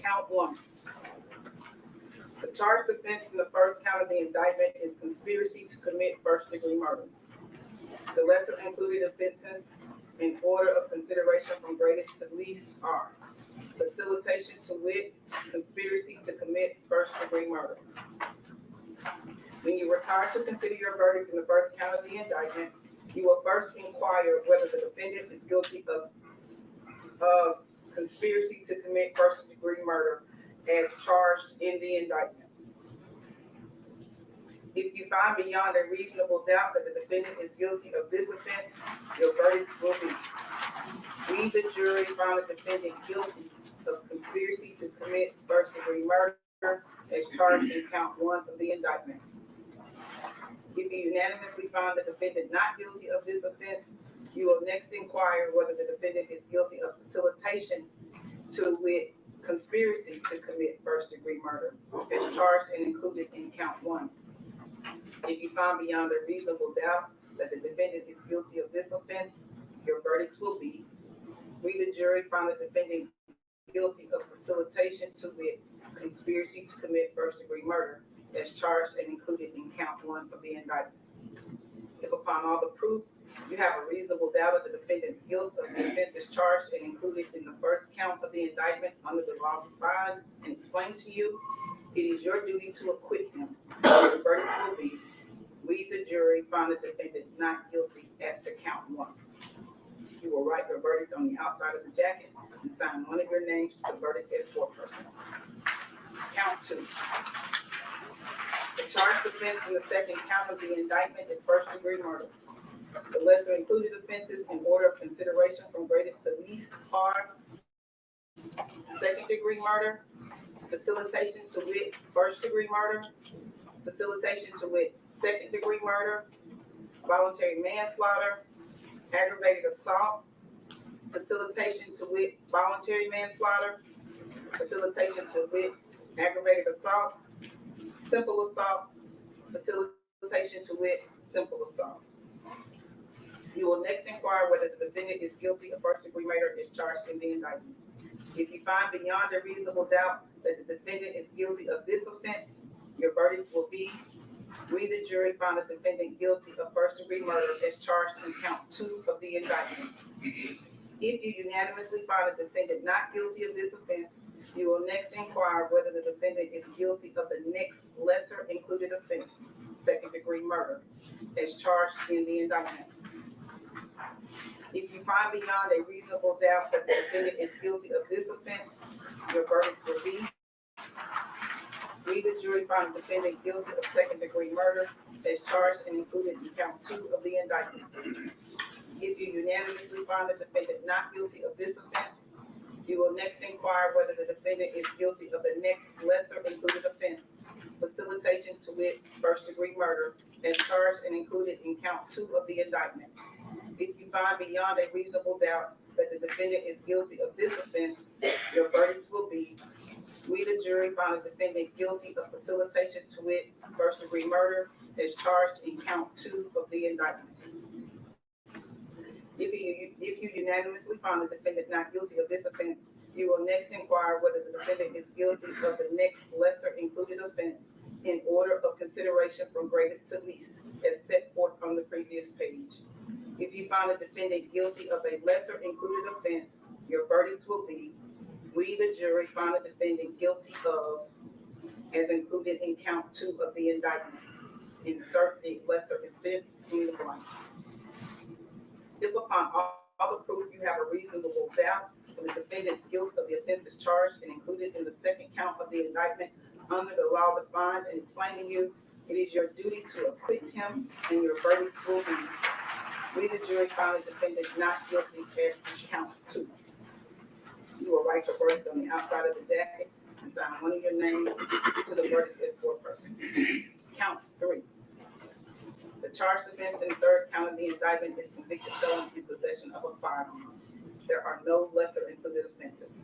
Count one. The charged offense in the first count of the indictment is conspiracy to commit first-degree murder. The lesser included offenses in order of consideration from greatest to least are facilitation to wit, conspiracy to commit first-degree murder. When you retire to consider your verdict in the first count of the indictment, you will first inquire whether the defendant is guilty of conspiracy to commit first-degree murder as charged in the indictment. If you find beyond a reasonable doubt that the defendant is guilty of this offense, your verdict will be: we, the jury, found the defendant guilty of conspiracy to commit first-degree murder as charged in count 1 of the indictment. If you unanimously find the defendant not guilty of this offense, you will next inquire whether the defendant is guilty of facilitation to wit conspiracy to commit first-degree murder as charged and included in count 1. If you find beyond a reasonable doubt that the defendant is guilty of this offense, your verdict will be: we, the jury, found the defendant guilty of facilitation to wit conspiracy to commit first-degree murder as charged and included in count 1 of the indictment. If upon all the proof you have a reasonable doubt of the defendant's guilt of the offense as charged and included in the first count of the indictment under the law defined and explained to you, it is your duty to acquit him. The verdict will be: we, the jury, find the defendant not guilty as to count 1. You will write your verdict on the outside of the jacket and sign one of your names to the verdict as foreperson. Count 2. The charged offense in the second count of the indictment is first-degree murder. The lesser included offenses in order of consideration from greatest to least are second-degree murder, facilitation to wit first-degree murder, facilitation to wit second-degree murder, voluntary manslaughter, aggravated assault, facilitation to wit voluntary manslaughter, facilitation to wit aggravated assault, simple assault, facilitation to wit simple assault. You will next inquire whether the defendant is guilty of first-degree murder as charged in the indictment. If you find beyond a reasonable doubt that the defendant is guilty of this offense, your verdict will be: we, the jury, found the defendant guilty of first-degree murder as charged in count 2 of the indictment. If you unanimously find the defendant not guilty of this offense, you will next inquire whether the defendant is guilty of the next lesser included offense, second-degree murder, as charged in the indictment. If you find beyond a reasonable doubt that the defendant is guilty of this offense, your verdict will be: we, the jury, found the defendant guilty of second-degree murder as charged and included in count 2 of the indictment. If you unanimously find the defendant not guilty of this offense, you will next inquire whether the defendant is guilty of the next lesser included offense, facilitation to wit first-degree murder as charged and included in count 2 of the indictment. If you find beyond a reasonable doubt that the defendant is guilty of this offense, your verdict will be: we, the jury, found the defendant guilty of facilitation to wit first-degree murder as charged in count 2 of the indictment. If you unanimously find the defendant not guilty of this offense, you will next inquire whether the defendant is guilty of the next lesser included offense in order of consideration from greatest to least, as set forth on the previous page. If you find the defendant guilty of a lesser included offense, your verdict will be: we, the jury, found the defendant guilty of, as included in count 2 of the indictment. Insert the lesser offense in the blank. If upon all the proof you have a reasonable doubt of the defendant's guilt of the offenses charged and included in the second count of the indictment under the law defined and explained to you, it is your duty to acquit him, and your verdict will be: we, the jury, found the defendant not guilty as to count 2. You will write your verdict on the outside of the jacket and sign one of your names to the verdict as foreperson. Count 3. The charged offense in the third count of the indictment is convicted felon in possession of a firearm. There are no lesser included offenses.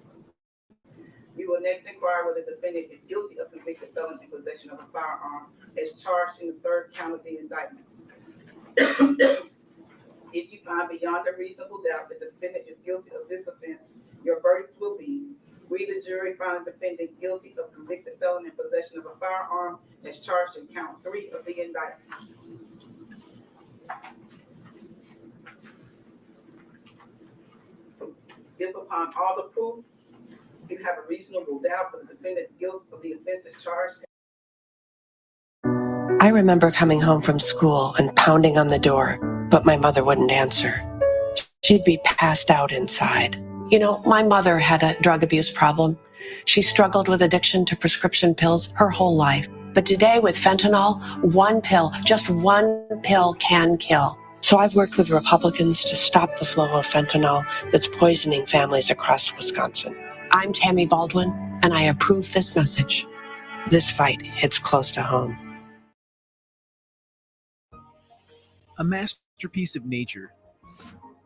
You will next inquire whether the defendant is guilty of convicted felon in possession of a firearm as charged in the third count of the indictment. If you find beyond a reasonable doubt that the defendant is guilty of this offense, your verdict will be: we, the jury, find the defendant guilty of convicted felon in possession of a firearm as charged in count 3 of the indictment. If upon all the proof you have a reasonable doubt of the defendant's guilt of the offenses charged. I remember coming home from school and pounding on the door, but my mother wouldn't answer. She'd be passed out inside. You know, my mother had a drug abuse problem. She struggled with addiction to prescription pills her whole life. But today with fentanyl, one pill, just one pill can kill. So I've worked with Republicans to stop the flow of fentanyl that's poisoning families across Wisconsin. I'm Tammy Baldwin, and I approve this message. This fight hits close to home. A masterpiece of nature.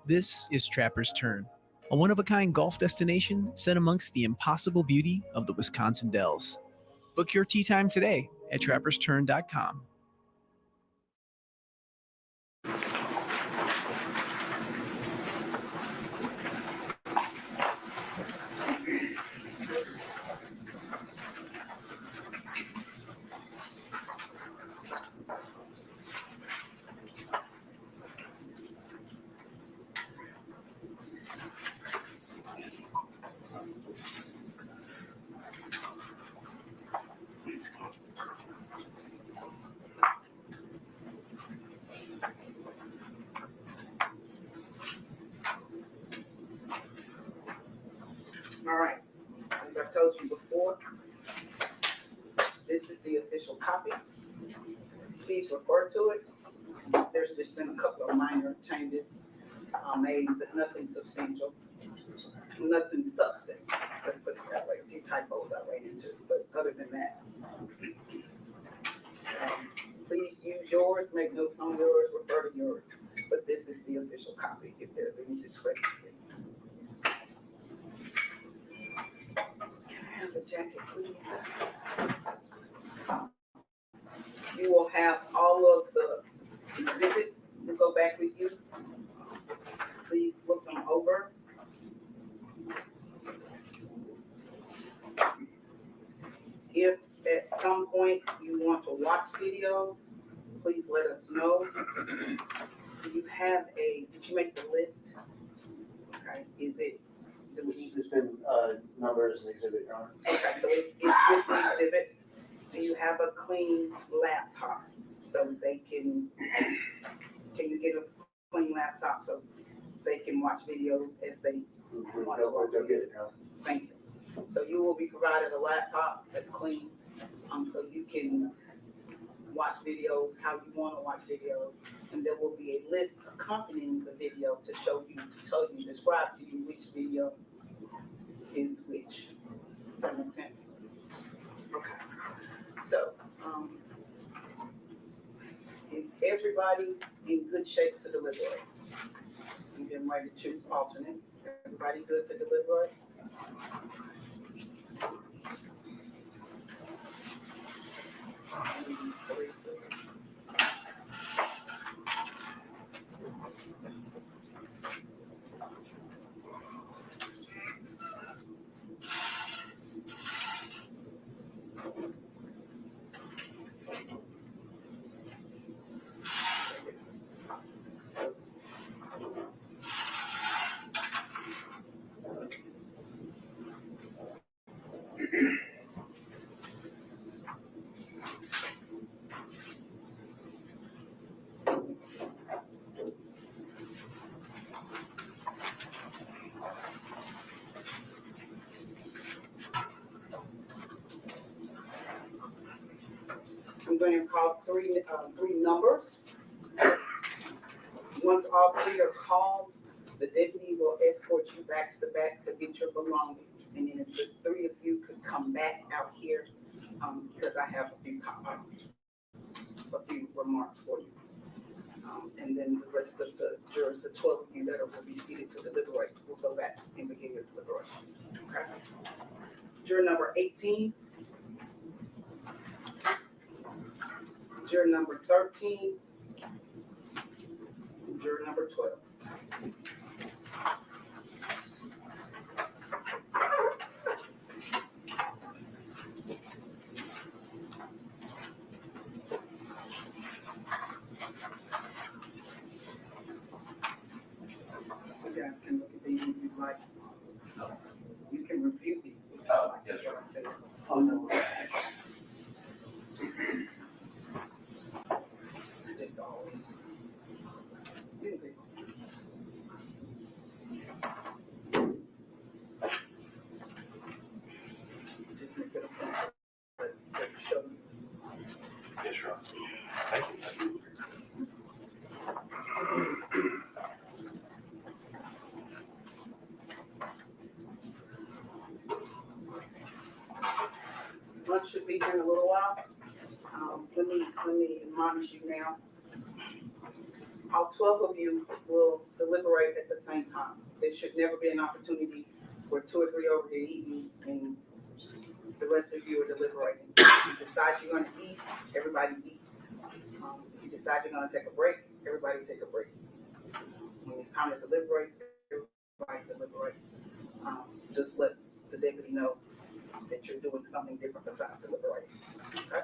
This is Trapper's Turn, a one-of-a-kind golf destination set amongst the impossible beauty of the Wisconsin Dells. Book your tee time today at trappersturn.com. All right, as I told you before, this is the official copy. Please refer to it. There's just been a couple of minor changes made, but nothing substantial, nothing substantive. Let's put it that way. A few typos I ran into, but other than that, please use yours, make notes on yours, refer to yours. But this is the official copy if there's any discrepancy. Can I have a jacket, please? You will have all of the exhibits to go back with you. Please look them over. If at some point you want to watch videos, please let us know. Do you have did you make the list? Okay, It's been numbered as an exhibit, Your Honor. Okay, so it's with the exhibits. Do you have a clean laptop so they can you get us a clean laptop so they can watch videos as they want to watch videos? Thank you. So you will be provided a laptop that's clean, so you can watch videos how you want to watch videos, and there will be a list accompanying the video to show you, to tell you, describe to you which video is which. Does that make sense? Okay. So, is everybody in good shape to deliberate? You getting ready to choose alternates? Everybody good to deliberate? I'm going to call three numbers. Once all three are called, the deputy will escort you back to the back to get your belongings. And then if the three of you could come back out here, because I have a few remarks for you. And then the rest of the jurors, the 12 of you that will be seated to deliberate, will go back and begin your deliberation. Okay. Juror number 18. Juror number 13. Juror number 12. You guys can look at these if you'd like. You can review these if you'd like. Yes, sir. What I said. Oh, no. Just always. in a little while. Let me admonish you now. All 12 of you will deliberate at the same time. There should never be an opportunity for 2 or 3 over here eating and the rest of you are deliberating. If you decide you're gonna eat, everybody eat. If you decide you're gonna take a break, everybody take a break. When it's time to deliberate, everybody deliberate. Just let the deputy know that you're doing something different besides deliberating. Okay?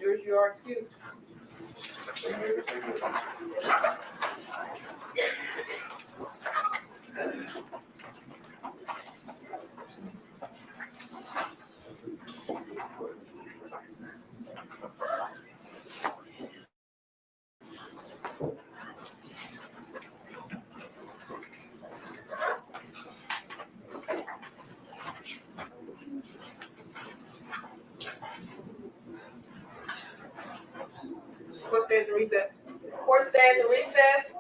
Jurors, you are excused. Court stands in recess. Court stands in recess.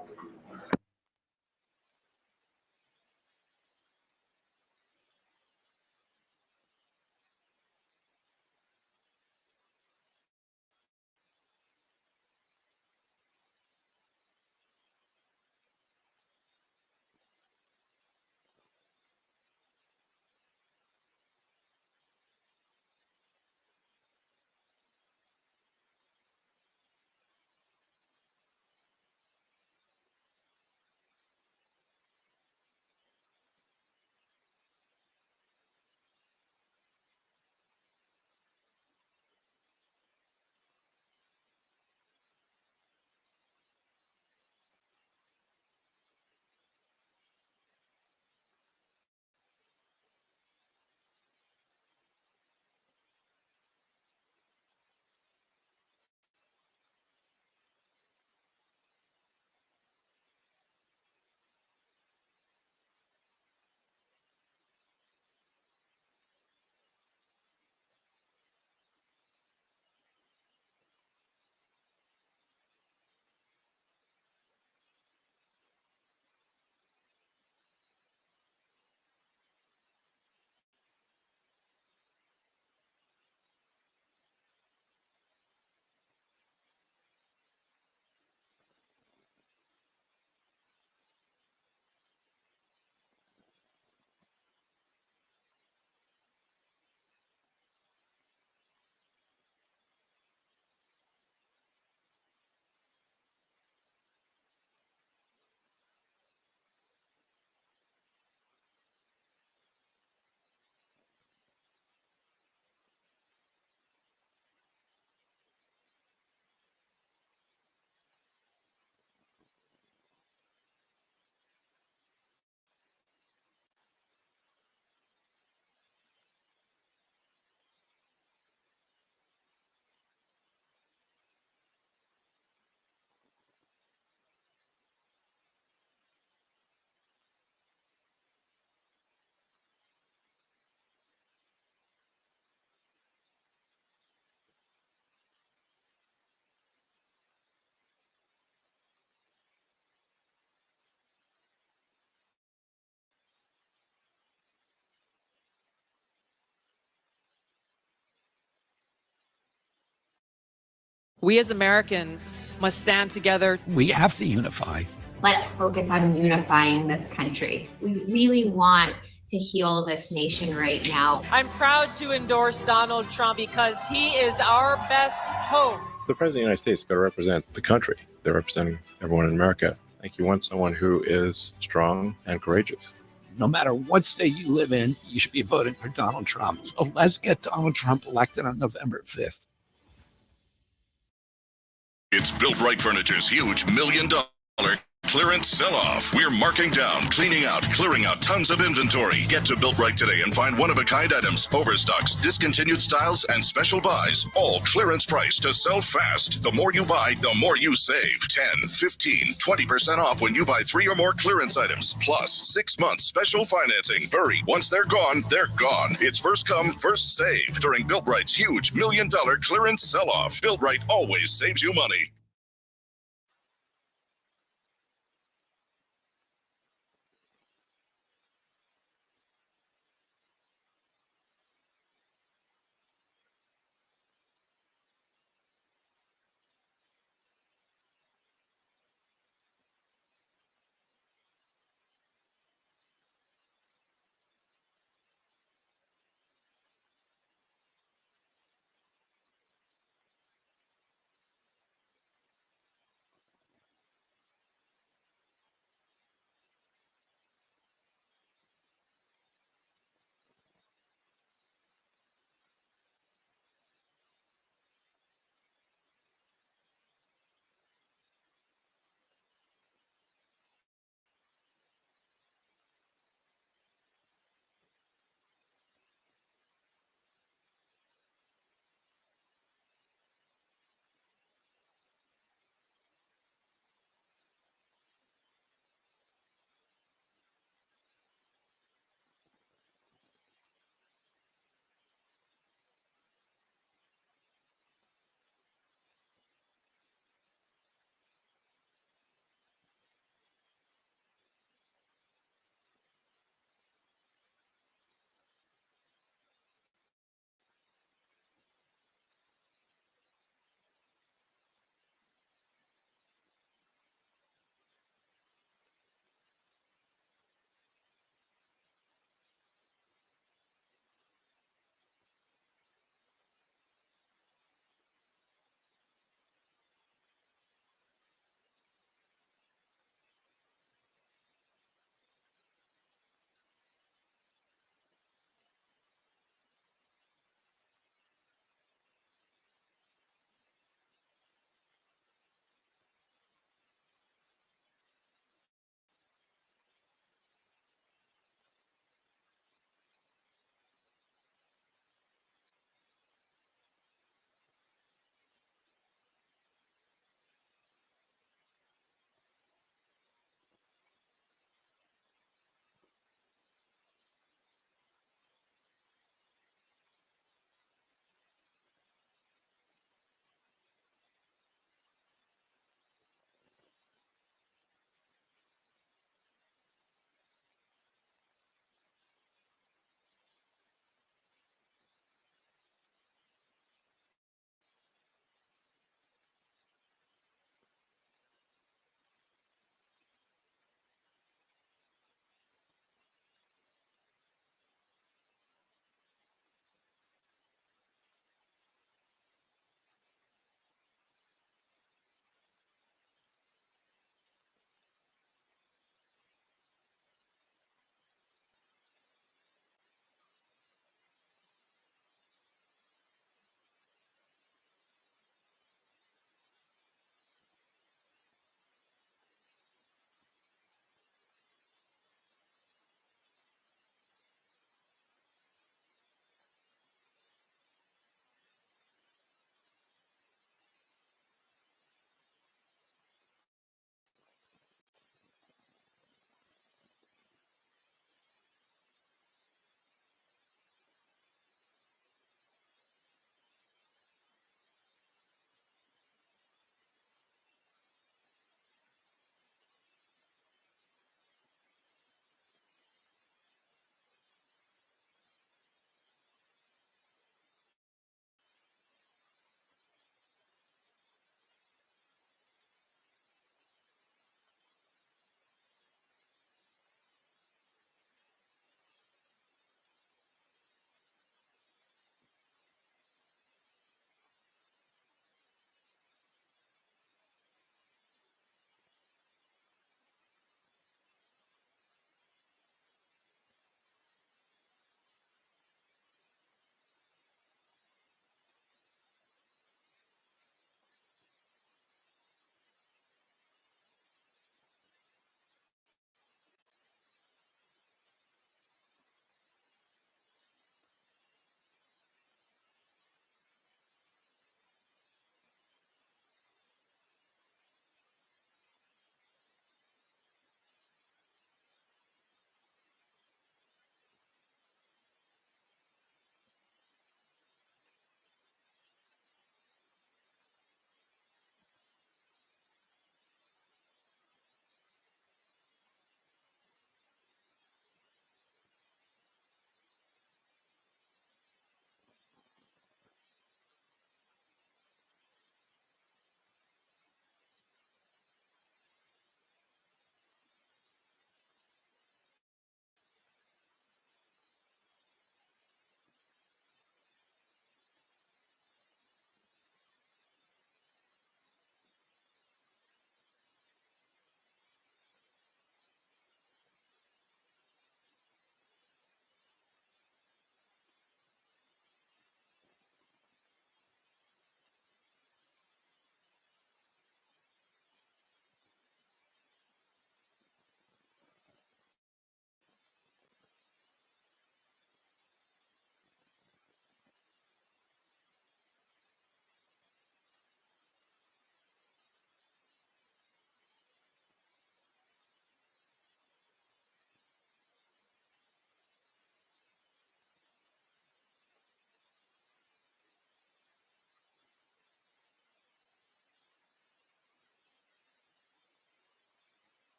We as Americans must stand together. We have to unify. Let's focus on unifying this country. We really want to heal this nation right now. I'm proud to endorse Donald Trump because he is our best hope. The President of the United States has got to represent the country. They're representing everyone in America. I think you want someone who is strong and courageous. No matter what state you live in, you should be voting for Donald Trump. So let's get Donald Trump elected on November 5th. It's Built Right Furniture's huge $1 million clearance sell-off. We're marking down, cleaning out, clearing out tons of inventory. Get to Built Right today and find one-of-a-kind items, overstocks, discontinued styles, and special buys. All clearance price to sell fast. The more you buy, the more you save. 10, 15, 20% off when you buy 3 or more clearance items. Plus 6 months special financing. Hurry. Once they're gone, they're gone. It's first come, first save during Built Right's huge $1 million clearance sell-off. Built Right always saves you money.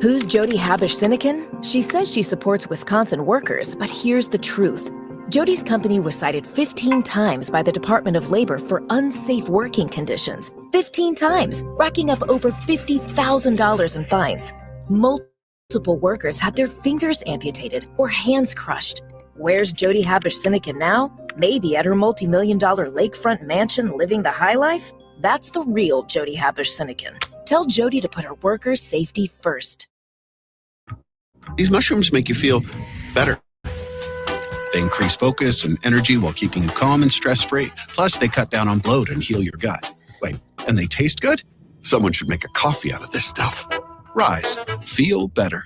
Who's Jody Habush-Sinekin? She says she supports Wisconsin workers, but here's the truth. Jody's company was cited 15 times by the Department of Labor for unsafe working conditions. 15 times, racking up over $50,000 in fines. Multiple workers had their fingers amputated or hands crushed. Where's Jody Habush-Sinekin now? Maybe at her multi-million-dollar lakefront mansion living the high life? That's the real Jody Habush-Sinekin. Tell Jody to put her workers' safety first. These mushrooms make you feel better. They increase focus and energy while keeping you calm and stress-free. Plus, they cut down on bloat and heal your gut. Wait, and they taste good? Someone should make a coffee out of this stuff. Rise. Feel better.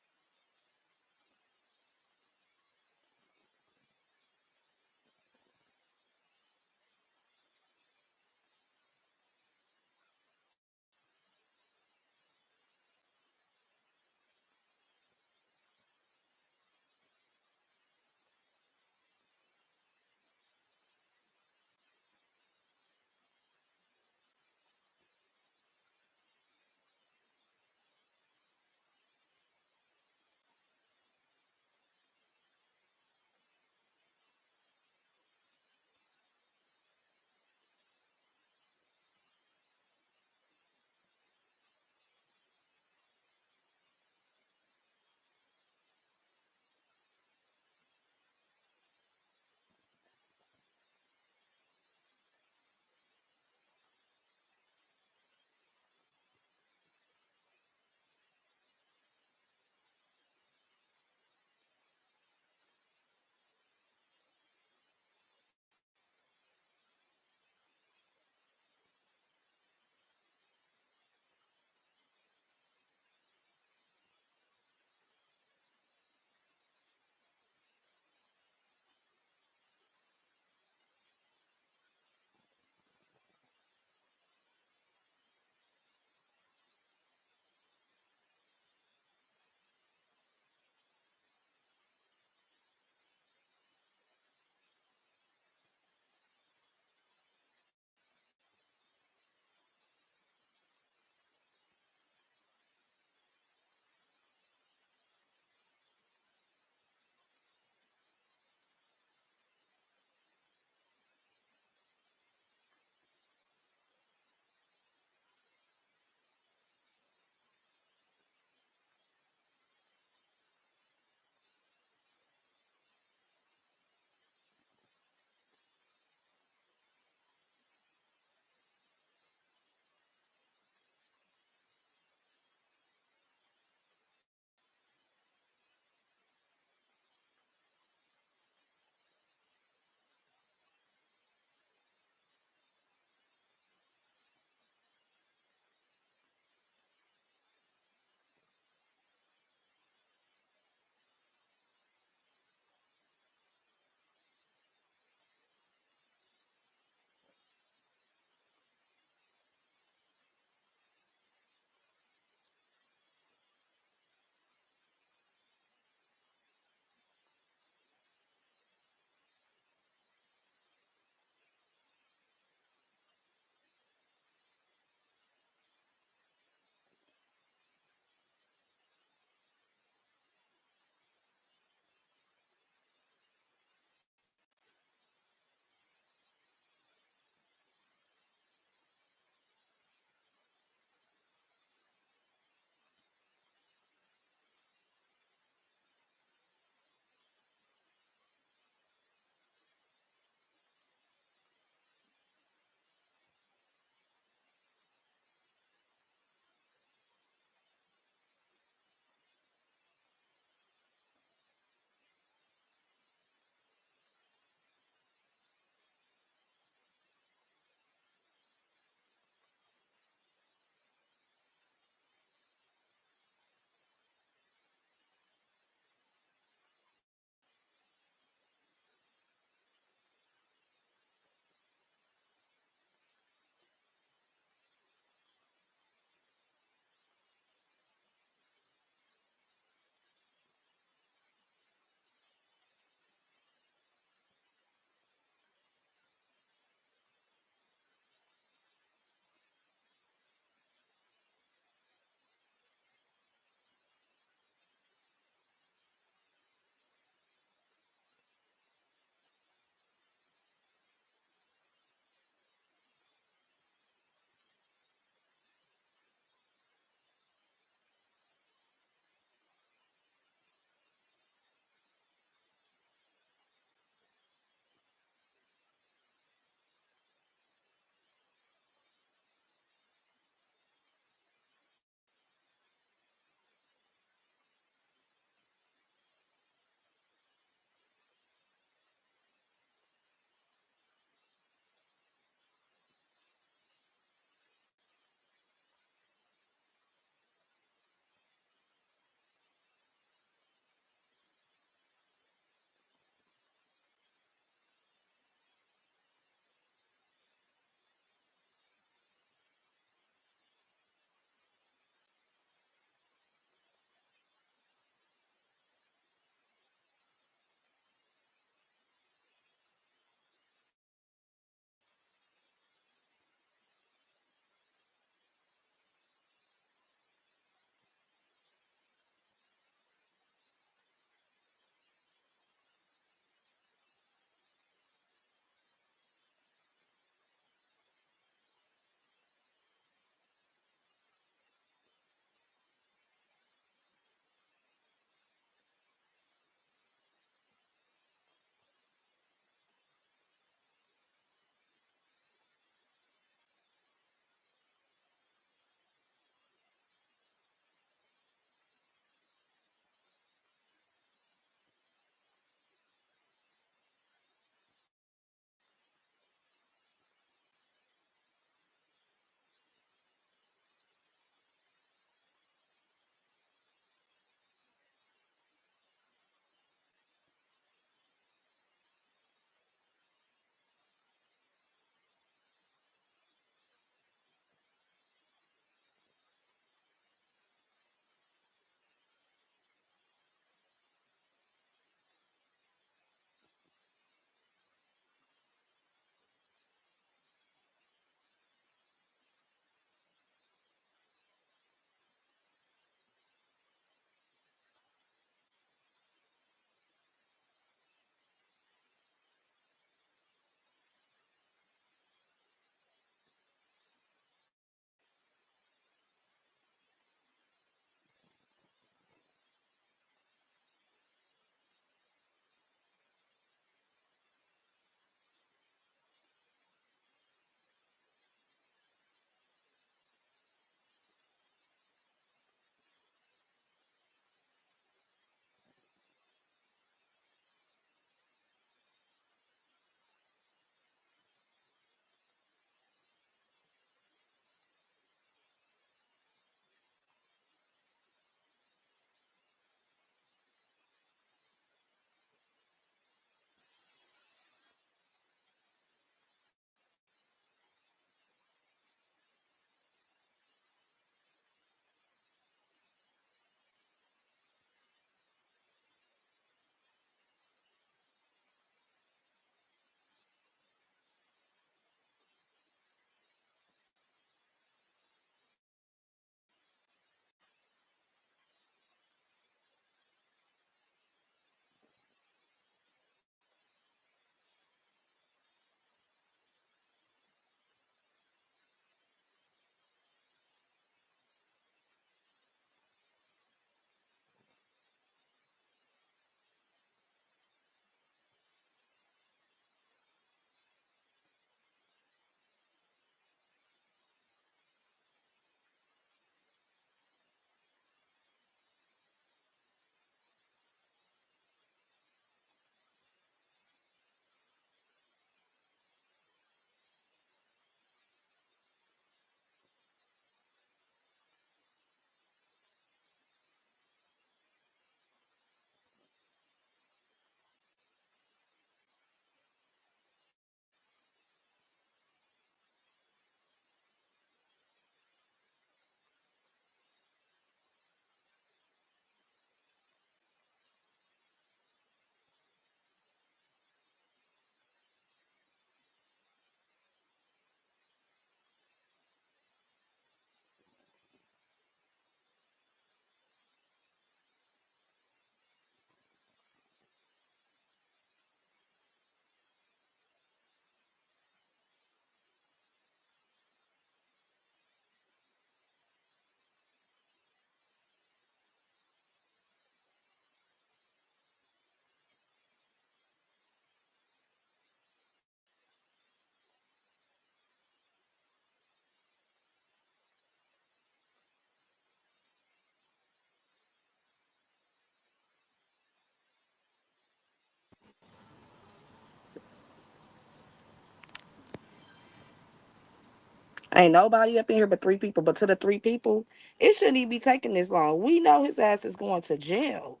Ain't nobody up in here but 3 people. But to the 3 people, it shouldn't even be taking this long. We know his ass is going to jail.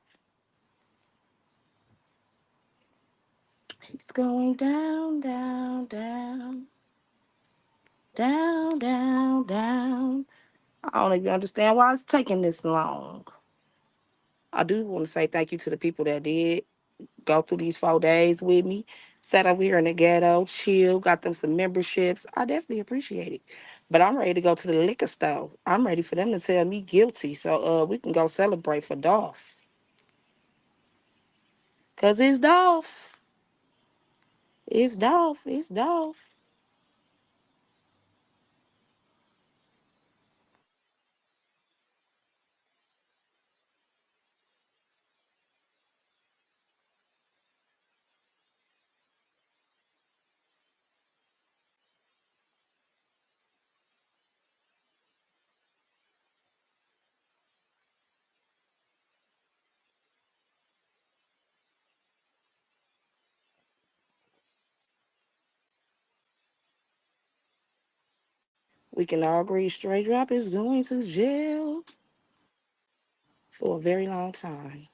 He's going down, down, down, down, down, down. I don't even understand why it's taking this long. I do want to say thank you to the people that did go through these 4 days with me, sat over here in the ghetto, chill, got them some memberships. I definitely appreciate it. But I'm ready to go to the liquor store. I'm ready for them to tell me guilty so we can go celebrate for Dolph. Cause it's Dolph. It's Dolph. It's Dolph. We can all agree Straight Drop is going to jail for a very long time.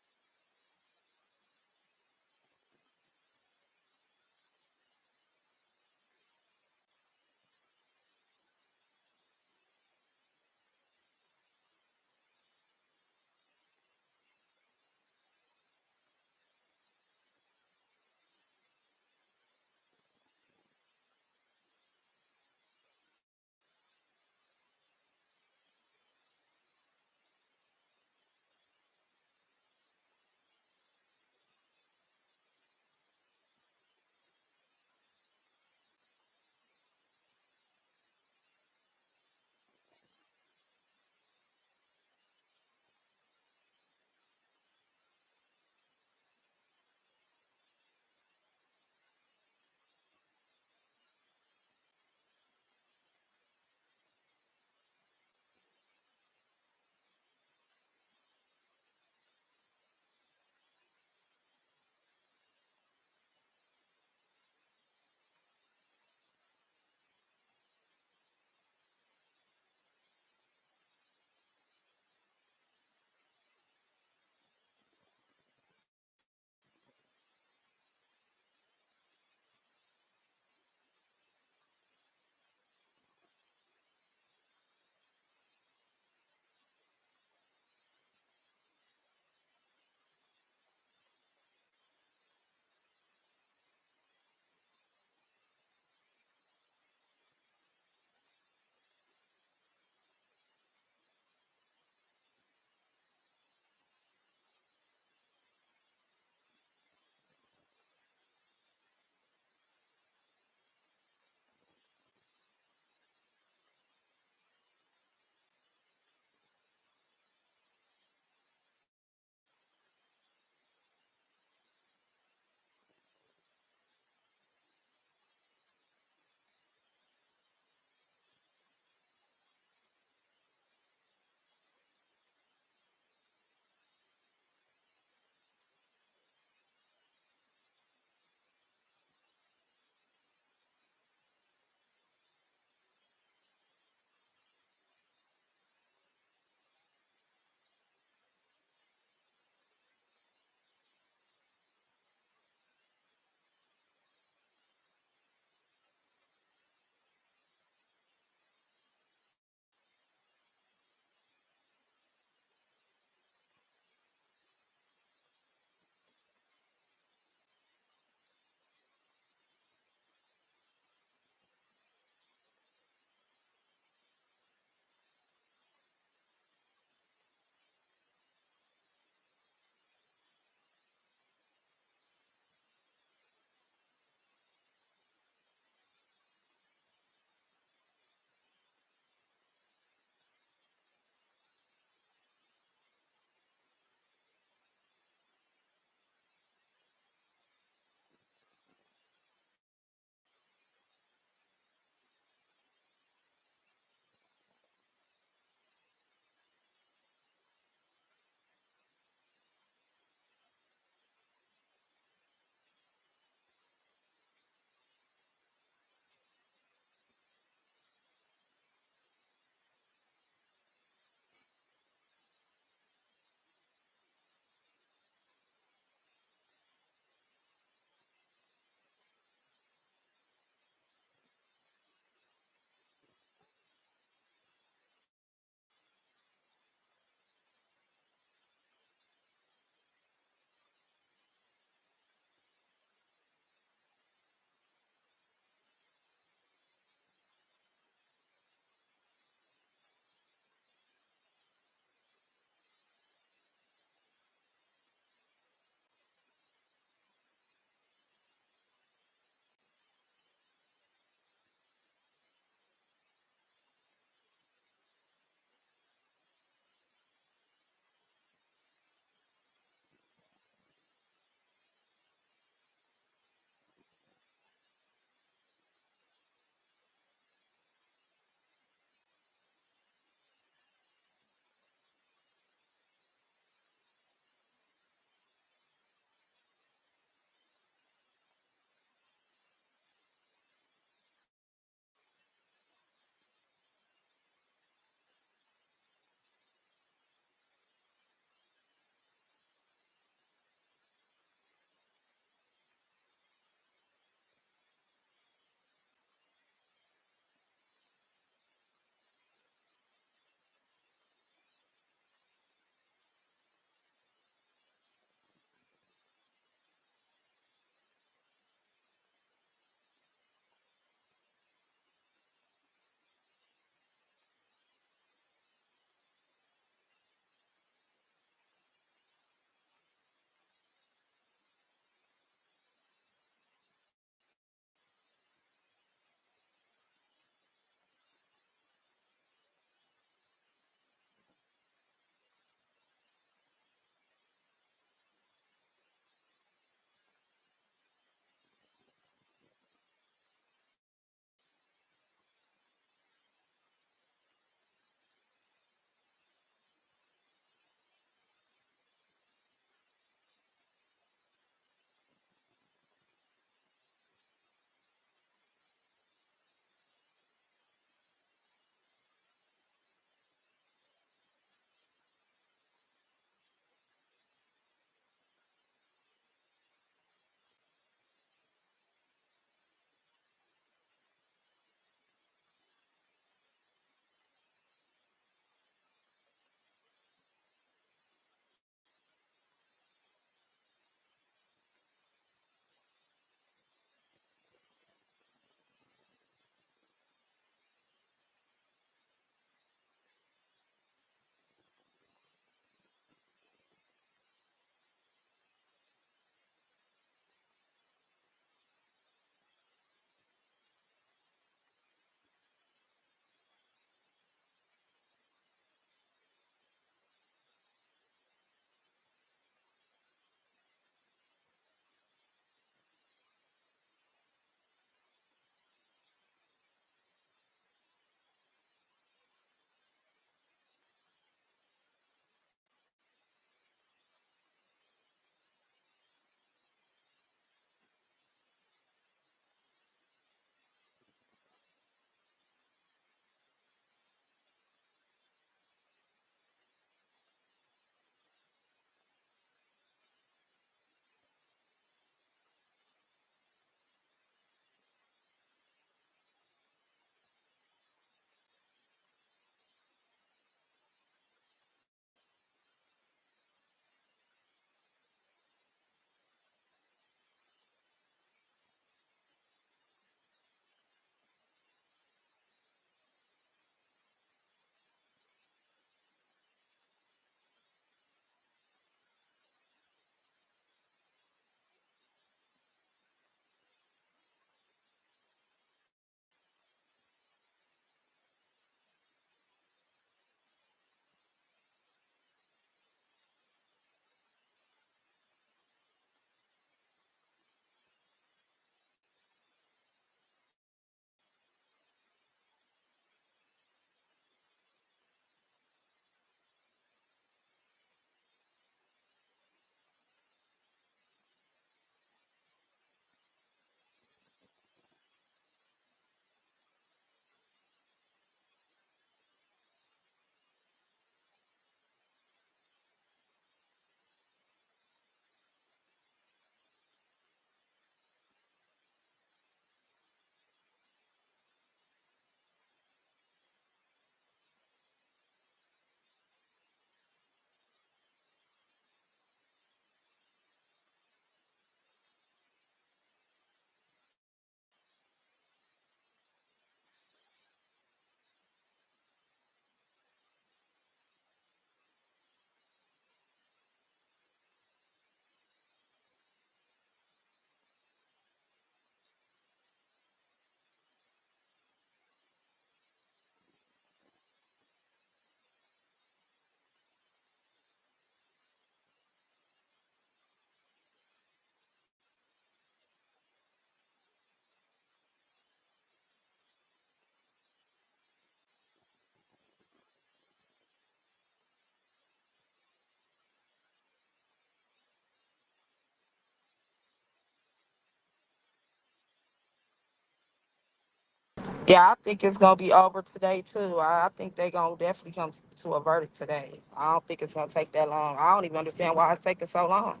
Yeah, I think it's gonna be over today too. I think they're gonna definitely come to a verdict today. I don't think it's gonna take that long. I don't even understand why it's taking so long.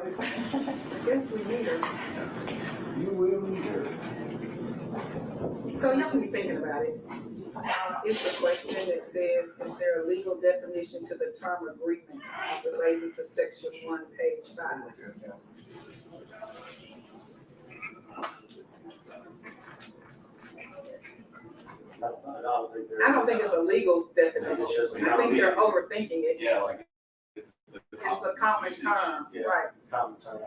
I guess we need her. You will need her. So you can be thinking about it. It's a question that says, is there a legal definition to the term agreement relating to section 1, page 5? I don't think it's a legal definition. I think they're overthinking it. Yeah, like it's a common term, yeah. right? Common term.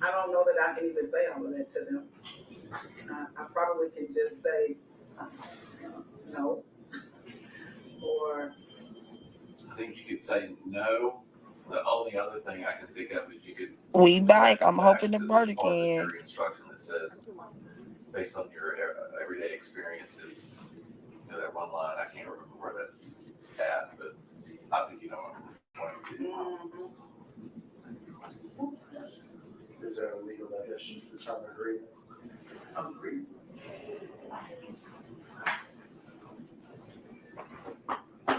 I don't know that I can even say all of that to them. I probably can just say no, or I think you could say no. The only other thing I can think of is you could. We back. I'm hoping the to verdict part of the in. jury instruction that says, based on your everyday experiences, you know, that one line, I can't remember where that's at, but I think you know what I'm pointing to. Is there a legal definition to the term agreement? Agreement.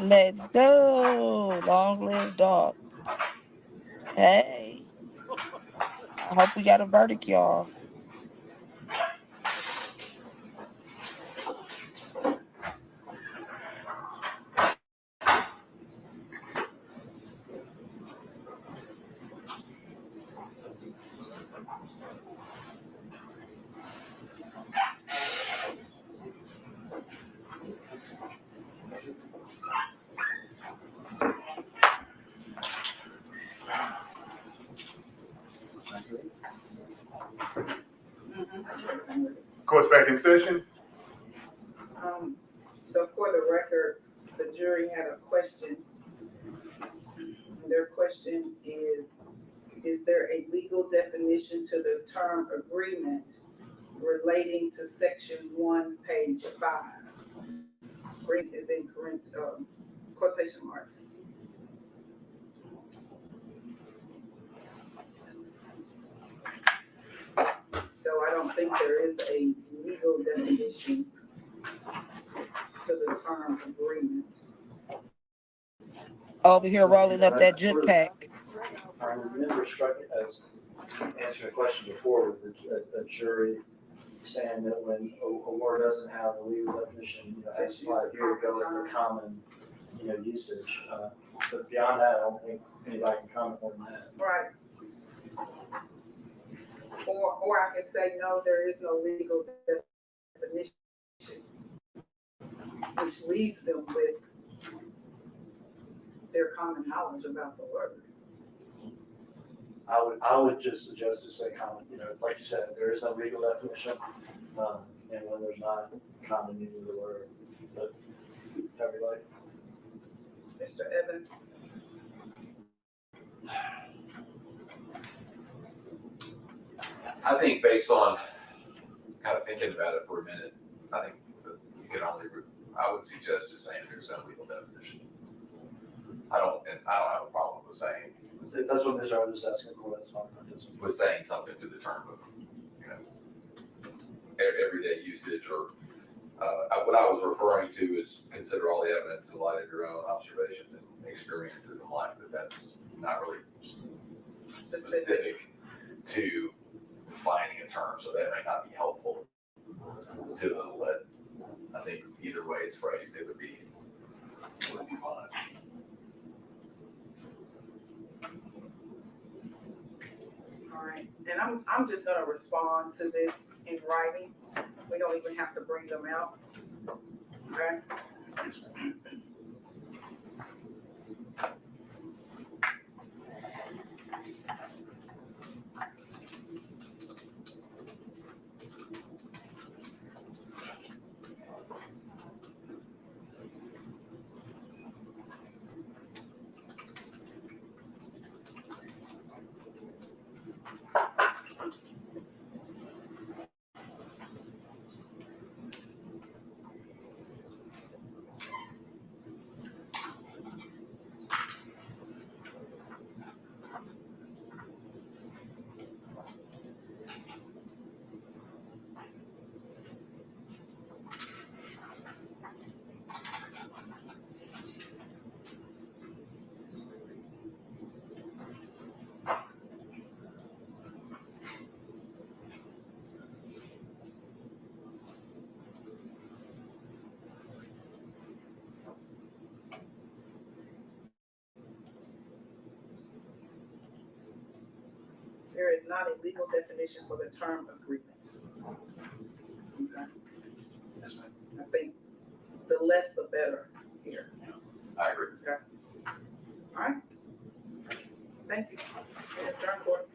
Let's go. Long live Dolph. Hey, I hope we got a verdict, y'all. Court's back in session. So for the record, the jury had a question. Their question is there a legal definition to the term agreement relating to section 1, page 5? Agreement is in quotation marks. So I don't think there is a legal definition to the term agreement. Over here rolling up that jip pack. I remember struck it as answering a question before with a jury saying that when a word doesn't have a legal definition, you know, as applied here, go with the common, you know, usage. But beyond that, I don't think anybody can comment on that. Right. Or I can say, no, there is no legal definition, which leaves them with their common knowledge about the word. I would just suggest to say common, you know, like you said, there is no legal definition, and when there's not common meaning of the word, but everybody. Mr. Evans. I think based on kind of thinking about it for a minute, I think that you can only, I would suggest just saying there's no legal definition. I don't have a problem with saying. If that's what Mr. Evans is asking for, that's fine. With saying something to the term of, you know, everyday usage, or what I was referring to is consider all the evidence in light of your own observations and experiences in life. That's not really specific to defining a term, so that may not be helpful to them. But I think either way it's phrased, it would be fine. All right, and I'm just gonna respond to this in writing. We don't even have to bring them out. Okay. there is not a legal definition for the term agreement. Okay. I think the less the better here. I agree. Okay. All right. Thank you. Adjourn court.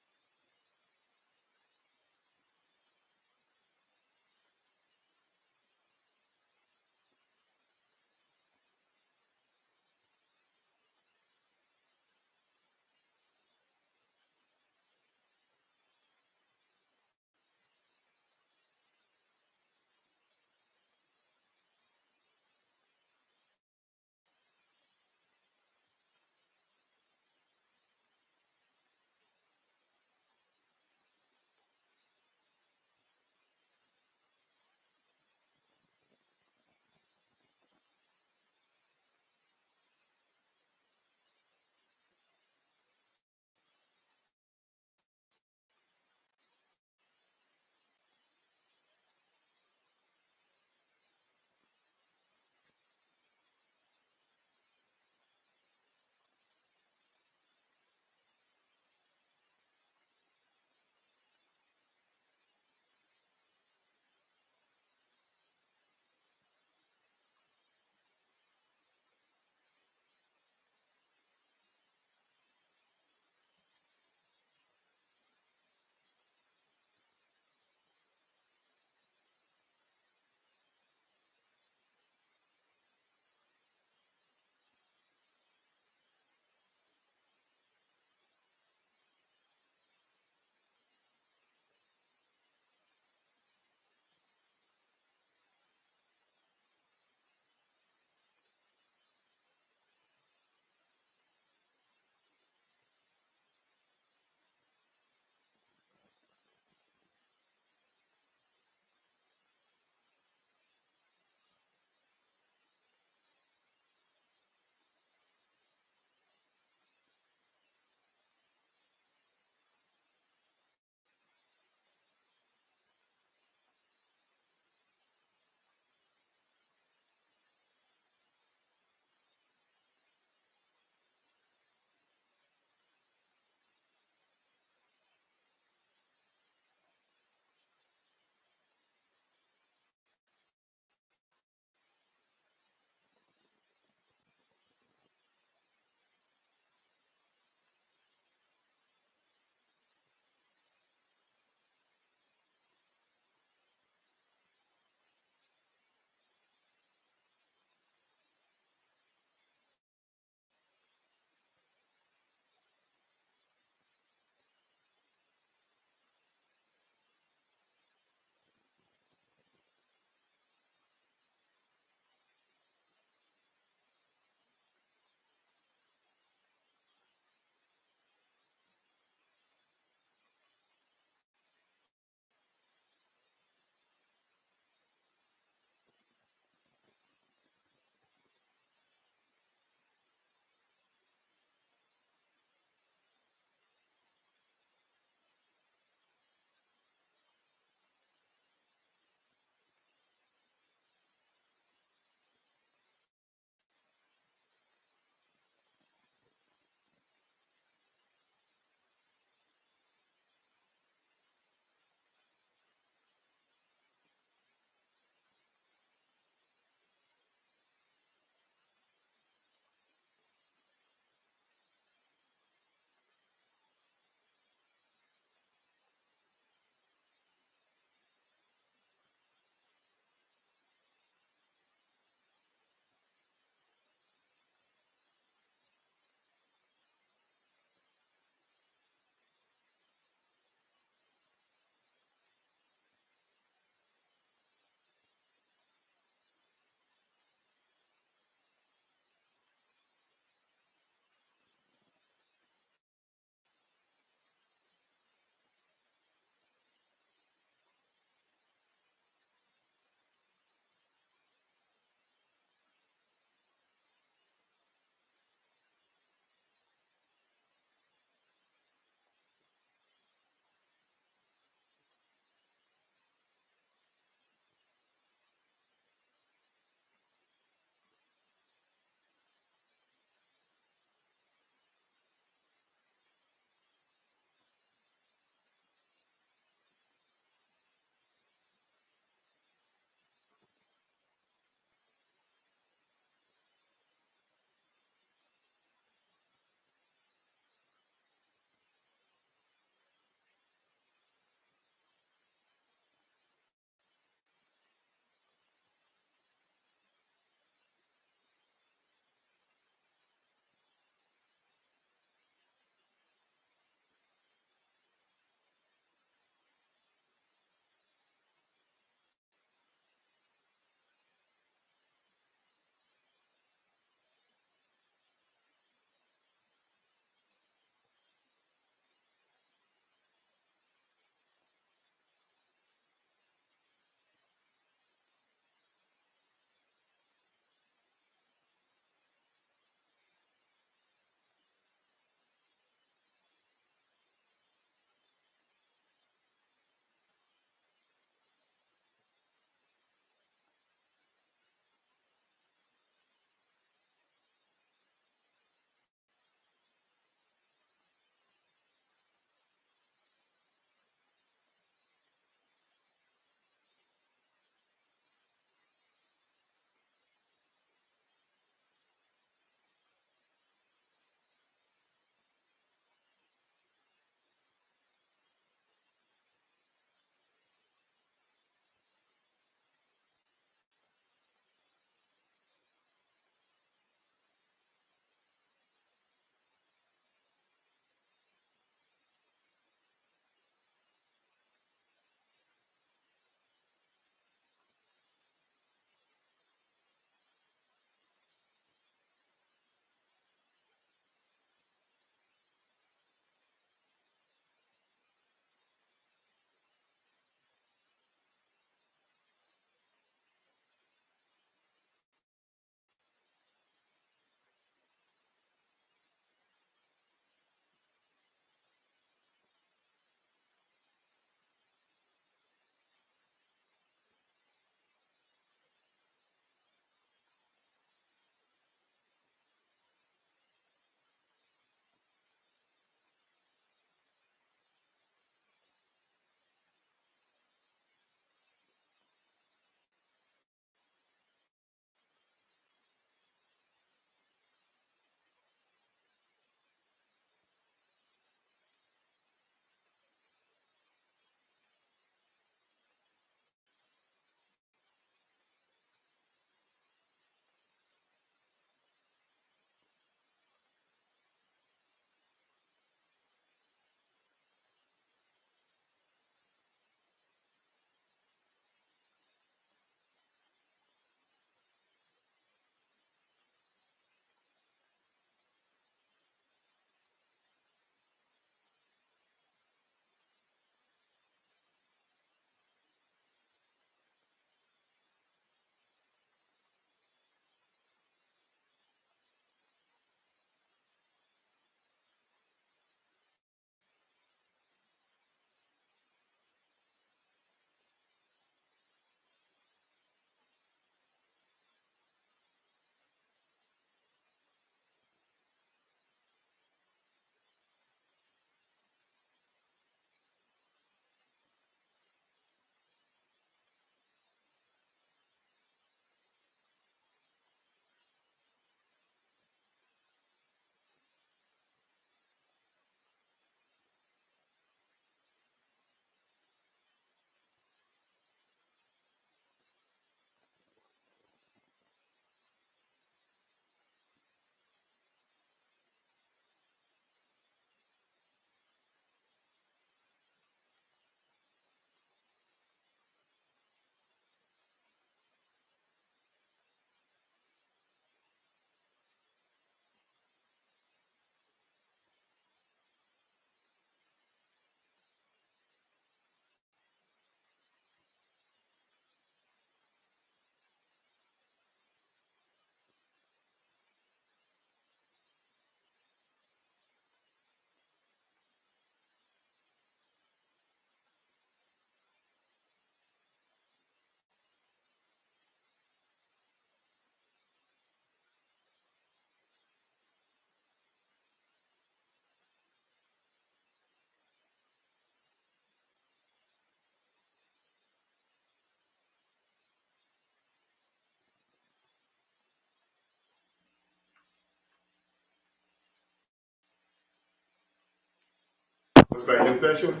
Court's back in session.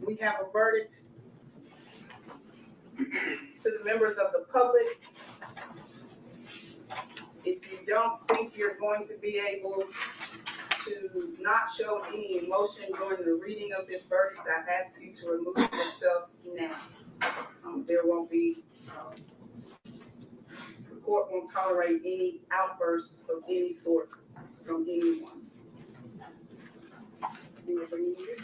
We have a verdict to the members of the public. If you don't think you're going to be able to not show any emotion during the reading of this verdict, I ask you to remove yourself now. There won't be, the court won't tolerate any outbursts of any sort from anyone. You will bring me here.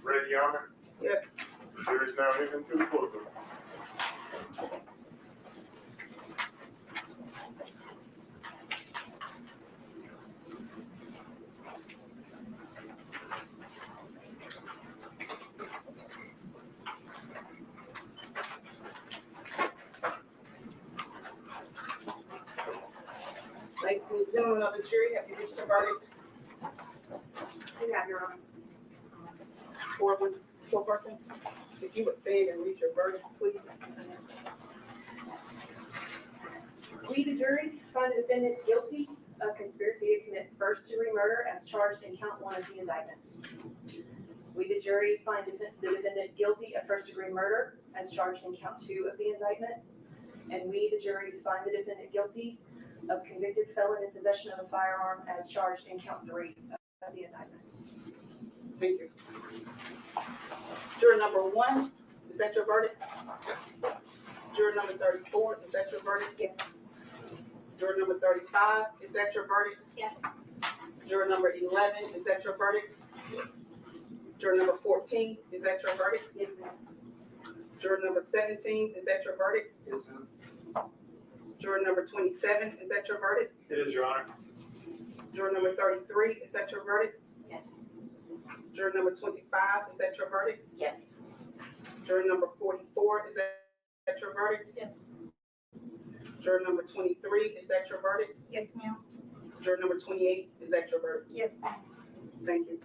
Ready, Your Honor? Yes. The jury is now entering into the courtroom. Ladies and gentlemen of the jury, have you reached a verdict? You have, Your Honor. Four person. If you would stand and read your verdict, please. We, the jury, find the defendant guilty of conspiracy to commit first-degree murder as charged in count 1 of the indictment. We, the jury, find the defendant guilty of first-degree murder as charged in count 2 of the indictment. And we, the jury, find the defendant guilty of convicted felon in possession of a firearm as charged in count 3 of the indictment. Thank you. Juror number 1, is that your verdict? Juror number 34, is that your verdict? Yes. Juror number 35, is that your verdict? Yes. Juror number 11, is that your verdict? Yes. Juror number 14, is that your verdict? Yes, ma'am. Juror number 17, is that your verdict? Yes, ma'am. Juror number 27, is that your verdict? It is, Your Honor. Juror number 33, is that your verdict? Yes. Juror number 25, is that your verdict? Yes. Juror number 44, is that your verdict? Yes. Juror number 23, is that your verdict? Yes, ma'am. Juror number 28, is that your verdict? Yes, ma'am. Thank you.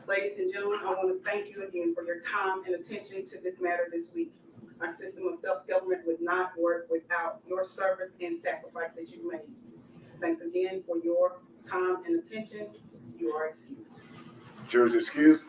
Ladies and gentlemen, I want to thank you again for your time and attention to this matter this week. Our system of self-government would not work without your service and sacrifice that you made. Thanks again for your time and attention. You are excused. Jurors excused.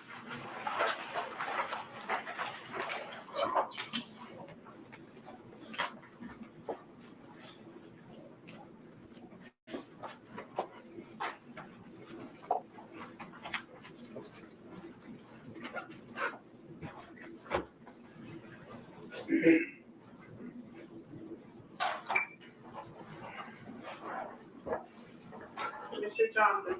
Mr. Johnson,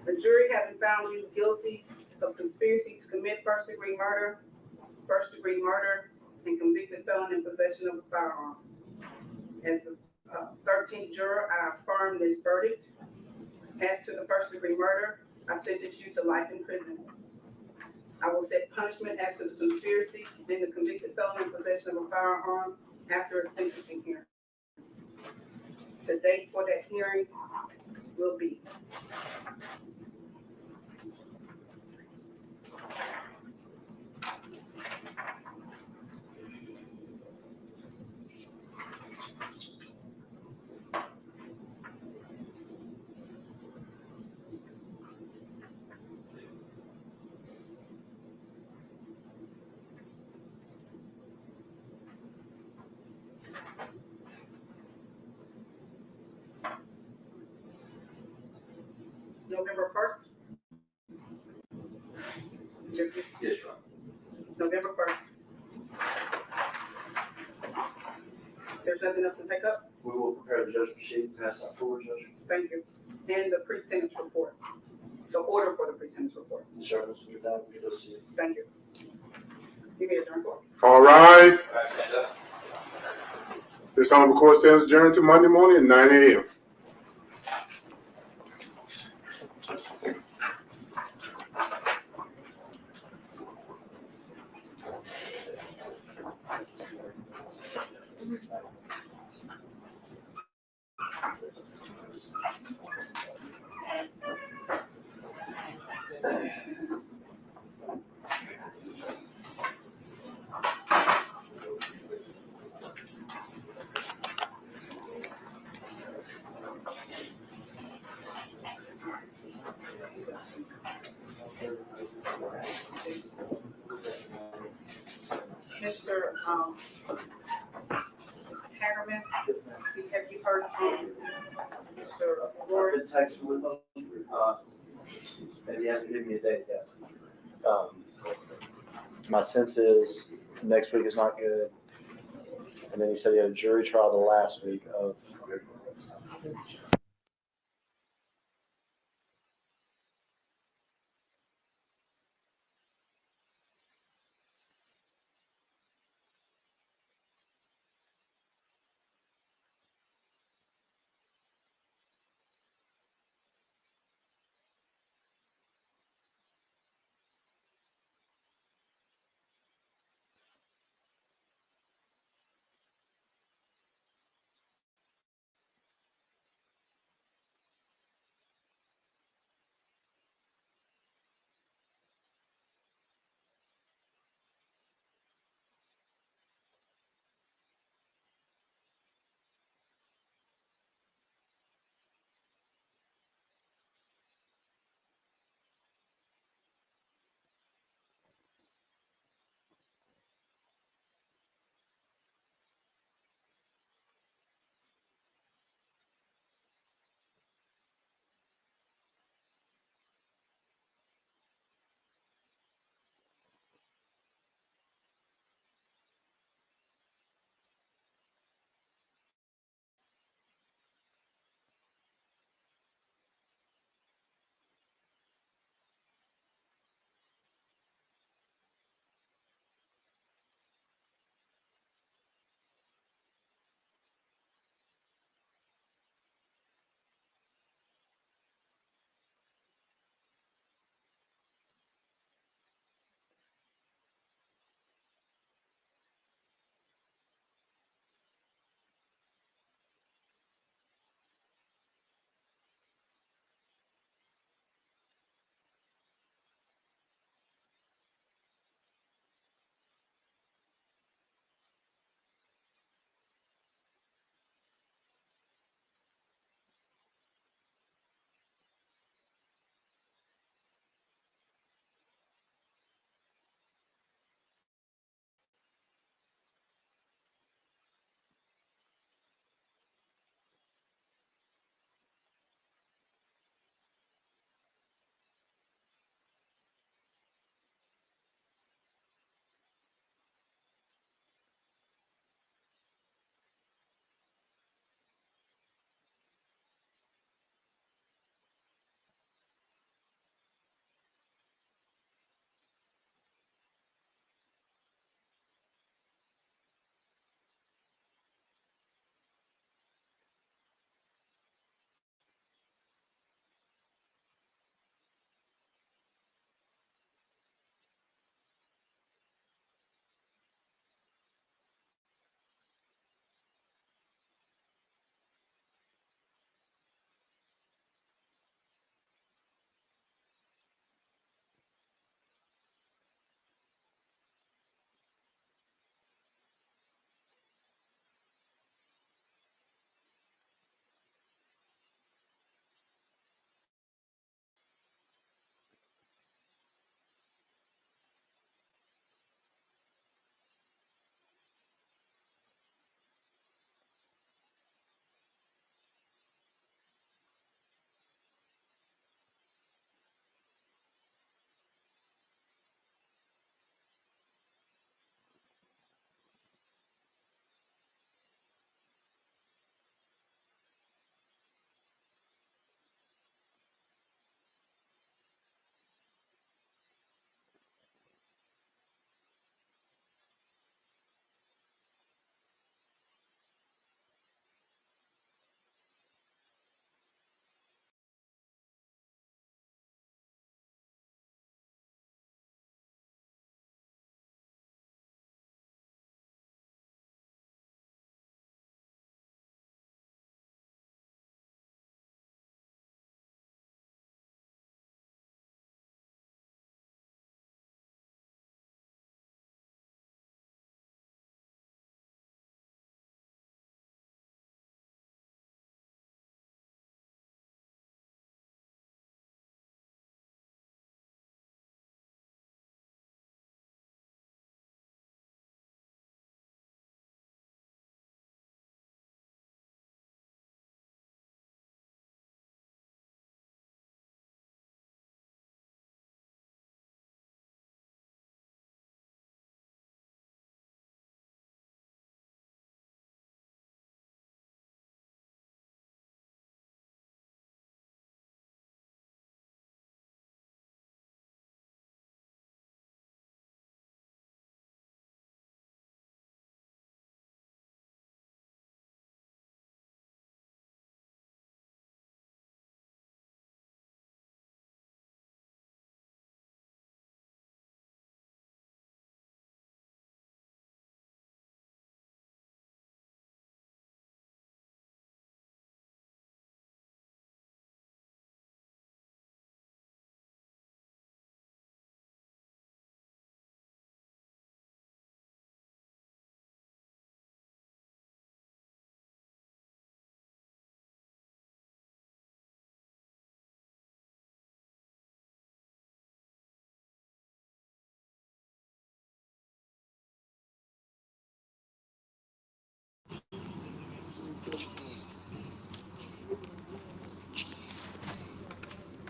the jury having found you guilty of conspiracy to commit first-degree murder, and convicted felon in possession of a firearm. As the 13th juror, I affirm this verdict. As to the first-degree murder, I sentence you to life in prison. I will set punishment as to the conspiracy and the convicted felon in possession of a firearm after a sentencing hearing. The date for that hearing will be November 1st? Yes, Your Honor. November 1st. There's nothing else to take up? We will prepare the judgment sheet, pass that forward, Judge. Thank you. And the pre-sentence report. The order for the pre-sentence report. Sir, let's move that. We will see. Thank you. You may adjourn court. All rise. All right, stand up. This honorable court stands adjourned to Monday morning at 9 a.m. Mr. Hagerman, have you heard from Mr. I've Ward? been texting with him, and he hasn't given me a date yet. My sense is next week is not good. And then he said he had a jury trial the last week of